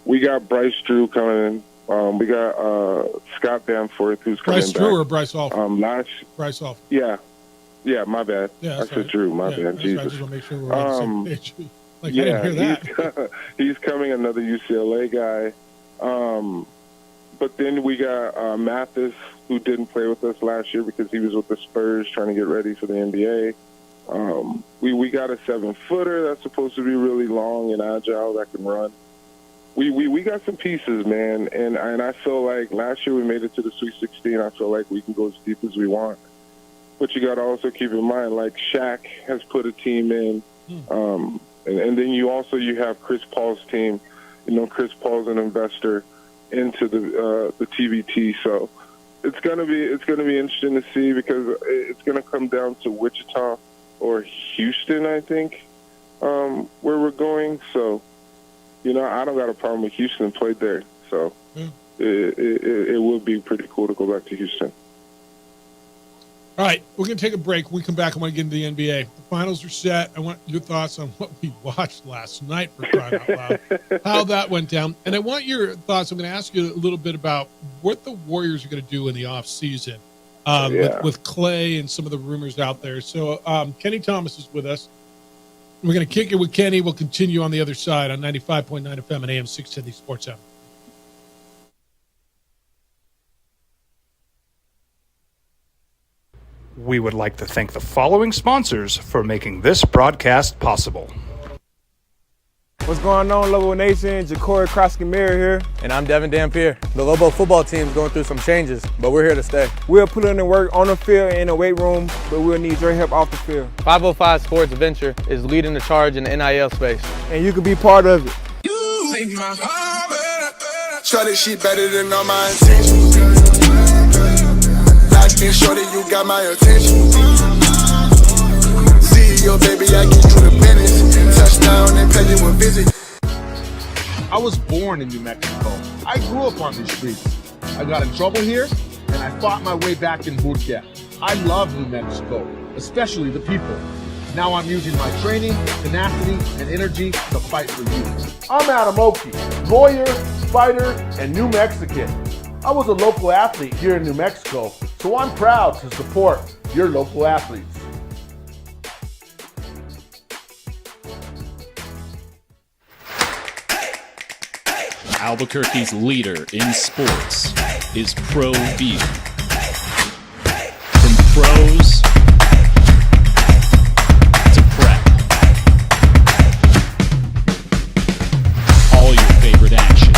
We got Bryce Drew coming in. We got Scott Bamforth, who's coming back. Bryce Drew or Bryce Alford? Bryce Alford. Yeah, my bad. Yeah, I said Drew, my bad. Jesus. Right. I just want to make sure we're on the same page. I didn't hear that. He's coming, another UCLA guy. But then we got Mathis, who didn't play with us last year because he was with the Spurs trying to get ready for the NBA. We got a 7-footer that's supposed to be really long and agile that can run. We got some pieces, man, and I feel like last year we made it to the Sweet 16. I feel like we can go as deep as we want. But you got to also keep in mind, like Shaq has put a team in, and then you have Chris Paul's team. Chris Paul's an investor into the TBT, so it's gonna be interesting to see because it's gonna come down to Wichita or Houston, I think, where we're going. So, I don't got a problem with Houston. Played there, so it would be pretty cool to go back to Houston. All right, we're going to take a break. When we come back, I want to get into the NBA. The finals are set. I want your thoughts on what we watched last night, for crying out loud, how that went down. And I want your thoughts. I'm going to ask you a little bit about what the Warriors are going to do in the offseason with Clay and some of the rumors out there. So Kenny Thomas is with us. We're going to kick it with Kenny. We'll continue on the other side on 95.9 FM and AM 610 Sports Hour. We would like to thank the following sponsors for making this broadcast possible. What's going on, Lobo Nation? Ja'Cory Krosky-Miller here. And I'm Devin Dampier. The Lobo football team is going through some changes, but we're here to stay. We'll put in the work on the field and in the weight room, but we'll need your help off the field. 505 Sports Venture is leading the charge in the NIL space. And you can be part of it. You make my heart better. Shorty, she better than all my intentions. Light-skinned shorty, you got my attention. CEO, baby, I get you the business. Touchdown and pay you a visit. I was born in New Mexico. I grew up on these streets. I got in trouble here, and I fought my way back in boot camp. I love New Mexico, especially the people. Now I'm using my training, tenacity, and energy to fight for you. I'm Adam Oki, lawyer, fighter, and New Mexican. I was a local athlete here in New Mexico, so I'm proud to support your local athletes. Albuquerque's leader in sports is ProView. From pros to prep, all your favorite action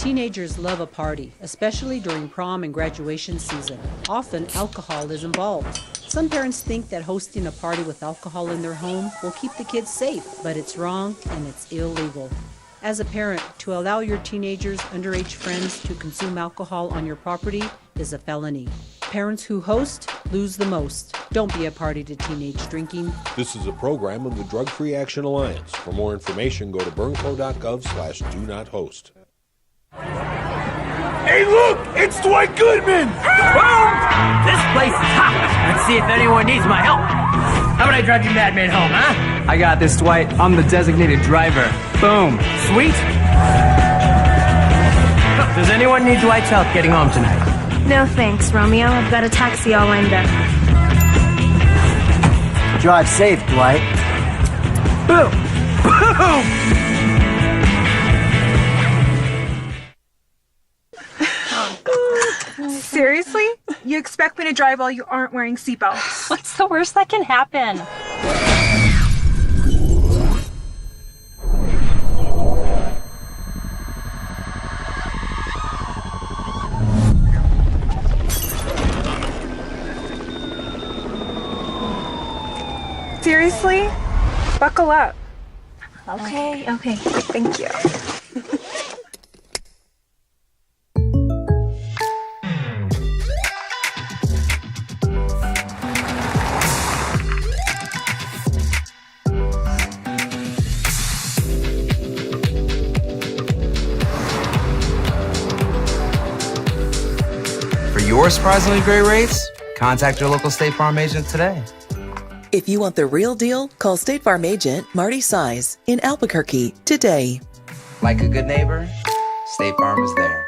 Teenagers love a party, especially during prom and graduation season. Often, alcohol is involved. Some parents think that hosting a party with alcohol in their home will keep the kids safe, but it's wrong and it's illegal. As a parent, to allow your teenagers' underage friends to consume alcohol on your property is a felony. Parents who host lose the most. Don't be a party to teenage drinking. This is a program of the Drug Free Action Alliance. For more information, go to burnco.gov/do-not-host. Hey, look! It's Dwight Goodman! Boom! This place is hot. Let's see if anyone needs my help. How about I drive you madman home, huh? I got this, Dwight. I'm the designated driver. Boom. Sweet. Does anyone need Dwight's help getting home tonight? No thanks, Romeo. I've got a taxi all lined up. Drive safe, Dwight. Boom! Boom! Seriously? You expect me to drive while you aren't wearing seatbelts? What's the worst that can happen? Seriously? Buckle up. Okay. Thank you. For your surprisingly great rates, contact your local State Farm agent today. If you want the real deal, call State Farm agent Marty Size in Albuquerque today. Like a good neighbor, State Farm is there.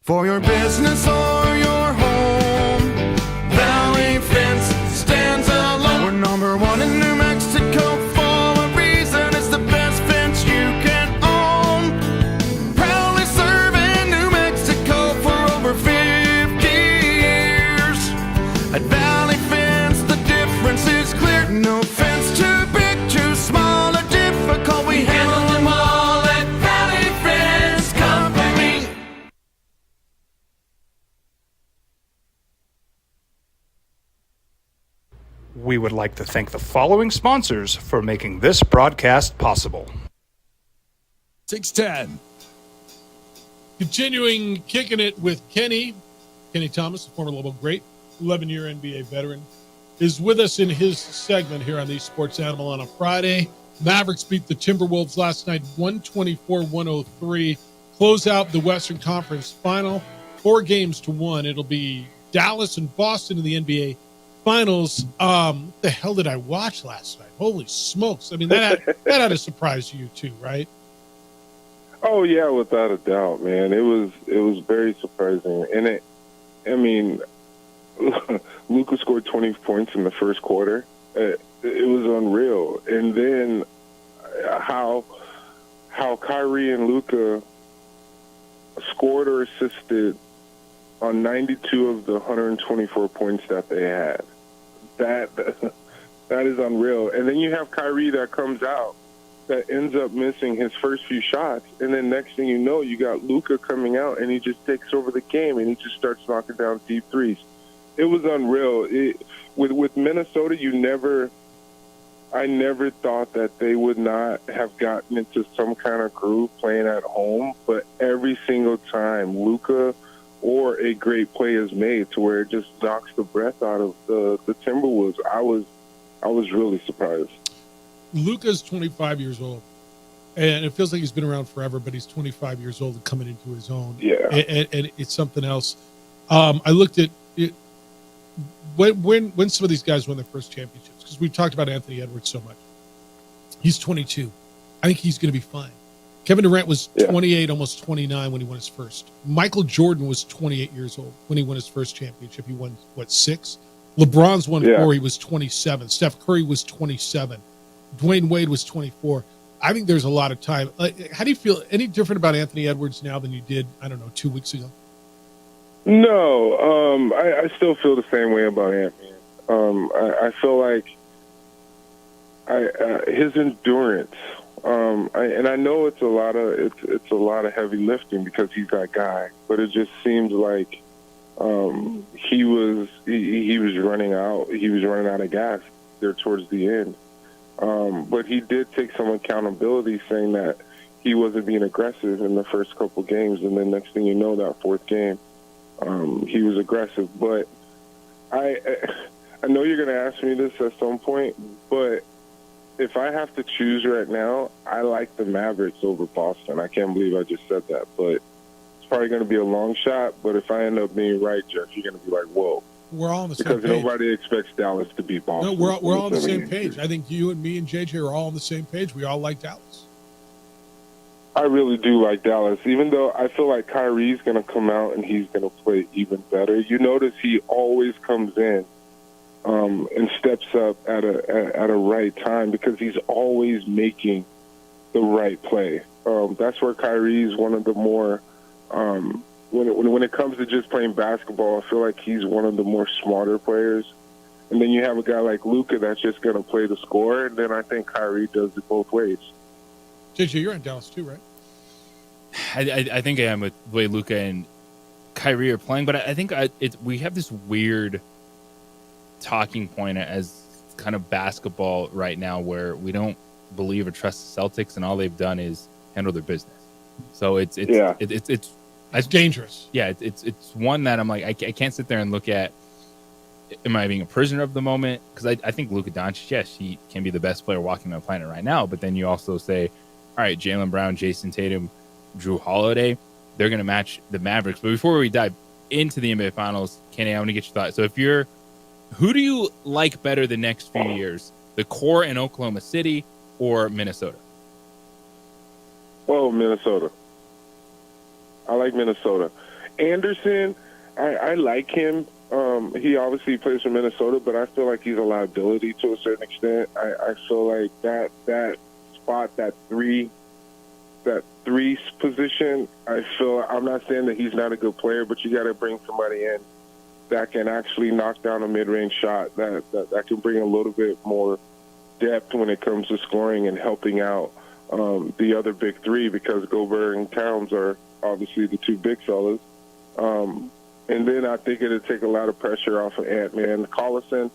For your business or your home, Valley Fence stands alone. We're number one in New Mexico for a reason. It's the best fence you can own. Proudly serving New Mexico for over 50 years. At Valley Fence, the difference is clear. No fence too big, too small, or difficult. We handle them all at Valley Fence Company. We would like to thank the following sponsors for making this broadcast possible. 610. Continuing kicking it with Kenny Thomas, the former Lobo great, 11-year NBA veteran, is with us in his segment here on the Sports Animal on a Friday. Mavericks beat the Timberwolves last night, 124-103. Close out the Western Conference final, 4-1. It'll be Dallas and Boston in the NBA Finals. What the hell did I watch last night? Holy smokes. I mean, that had to surprise you too, right? Oh yeah, without a doubt, man. It was very surprising. And Luka scored 20 points in the first quarter. It was unreal. And then how Kyrie and Luka scored or assisted on 92 of the 124 points that they had. That is unreal. And then you have Kyrie that comes out that ends up missing his first few shots, and then next thing you know, you got Luka coming out and he just takes over the game and he just starts knocking down deep threes. It was unreal. With Minnesota, I never thought that they would not have gotten into some kind of groove playing at home, but every single time Luka or a great play is made to where it just knocks the breath out of the Timberwolves, I was really surprised. Luka's 25 years old, and it feels like he's been around forever, but he's 25 years old and coming into his own. Yeah. And it's something else. I looked at it when some of these guys won their first championships, because we've talked about Anthony Edwards so much. He's 22. I think he's going to be fine. Kevin Durant was 28, almost 29 when he won his first. Michael Jordan was 28 years old when he won his first championship. He won, 6? LeBron's won 4. He was 27. Steph Curry was 27. Dwayne Wade was 24. I think there's a lot of time. How do you feel? Any different about Anthony Edwards now than you did, 2 weeks ago? No, I still feel the same way about Anthony. I feel like his endurance And I know it's a lot of heavy lifting because he's that guy, but it just seems like he was running out. He was running out of gas there towards the end. But he did take some accountability, saying that he wasn't being aggressive in the first couple games, and then next thing you know, that fourth game, he was aggressive. But I know you're going to ask me this at some point, but if I have to choose right now, I like the Mavericks over Boston. I can't believe I just said that, but it's probably going to be a long shot. But if I end up being right, Jeff, you're going to be like, whoa. We're all on the same because page. nobody expects Dallas to beat Boston. No, we're all on the same page. I think you and me and JJ are all on the same page. We all like Dallas. I really do like Dallas, even though I feel like Kyrie's going to come out and he's going to play even better. You notice he always comes in and steps up at a right time because he's always making the right play. That's where Kyrie's one of the more when it comes to just playing basketball, I feel like he's one of the more smarter players. And then you have a guy like Luka that's just going to play the score, and then I think Kyrie does it both ways. JJ, you're in Dallas too, right? I think I am with the way Luka and Kyrie are playing, but I think we have this weird talking point as kind of basketball right now where we don't believe or trust the Celtics, and all they've done is handle their business. So it's dangerous. Yeah, it's one that I'm like I can't sit there and look at. Am I being a prisoner of the moment? Because I think Luka Doncic, yes, he can be the best player walking on the planet right now. But then you also say, all right, Jaylen Brown, Jason Tatum, Drew Holiday, they're going to match the Mavericks. But before we dive into the NBA Finals, Kenny, I want to get your thoughts. So who do you like better the next few years, the core in Oklahoma City or Minnesota? Well, Minnesota. I like Minnesota. Anderson, I like him. He obviously plays for Minnesota, but I feel like he's a liability to a certain extent. I feel like that spot, that three position, I'm not saying that he's not a good player, but you got to bring somebody in that can actually knock down a mid-range shot, that can bring a little bit more depth when it comes to scoring and helping out the other big three, because Gobert and Towns are obviously the two big fellas. And then I think it'll take a lot of pressure off of Ant-Man. Collison,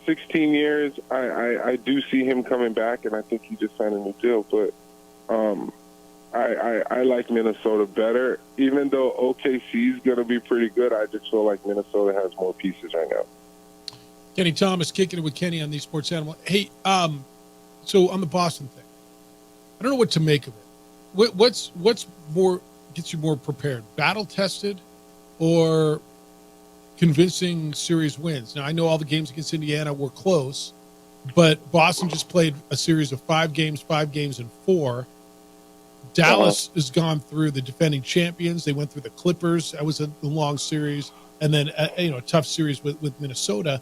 16 years, I do see him coming back, and I think he just signed a new deal. But I like Minnesota better. Even though OKC is going to be pretty good, I just feel like Minnesota has more pieces right now. Kenny Thomas kicking it with Kenny on the Sports Animal. Hey, so on the Boston thing, I don't know what to make of it. What's more gets you more prepared, battle-tested or convincing series wins? Now, I know all the games against Indiana were close, but Boston just played a series of 5 games in 4. Dallas has gone through the defending champions. They went through the Clippers. That was a long series. And then, a tough series with Minnesota.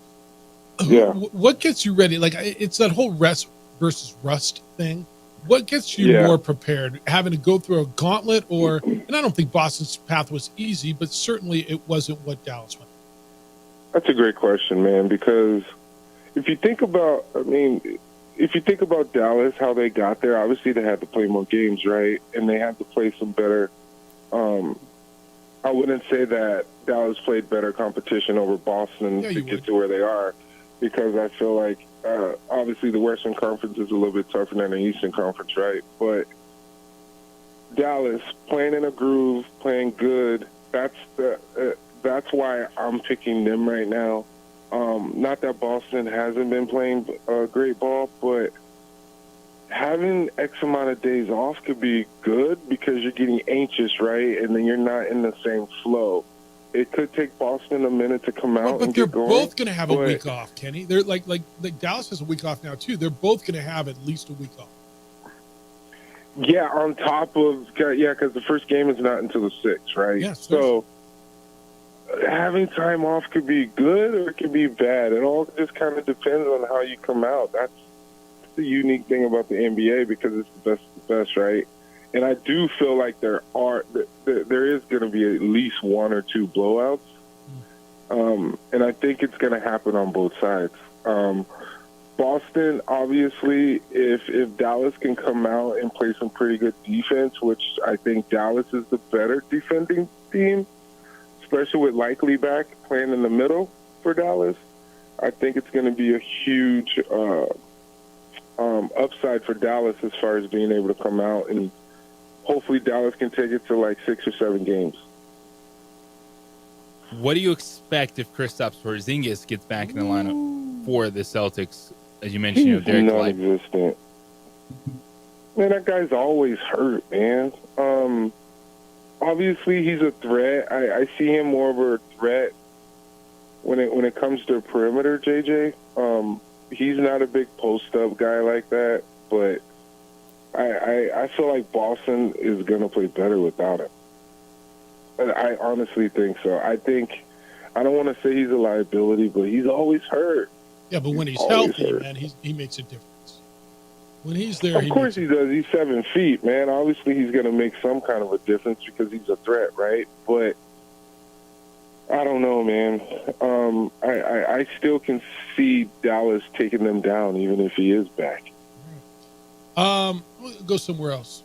Yeah. What gets you ready? Like, it's that whole rest versus rust thing. What gets you more prepared? Having to go through a gauntlet and I don't think Boston's path was easy, but certainly it wasn't what Dallas went. That's a great question, man, because if you think about Dallas, how they got there, obviously they had to play more games, right? And they had to play some better. I wouldn't say that Dallas played better competition over Boston to get to where they are, because I feel like obviously the Western Conference is a little bit tougher than the Eastern Conference, right? But Dallas playing in a groove, playing good. That's why I'm picking them right now. Not that Boston hasn't been playing great ball, but having X amount of days off could be good because you're getting anxious, right? And then you're not in the same flow. It could take Boston a minute to come out and get going. But they're both going to have a week off, Kenny. They're like Dallas has a week off now too. They're both going to have at least a week off. Yeah, on top of because the first game is not until the 6th, right? Yes. So having time off could be good or it could be bad. It all just kind of depends on how you come out. That's the unique thing about the NBA, because it's the best, right? And I do feel like there is going to be at least 1 or 2 blowouts, and I think it's going to happen on both sides. Boston, obviously, if Dallas can come out and play some pretty good defense, which I think Dallas is the better defending team, especially with Likely back playing in the middle for Dallas, I think it's going to be a huge upside for Dallas as far as being able to come out, and hopefully Dallas can take it to like 6 or 7 games. What do you expect if Kristaps Porzingis gets back in the lineup for the Celtics? As you mentioned, He's Derek non-existent. Man, that guy's always hurt, man. Obviously, he's a threat. I see him more of a threat when it comes to perimeter, JJ. He's not a big post-up guy like that, but I feel like Boston is going to play better without him. I honestly think so. I don't want to say he's a liability, but he's always hurt. Yeah, but when he's healthy, man, he makes a difference. When he's there, of course he does. He's 7 feet, man. Obviously, he's going to make some kind of a difference because he's a threat, right? But I don't know, man. I still can see Dallas taking them down, even if he is back. We'll go somewhere else.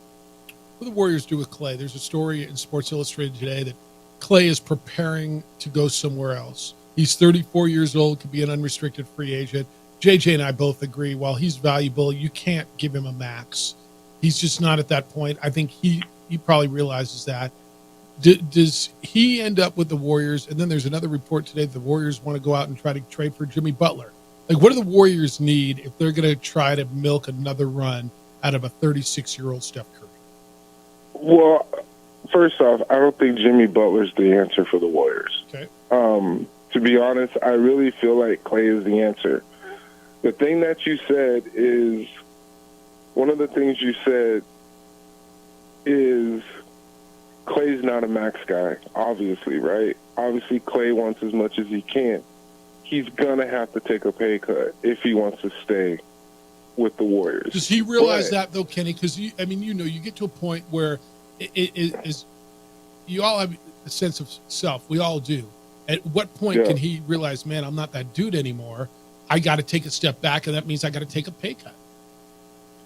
What do the Warriors do with Klay? There's a story in Sports Illustrated today that Klay is preparing to go somewhere else. He's 34 years old, could be an unrestricted free agent. JJ and I both agree, while he's valuable, you can't give him a max. He's just not at that point. I think he probably realizes that. Does he end up with the Warriors? And then there's another report today that the Warriors want to go out and try to trade for Jimmy Butler. Like, what do the Warriors need if they're going to try to milk another run out of a 36-year-old Steph Curry? Well, first off, I don't think Jimmy Butler's the answer for the Warriors. Okay. To be honest, I really feel like Klay is the answer. The thing that you said is, one of the things you said is Klay's not a max guy, obviously, right? Obviously, Klay wants as much as he can. He's going to have to take a pay cut if he wants to stay with the Warriors. Does he realize that, though, Kenny? Because, you get to a point where it is you all have a sense of self. We all do. At what point can he realize, man, I'm not that dude anymore. I got to take a step back, and that means I got to take a pay cut.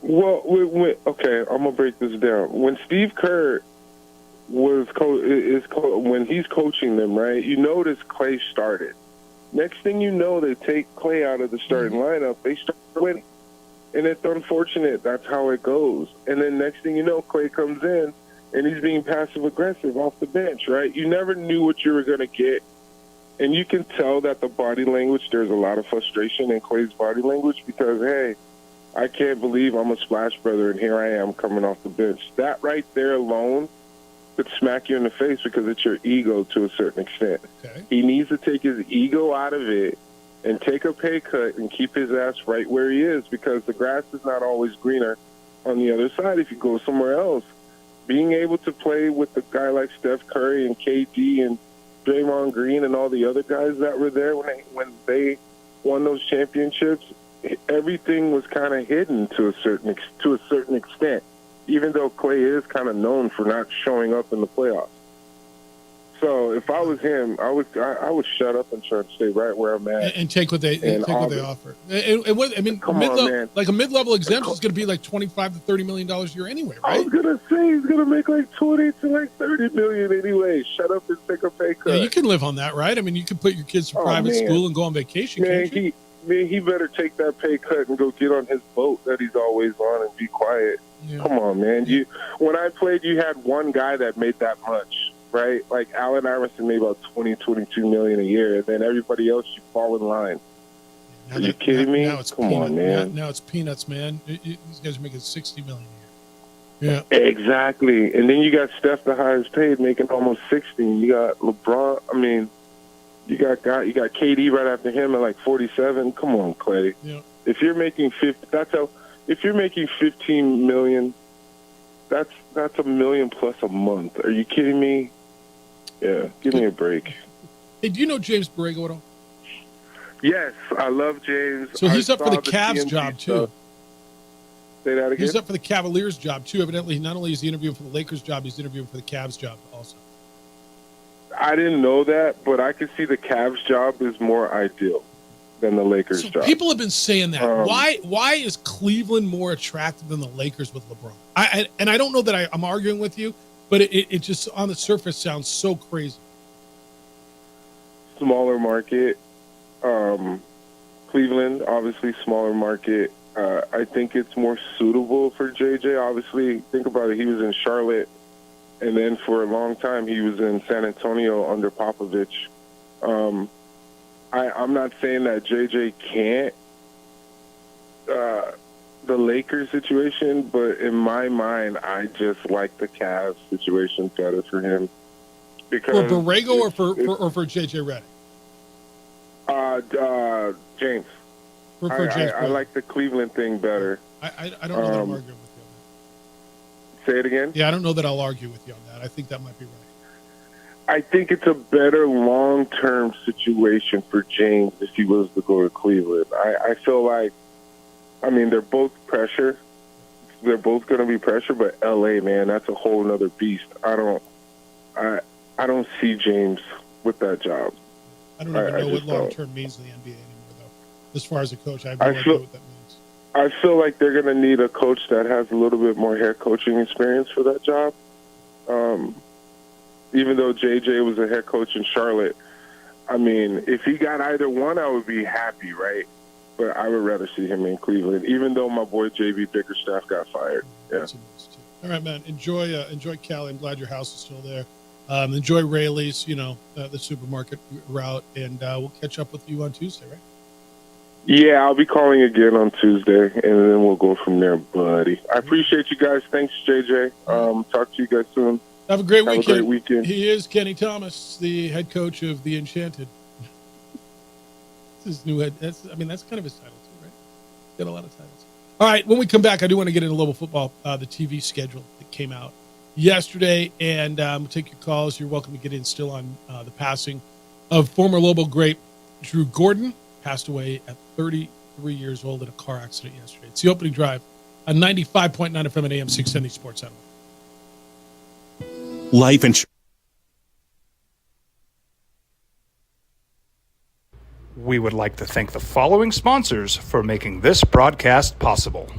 Well, okay, I'm going to break this down. When Steve Kerr when he's coaching them, right, you notice Klay started. Next thing you know, they take Klay out of the starting lineup. They start winning. And it's unfortunate. That's how it goes. And then next thing you know, Klay comes in, and he's being passive-aggressive off the bench, right? You never knew what you were going to get. And you can tell that the body language, there's a lot of frustration in Klay's body language because, hey, I can't believe I'm a splash brother, and here I am coming off the bench. That right there alone could smack you in the face because it's your ego to a certain extent. Okay. He needs to take his ego out of it and take a pay cut and keep his ass right where he is because the grass is not always greener on the other side if you go somewhere else. Being able to play with a guy like Steph Curry and KD and Draymond Green and all the other guys that were there when they won those championships, everything was kind of hidden to a certain extent, even though Klay is kind of known for not showing up in the playoffs. So if I was him, I would shut up and try to stay right where I'm at and take what they offer. A mid-level exemption is going to be like $25 to $30 million a year anyway, right? I was gonna say he's gonna make like $20 to like $30 million anyway. Shut up and take a pay cut. Yeah, you can live on that, right? I mean, you can put your kids through private school and go on vacation. Man, he better take that pay cut and go get on his boat that he's always on and be quiet. Yeah. Come on, man. When I played, you had one guy that made that much. Right? Like Allen Iverson made about $22 million a year, and then everybody else, you fall in line. Are you kidding me? Come on, man. Now it's peanuts, man. These guys are making $60 million a year. Yeah, exactly. And then you got Steph, the highest paid, making almost $60. You got LeBron. I mean, you got KD right after him at like 47. Come on, Klay. Yeah. If you're making if you're making $15 million, that's $1 million plus a month. Are you kidding me? Yeah, give me a break. Hey, do you know James Borrego at all? Yes, I love James. So he's up for the Cavs job, too. Say that again? He's up for the Cavaliers job, too. Evidently, not only is he interviewing for the Lakers job, he's interviewing for the Cavs job also. I didn't know that, but I could see the Cavs job is more ideal. than the Lakers job. People have been saying that. Why is Cleveland more attractive than the Lakers with LeBron? I don't know that I'm arguing with you, but it just on the surface sounds so crazy. Smaller market. Cleveland, obviously smaller market. I think it's more suitable for JJ. Obviously, think about it. He was in Charlotte, and then for a long time he was in San Antonio under Popovich. I'm not saying that JJ can't the Lakers situation, but in my mind, I just like the Cavs situation better for him. Because for Borrego or for JJ Redick? James. For James I like the Cleveland thing better. I don't know that I'm arguing with you on that. Say it again? Yeah, I don't know that I'll argue with you on that. I think that might be right. I think it's a better long-term situation for James if he was to go to Cleveland. I feel like, I mean, they're both pressure. They're both going to be pressure, but L.A., man, that's a whole other beast. I don't see James with that job. I don't even know what long-term means in the NBA anymore, though. As far as a coach, I have no idea what that means. I feel like they're going to need a coach that has a little bit more head coaching experience for that job. Even though JJ was a head coach in Charlotte, I mean, if he got either one, I would be happy, right? But I would rather see him in Cleveland, even though my boy JB Bickerstaff got fired. Yeah. All right, man. Enjoy Cali. I'm glad your house is still there. Enjoy Rayleigh's, the supermarket route, and we'll catch up with you on Tuesday, right? Yeah, I'll be calling again on Tuesday, and then we'll go from there, buddy. I appreciate you guys. Thanks, JJ. Talk to you guys soon. Have a great weekend. He is Kenny Thomas, the head coach of the Enchanted. This is new head. That's kind of his title too, right? He's got a lot of titles. All right, when we come back, I do want to get into Lobo football, the TV schedule that came out yesterday, and we'll take your calls. You're welcome to get in still on the passing of former Lobo great Drew Gordon, passed away at 33 years old in a car accident yesterday. It's the opening drive on 95.9 FM and AM 670 Sports Center. Life insurance. We would like to thank the following sponsors for making this broadcast possible.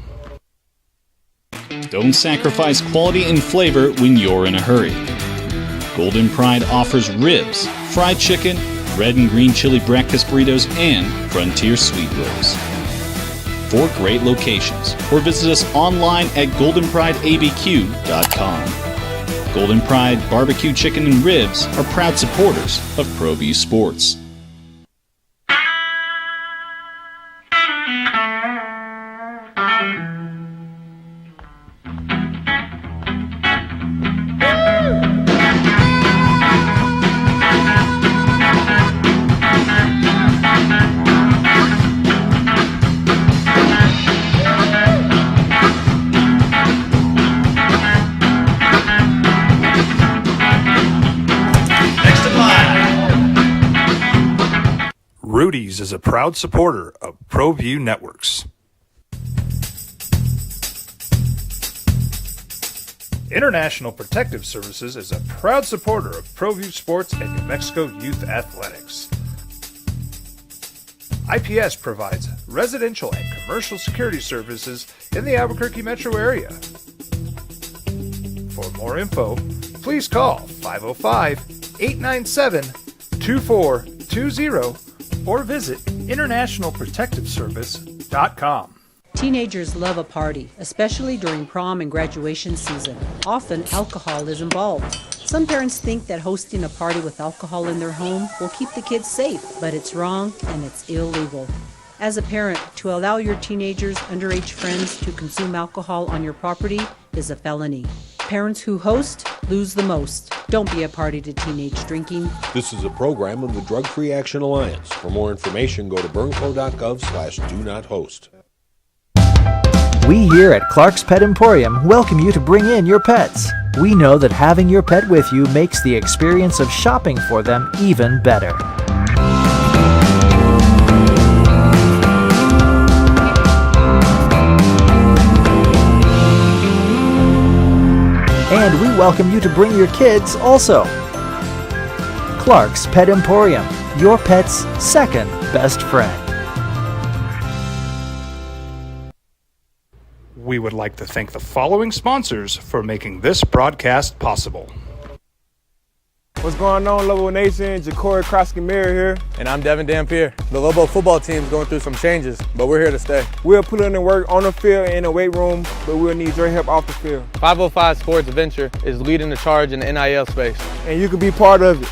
Don't sacrifice quality and flavor when you're in a hurry. Golden Pride offers ribs, fried chicken, red and green chili breakfast burritos, and Frontier sweet rolls. 4 great locations, or visit us online at goldenprideabq.com. Golden Pride Barbecue Chicken and Ribs are proud supporters of ProView Sports. Rudy's is a proud supporter of ProView Networks. International Protective Services is a proud supporter of ProView Sports and New Mexico Youth Athletics. IPS provides residential and commercial security services in the Albuquerque metro area. For more info, please call 505-897-2420 or visit internationalprotectiveservice.com. Teenagers love a party, especially during prom and graduation season. Often, alcohol is involved. Some parents think that hosting a party with alcohol in their home will keep the kids safe, but it's wrong and it's illegal. As a parent, to allow your teenagers' underage friends to consume alcohol on your property is a felony. Parents who host lose the most. Don't be a party to teenage drinking. This is a program of the Drug Free Action Alliance. For more information, go to burnco.gov/do-not-host. We here at Clark's Pet Emporium welcome you to bring in your pets. We know that having your pet with you makes the experience of shopping for them even better. And we welcome you to bring your kids also. Clark's Pet Emporium, your pet's second best friend. We would like to thank the following sponsors for making this broadcast possible. What's going on, Lobo Nation? Ja'Cory Krosky-Miller here. And I'm Devin Dampier. The Lobo football team's going through some changes, but we're here to stay. We'll put in the work on the field and in the weight room, but we'll need your help off the field. 505 Sports Venture is leading the charge in the NIL space. And you can be part of it.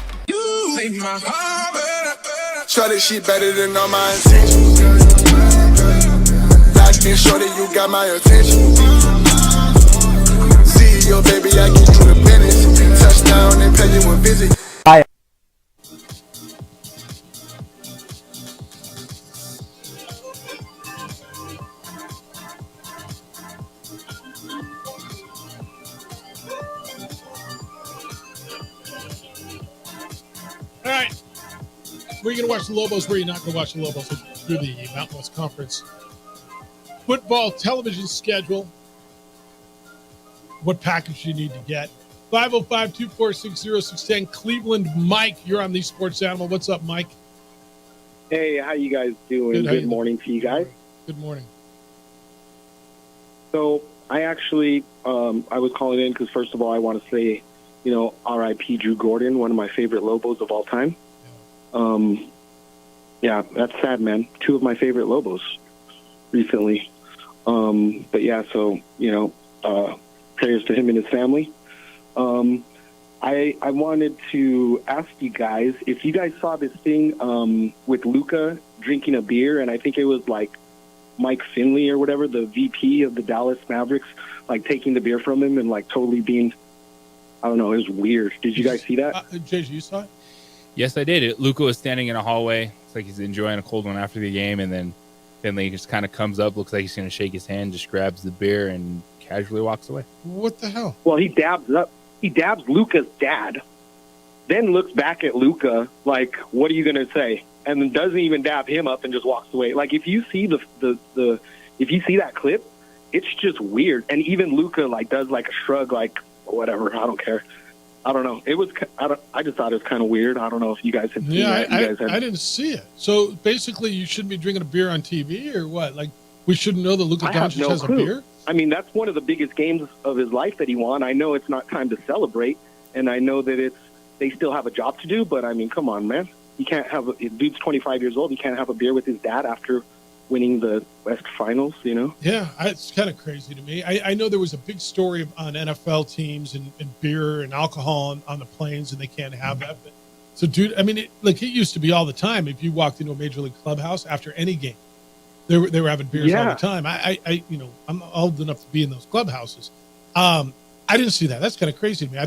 Try this shit better than all my intentions. Locked in shorty, you got my attention. See your baby, I get you the business. Touchdown and pay you a visit. Bye. All right. Where are you going to watch the Lobos? Where are you not going to watch the Lobos? Through the Mountain West Conference football television schedule. What package you need to get. 505-246-0610. Cleveland Mike, you're on the Sports Animal. What's up, Mike? Hey, how you guys doing? Good morning to you guys. Good morning. So I actually, I was calling in because, first of all, I want to say, R.I.P. Drew Gordon, one of my favorite Lobos of all time. Yeah, that's sad, man. Two of my favorite Lobos recently. But yeah, so, prayers to him and his family. I wanted to ask you guys if you guys saw this thing with Luka drinking a beer, and I think it was like Mike Finley or whatever, the VP of the Dallas Mavericks, like taking the beer from him and like totally being, I don't know, it was weird. Did you guys see that? JJ, you saw it? Yes, I did. Luka was standing in a hallway. It's like he's enjoying a cold one after the game, and then Finley just kind of comes up, looks like he's going to shake his hand, just grabs the beer, and casually walks away. What the hell? Well, he dabs Luka's dad, then looks back at Luka like, "What are you going to say?" And then doesn't even dab him up and just walks away. Like if you see if you see that clip, it's just weird. And even Luka like does like a shrug, like whatever, I don't care. I don't know. I just thought it was kind of weird. I don't know if you guys had seen that. I didn't see it. So basically, you shouldn't be drinking a beer on TV or what? Like we shouldn't know that Luka Doncic has a beer? I mean, that's one of the biggest games of his life that he won. I know it's not time to celebrate, and I know that they still have a job to do, but I mean, come on, man. You can't have dude's 25 years old. He can't have a beer with his dad after winning the West Finals, Yeah, it's kind of crazy to me. I know there was a big story on NFL teams and beer and alcohol on the planes, and they can't have that. But, so, dude, I mean, it used to be all the time. If you walked into a Major League clubhouse after any game, they were having beers all the time. I'm old enough to be in those clubhouses. I didn't see that. That's kind of crazy to me.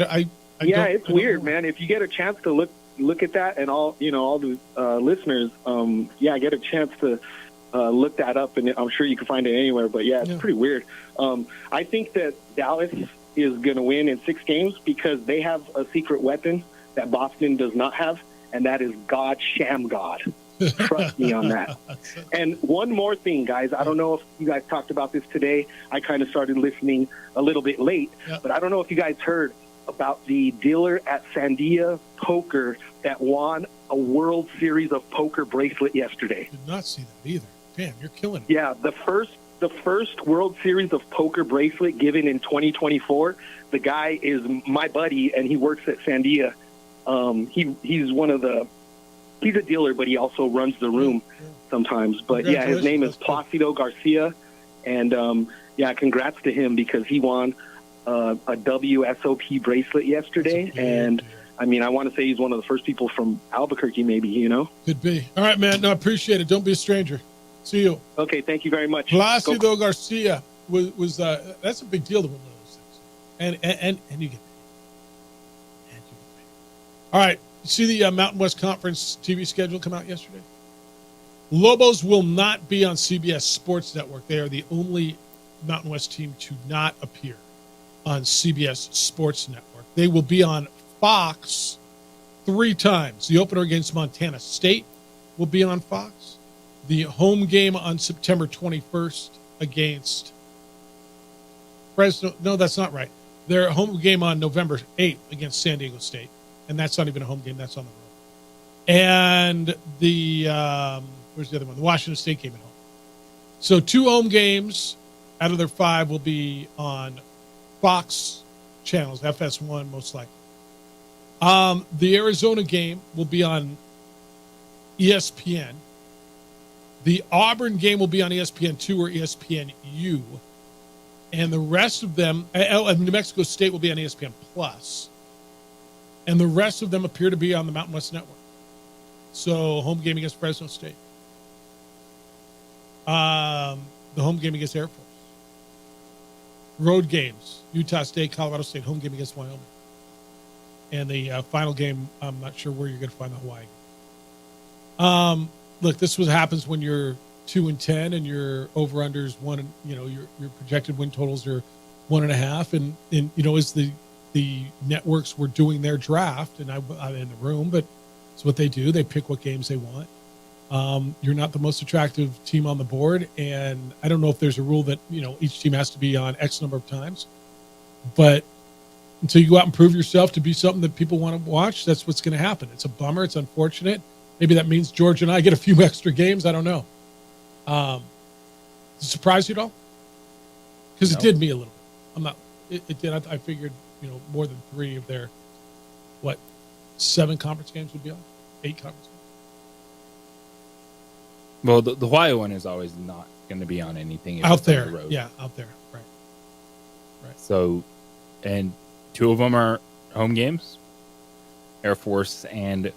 It's weird, man. If you get a chance to look at that, and all the listeners, get a chance to look that up, and I'm sure you can find it anywhere. But it's pretty weird. I think that Dallas is going to win in 6 games because they have a secret weapon that Boston does not have, and that is God God. Trust me on that. And one more thing, guys. I don't know if you guys talked about this today. I kind of started listening a little bit late, but I don't know if you guys heard about the dealer at Sandia Poker that won a World Series of Poker bracelet yesterday. Did not see that either. Damn, you're killing me. Yeah, the first World Series of Poker bracelet given in 2024. The guy is my buddy, and he works at Sandia. He's one of the. He's a dealer, but he also runs the room sometimes. But his name is Placido Garcia, and congrats to him because he won a WSOP bracelet yesterday, and I mean, I want to say he's one of the first people from Albuquerque, maybe, Could be. All right, man. No, I appreciate it. Don't be a stranger. See you. Okay, thank you very much. Placido Garcia was that's a big deal to win one of those things. And you get paid. All right. You see the Mountain West Conference TV schedule come out yesterday? Lobos will not be on CBS Sports Network. They are the only Mountain West team to not appear on CBS Sports Network. They will be on Fox 3 times. The opener against Montana State will be on Fox. The home game on September 21st against Fresno. No, that's not right. Their home game on November 8th against San Diego State. And that's not even a home game. That's on the road. And the, where's the other one? The Washington State game at home. So 2 home games out of their 5 will be on Fox channels, FS1 most likely. The Arizona game will be on ESPN. The Auburn game will be on ESPN2 or ESPNU. And the rest of them, New Mexico State will be on ESPN Plus. And the rest of them appear to be on the Mountain West Network. So home game against Fresno State. The home game against Air Force. Road games, Utah State, Colorado State, home game against Wyoming. And the final game, I'm not sure where you're going to find the Hawaii. Look, this is what happens when you're 2-10 and your over-unders your projected win totals are 1.5. And as the networks were doing their draft, and I'm in the room, but it's what they do. They pick what games they want. You're not the most attractive team on the board, and I don't know if there's a rule that each team has to be on X number of times, but until you go out and prove yourself to be something that people want to watch, that's what's going to happen. It's a bummer. It's unfortunate. Maybe that means George and I get a few extra games. I don't know. Does it surprise you at all? Because it did me a little bit. I'm not. It did. I figured more than 3 of their 7 conference games would be on, 8 conference games. Well, the Hawaii one is always not going to be on anything out there. On the road. Yeah, out there. Right. So, and 2 of them are home games, Air Force and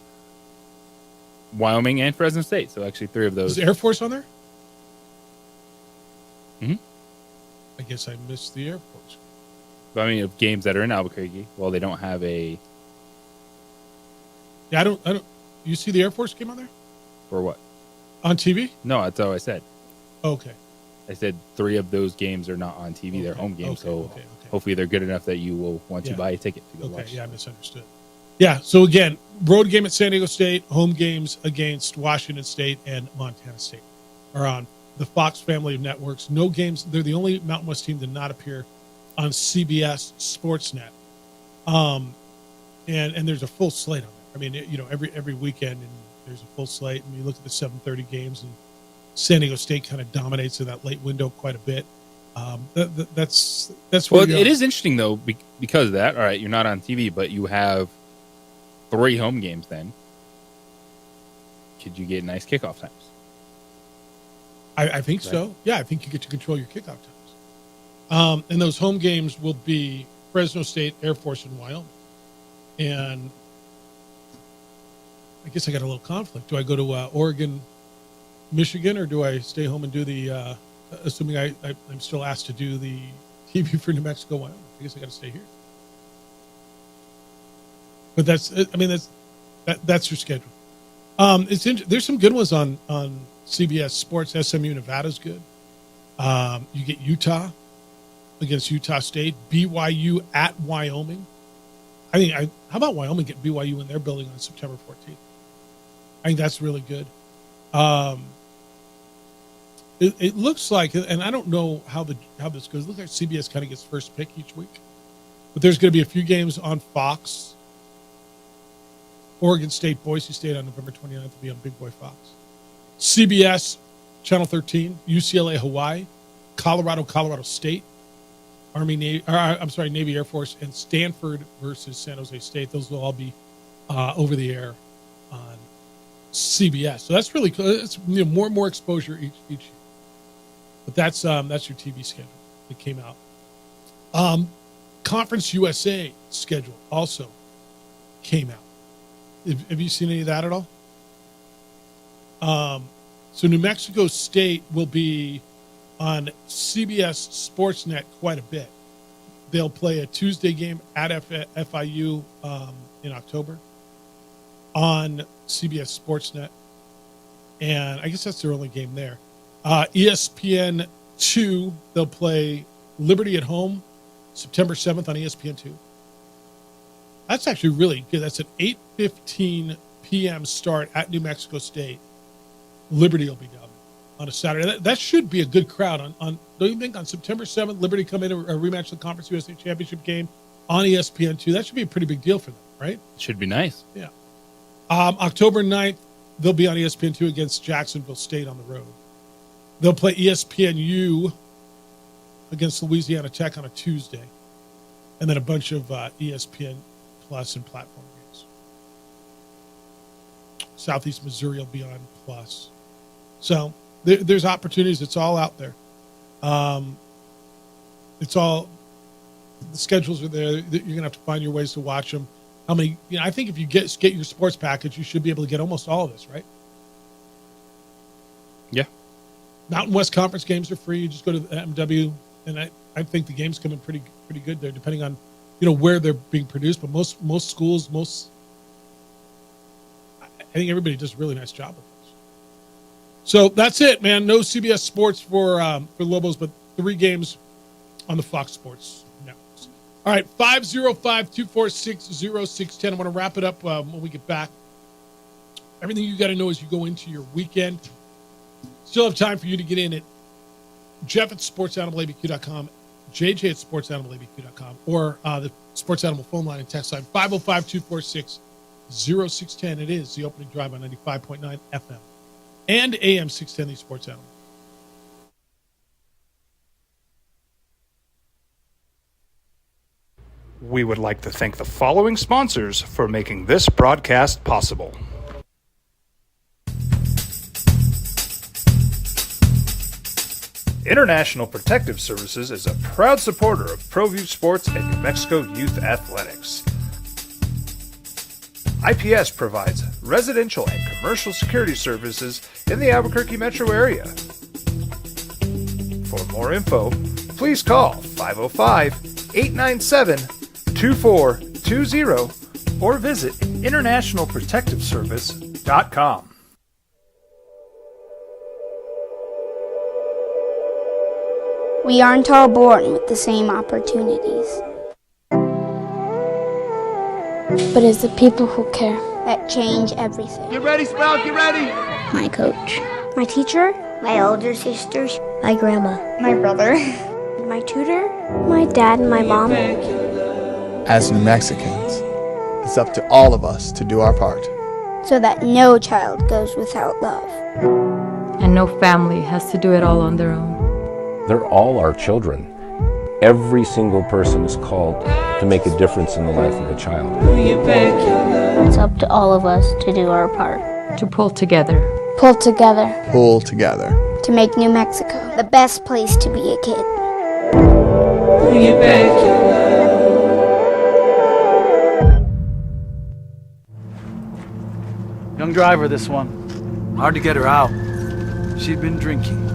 Wyoming and Fresno State. So actually 3 of those. Is Air Force on there? Mm-hmm. I guess I missed the Air Force. But I mean, of games that are in Albuquerque, well, they don't have a. Yeah, I don't. You see the Air Force game on there? For what? On TV? No, that's all I said. Okay. I said 3 of those games are not on TV. Okay. They're home games. Hopefully they're good enough that you will want to buy a ticket to go watch. Yeah, I misunderstood. Yeah, so again, road game at San Diego State, home games against Washington State and Montana State are on the Fox family of networks. No games. They're the only Mountain West team to not appear on CBS Sportsnet. And there's a full slate on there. I mean, every weekend and there's a full slate, and you look at the 7:30 games, and San Diego State kind of dominates in that late window quite a bit. That's well, it is interesting though because of that. All right, you're not on TV, but you have 3 home games. Then could you get nice kickoff times? I think so. Yeah, I think you get to control your kickoff times. And those home games will be Fresno State, Air Force, and Wyoming. And I guess I got a little conflict. Do I go to Oregon, Michigan, or do I stay home and do the, assuming I'm still asked to do the TV for New Mexico, Wyoming? I guess I got to stay here. But that's your schedule. There's some good ones on CBS Sports. SMU Nevada's good. You get Utah against Utah State, BYU at Wyoming. How about Wyoming get BYU in their building on September 14th? I think that's really good. It looks like, and I don't know how this goes. It looks like CBS kind of gets first pick each week, but there's going to be a few games on Fox. Oregon State, Boise State on November 29th will be on Big Boy Fox. CBS, Channel 13, UCLA, Hawaii, Colorado State, Navy Air Force, and Stanford versus San Jose State. Those will all be over the air on CBS. So that's really cool. It's more and more exposure each year. But that's your TV schedule that came out. Conference USA schedule also came out. Have you seen any of that at all? So New Mexico State will be on CBS Sportsnet quite a bit. They'll play a Tuesday game at FIU in October on CBS Sportsnet. And I guess that's their only game there. ESPN 2, they'll play Liberty at home September 7th on ESPN 2. That's actually really good. That's an 8:15 p.m. start at New Mexico State. Liberty will be down on a Saturday. That should be a good crowd. On don't you think on September 7th, Liberty come in a rematch of the Conference USA Championship game on ESPN 2? That should be a pretty big deal for them, right? Should be nice. Yeah. October 9th, they'll be on ESPN 2 against Jacksonville State on the road. They'll play ESPNU against Louisiana Tech on a Tuesday, and then a bunch of ESPN Plus and platform games. Southeast Missouri will be on Plus. So there's opportunities. It's all out there. It's all, the schedules are there. You're going to have to find your ways to watch them. How many, I think if you get your sports package, you should be able to get almost all of this, right? Yeah. Mountain West Conference games are free. You just go to the MW, and I think the games come in pretty good there, depending on, where they're being produced. But most schools, I think everybody does a really nice job with this. So that's it, man. No CBS Sports for Lobos, but 3 games on the Fox Sports networks. All right, 505-246-0610. I want to wrap it up when we get back. Everything you got to know as you go into your weekend. Still have time for you to get in at Jeff at sportsanimalabq.com, JJ at sportsanimalabq.com, or the Sports Animal phone line and text line 505-246-0610. It is the opening drive on 95.9 FM and AM 610, the Sports Animal. We would like to thank the following sponsors for making this broadcast possible. International Protective Services is a proud supporter of ProView Sports and New Mexico Youth Athletics. IPS provides residential and commercial security services in the Albuquerque metro area. For more info, please call 505-897-2420 or visit internationalprotectiveservice.com. We aren't all born with the same opportunities. But it's the people who care that change everything. Get ready, Sprout, get ready! My coach. My teacher. My older sisters. My grandma. My brother. My tutor. My dad and my mom. As New Mexicans, it's up to all of us to do our part. So that no child goes without love. And no family has to do it all on their own. They're all our children. Every single person is called to make a difference in the life of a child. It's up to all of us to do our part. To pull together. Pull together. Pull together. To make New Mexico the best place to be a kid. Young driver, this one. Hard to get her out. She'd been drinking.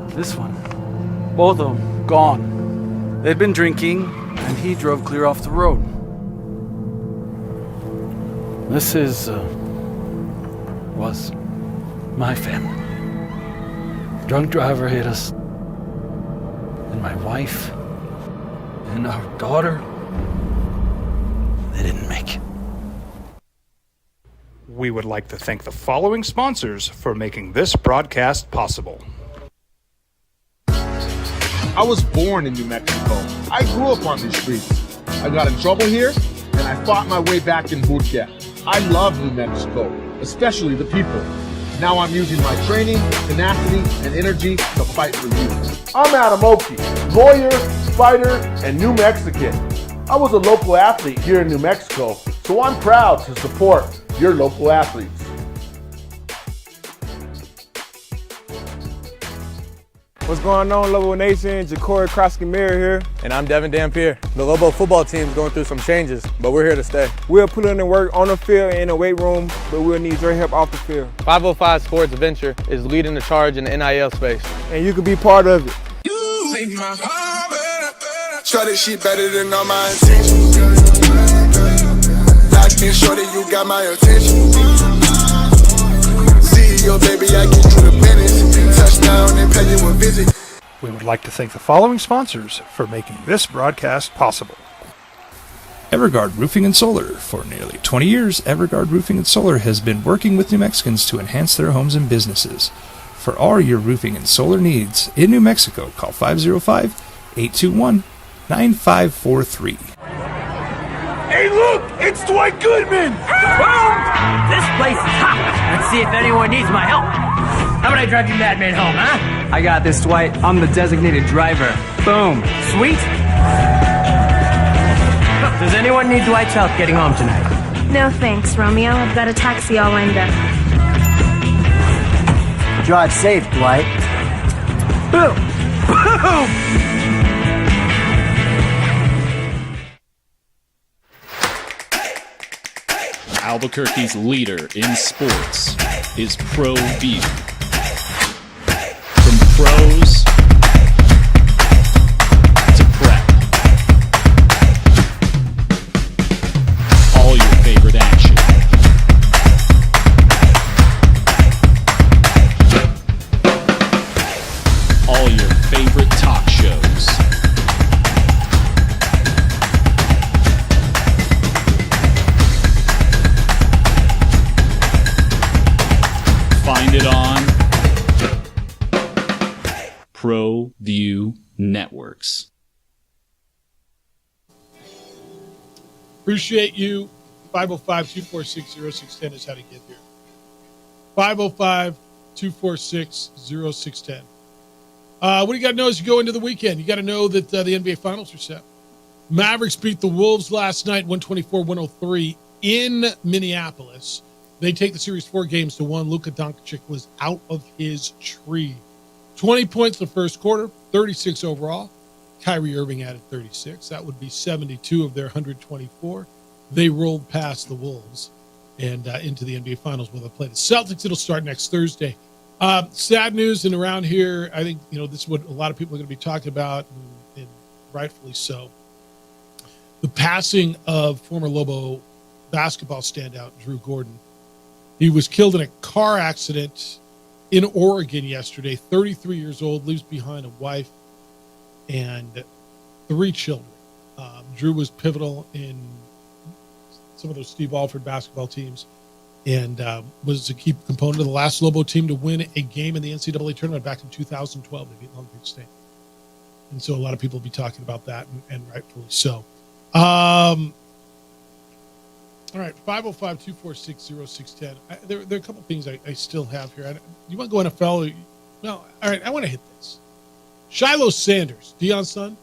This one. Both of them, gone. They'd been drinking, and he drove clear off the road. This was my family. Drunk driver hit us. And my wife, and our daughter, they didn't make it. We would like to thank the following sponsors for making this broadcast possible. I was born in New Mexico. I grew up on these streets. I got in trouble here, and I fought my way back in boot camp. I love New Mexico, especially the people. Now I'm using my training, tenacity, and energy to fight for you. I'm Adam Oki, lawyer, fighter, and New Mexican. I was a local athlete here in New Mexico, so I'm proud to support your local athletes. What's going on, Lobo Nation? Ja'Cory Krosky-Miller here. And I'm Devin Dampier. The Lobo football team's going through some changes, but we're here to stay. We'll put in the work on the field and in the weight room, but we'll need your help off the field. 505 Sports Venture is leading the charge in the NIL space. And you can be part of it. Try this shit better than all my intentions. Locked in shorty, you got my attention. CEO, baby, I get you the business. Touchdown and pay you a visit. We would like to thank the following sponsors for making this broadcast possible. Everguard Roofing and Solar. For nearly 20 years, Everguard Roofing and Solar has been working with New Mexicans to enhance their homes and businesses. For all your roofing and solar needs in New Mexico, call 505-821-9543. Hey, look! It's Dwight Goodman! This place is hot. Let's see if anyone needs my help. How about I drive you madman home, huh? I got this, Dwight. I'm the designated driver. Boom. Sweet? Does anyone need Dwight's help getting home tonight? No thanks, Romeo. I've got a taxi all lined up. Drive safe, Dwight. Boom! Boom! Albuquerque's leader in sports is ProView. From pros to prep, all your favorite action. All your favorite talk shows. Find it on ProView Networks. Appreciate you. 505-246-0610 is how to get here. 505-246-0610. What do you got to know as you go into the weekend? You got to know that the NBA Finals are set. Mavericks beat the Wolves last night, 124-103 in Minneapolis. They take the series 4 games to 1. Luka Doncic was out of his tree. 20 points in the first quarter, 36 overall. Kyrie Irving added 36. That would be 72 of their 124. They rolled past the Wolves and into the NBA Finals where they'll play the Celtics. It'll start next Thursday. Sad news, and around here, I think this is what a lot of people are going to be talking about, and rightfully so. The passing of former Lobo basketball standout Drew Gordon. He was killed in a car accident in Oregon yesterday. 33 years old, leaves behind a wife and 3 children. Drew was pivotal in some of those Steve Alford basketball teams and was a key component of the last Lobo team to win a game in the NCAA tournament back in 2012. They beat Long Beach State. And so a lot of people will be talking about that, and rightfully so. All right, 505-246-0610. There are a couple things I still have here. You want to go NFL? No. All right, I want to hit this. Shiloh Sanders, Deion's son.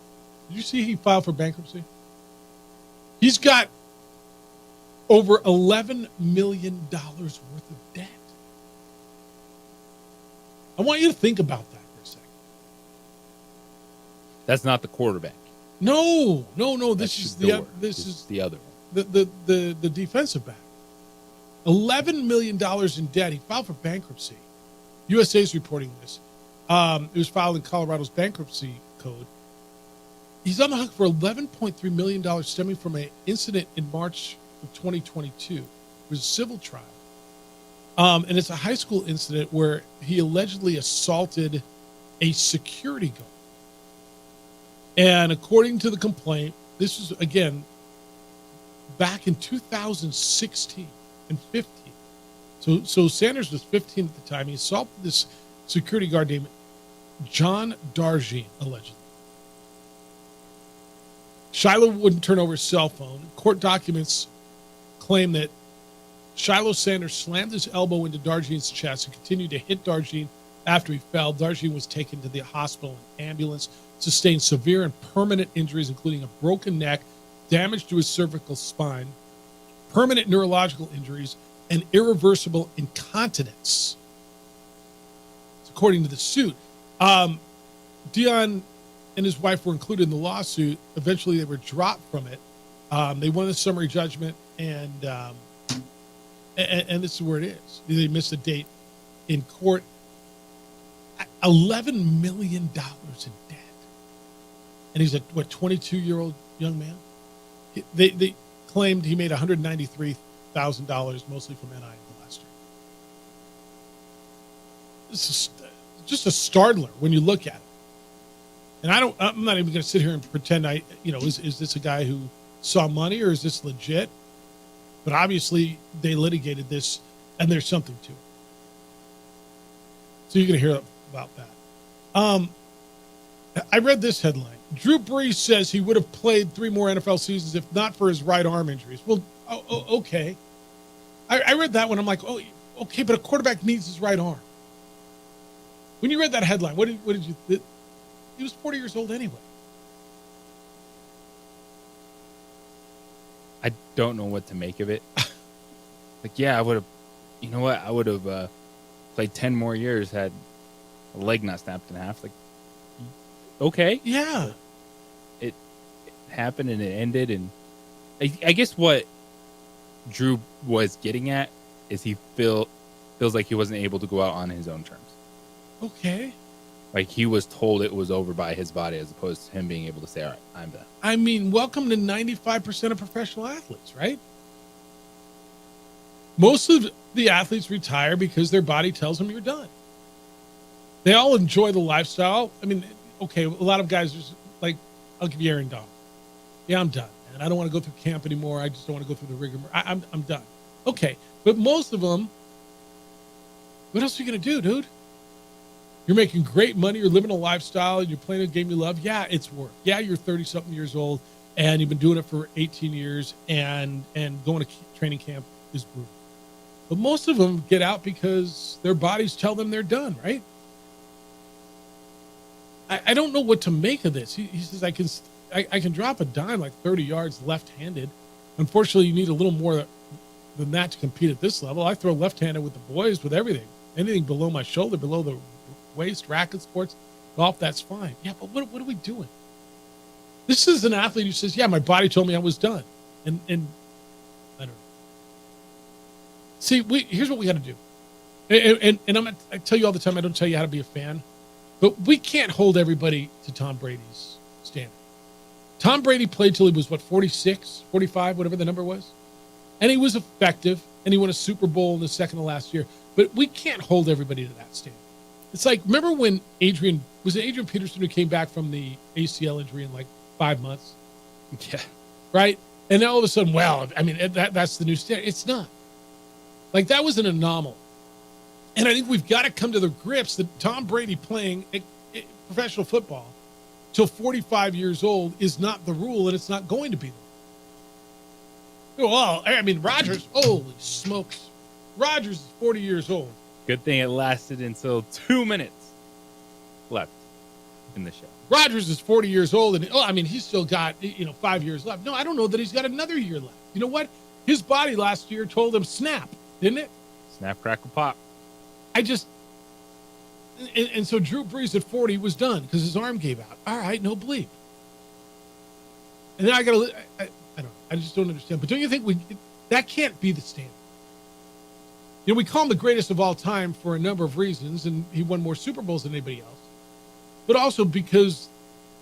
Did you see he filed for bankruptcy? He's got over $11 million worth of debt. I want you to think about that for a second. That's not the quarterback. No. This is the other one. The defensive back. $11 million in debt. He filed for bankruptcy. USA is reporting this. It was filed in Colorado's bankruptcy code. He's on the hook for $11.3 million stemming from an incident in March of 2022. It was a civil trial. And it's a high school incident where he allegedly assaulted a security guard. And according to the complaint, this is, again, back in 2016 and 15. So Sanders was 15 at the time. He assaulted this security guard named John Darjean, allegedly. Shiloh wouldn't turn over his cell phone. Court documents claim that Shiloh Sanders slammed his elbow into Darjean's chest and continued to hit Darjean after he fell. Darjean was taken to the hospital in an ambulance, sustained severe and permanent injuries, including a broken neck, damage to his cervical spine, permanent neurological injuries, and irreversible incontinence. According to the suit, Deion and his wife were included in the lawsuit. Eventually, they were dropped from it. They won the summary judgment, and this is where it is. They missed a date in court. $11 million in debt, and he's a 22-year-old young man. They claimed he made $193,000, mostly from NIL last year. This is just a startler when you look at it. And I'm not even going to sit here and pretend is this a guy who saw money or is this legit? But obviously they litigated this and there's something to it. So you're going to hear about that. I read this headline. Drew Brees says he would have played 3 more NFL seasons if not for his right arm injuries. Well, okay. I read that one. I'm like, oh, okay, but a quarterback needs his right arm. When you read that headline, what did you think? He was 40 years old anyway. I don't know what to make of it. Like, yeah, I would have, you know what? I would have played 10 more years, had a leg not snapped in half. Like, okay. Yeah. It happened and it ended. And I guess what Drew was getting at is he feels like he wasn't able to go out on his own terms. Okay. Like, he was told it was over by his body as opposed to him being able to say, all right, I'm done. I mean, welcome to 95% of professional athletes, right? Most of the athletes retire because their body tells them you're done. They all enjoy the lifestyle. I mean, okay, a lot of guys just like, I'll give you Aaron Donald. Yeah, I'm done, man. I don't want to go through camp anymore. I just don't want to go through the rigor. I'm done. Okay, but most of them, what else are you going to do, dude? You're making great money. You're living a lifestyle. You're playing a game you love. Yeah, it's work. Yeah, you're 30-something years old, and you've been doing it for 18 years, and going to training camp is brutal. But most of them get out because their bodies tell them they're done, right? I don't know what to make of this. He says, I can drop a dime like 30 yards left-handed. Unfortunately, you need a little more than that to compete at this level. I throw left-handed with the boys, with everything. Anything below my shoulder, below the waist, racket sports, golf, that's fine. Yeah, but what are we doing? This is an athlete who says, yeah, my body told me I was done. And I don't know. See, here's what we got to do. And I tell you all the time, I don't tell you how to be a fan, but we can't hold everybody to Tom Brady's standard. Tom Brady played till he was, 46, 45, whatever the number was. And he was effective, and he won a Super Bowl in the second to last year. But we can't hold everybody to that standard. It's like, remember when Adrian Peterson who came back from the ACL injury in like 5 months? Yeah. Right? And then all of a sudden, well, I mean, that's the new standard. It's not. Like, that was an anomaly. And I think we've got to come to the grips that Tom Brady playing professional football till 45 years old is not the rule, and it's not going to be the rule. Well, I mean, Rodgers, holy smokes. Rodgers is 40 years old. Good thing it lasted until 2 minutes left in the show. Rodgers is 40 years old, and he's still got 5 years left. No, I don't know that he's got another year left. You know what? His body last year told him snap, didn't it? Snap, crackle, pop. And so Drew Brees at 40 was done because his arm gave out. All right, no bleep. And then I don't know. I just don't understand. But don't you think that can't be the standard? You know, we call him the greatest of all time for a number of reasons, and he won more Super Bowls than anybody else. But also because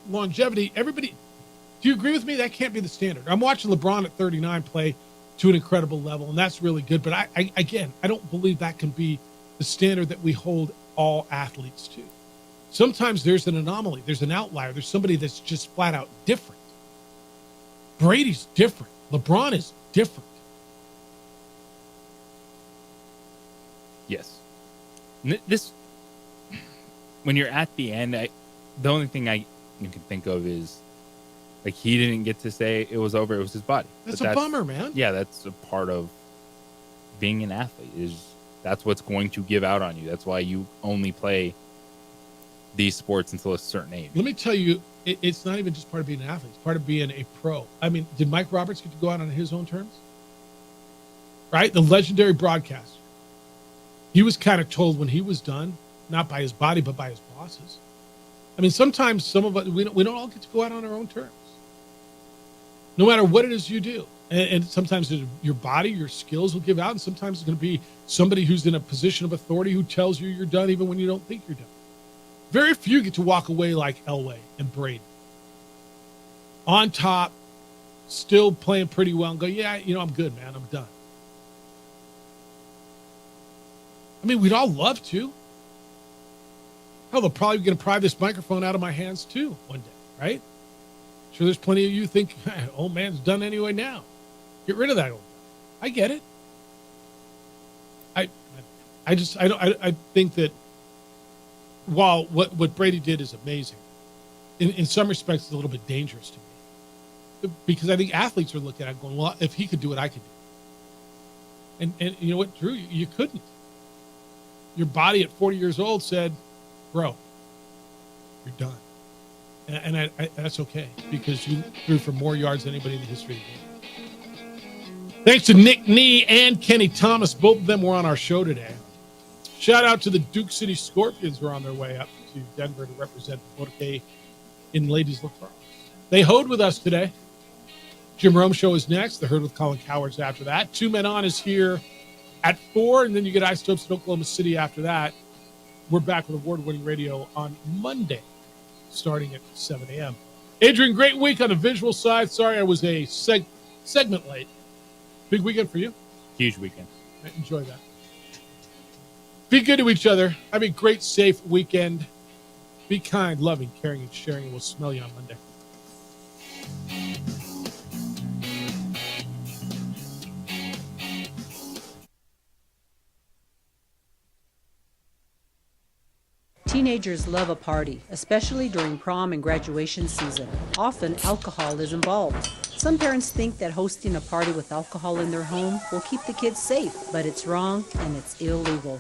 longevity, do you agree with me? That can't be the standard. I'm watching LeBron at 39 play to an incredible level, and that's really good. But I don't believe that can be the standard that we hold all athletes to. Sometimes there's an anomaly. There's an outlier. There's somebody that's just flat out different. Brady's different. LeBron is different. Yes. This, when you're at the end, the only thing you can think of is, like, he didn't get to say it was over. It was his body. That's a bummer, man. Yeah, that's a part of being an athlete. That's what's going to give out on you. That's why you only play these sports until a certain age. Let me tell you, it's not even just part of being an athlete. It's part of being a pro. I mean, did Mike Roberts get to go out on his own terms? Right? The legendary broadcaster. He was kind of told when he was done, not by his body, but by his bosses. I mean, sometimes some of us, we don't all get to go out on our own terms. No matter what it is you do. And sometimes your body, your skills will give out, and sometimes it's going to be somebody who's in a position of authority who tells you you're done even when you don't think you're done. Very few get to walk away like Elway and Brady. On top, still playing pretty well, and go, yeah, I'm good, man. I'm done. I mean, we'd all love to. Hell, they're probably going to pry this microphone out of my hands too one day, right? Sure, there's plenty of you think, old man's done anyway now. Get rid of that old guy. I get it. I think that while what Brady did is amazing, in some respects it's a little bit dangerous to me. Because I think athletes are looking at it going, well, if he could do it, I could do it. And you know what, Drew, you couldn't. Your body at 40 years old said, bro, you're done. And I, that's okay, because you threw for more yards than anybody in the history of the game. Thanks to Nick Nee and Kenny Thomas. Both of them were on our show today. Shout out to the Duke City Scorpions who are on their way up to Denver to represent the Porque in ladies lacrosse. They hoed with us today. Jim Rome Show is next. The Herd with Colin Cowards after that. 2 Men On is here at 4, and then you get Isotopes in Oklahoma City after that. We're back with award-winning radio on Monday, starting at 7 a.m. Adrian, great week on the visual side. Sorry I was a segment late. Big weekend for you? Huge weekend. Enjoy that. Be good to each other. Have a great, safe weekend. Be kind, loving, caring, and sharing, and we'll smell you on Monday. Teenagers love a party, especially during prom and graduation season. Often, alcohol is involved. Some parents think that hosting a party with alcohol in their home will keep the kids safe, but it's wrong and it's illegal.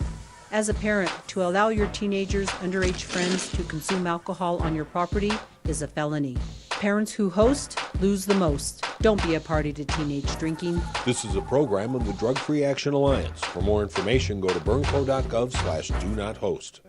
As a parent, to allow your teenagers' underage friends to consume alcohol on your property is a felony. Parents who host lose the most. Don't be a party to teenage drinking. This is a program of the Drug Free Action Alliance. For more information, go to burnco.gov/do-not-host.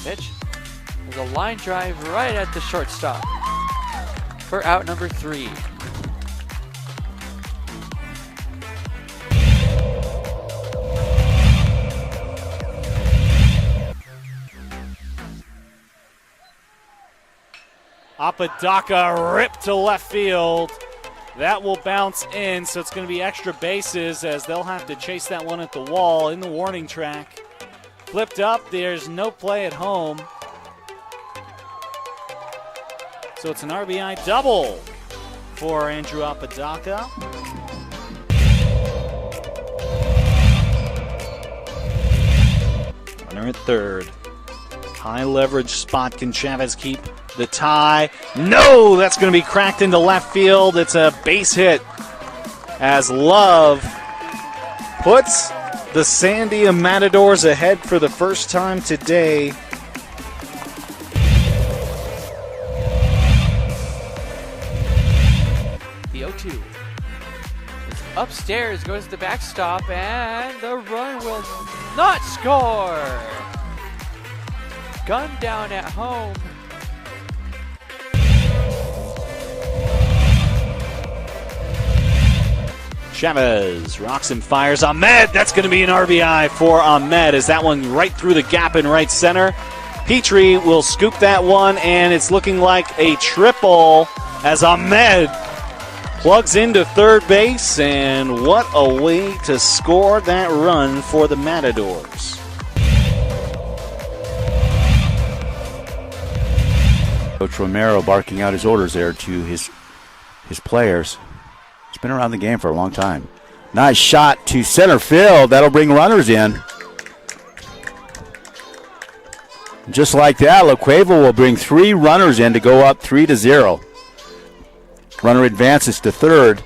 Mitch, there's a line drive right at the shortstop for out number 3. Apodaca ripped to left field. That will bounce in, so it's going to be extra bases as they'll have to chase that one at the wall in the warning track. Flipped up, there's no play at home. So it's an RBI double for Andrew Apodaca. Runner at third. High leverage spot. Can Chavez keep the tie? No, that's going to be cracked into left field. It's a base hit as Love puts the Sandia Matadors ahead for the first time today. The 0-2. Upstairs goes the backstop, and the run will not score. Gun down at home. Chavez rocks and fires. Ahmed, that's going to be an RBI for Ahmed as that one right through the gap in right center. Petrie will scoop that one, and it's looking like a triple as Ahmed plugs into third base, and what a way to score that run for the Matadors. Coach Romero barking out his orders there to his players. He's been around the game for a long time. Nice shot to center field. That'll bring runners in. Just like that, La Cueva will bring 3 runners in to go up 3-0. Runner advances to third.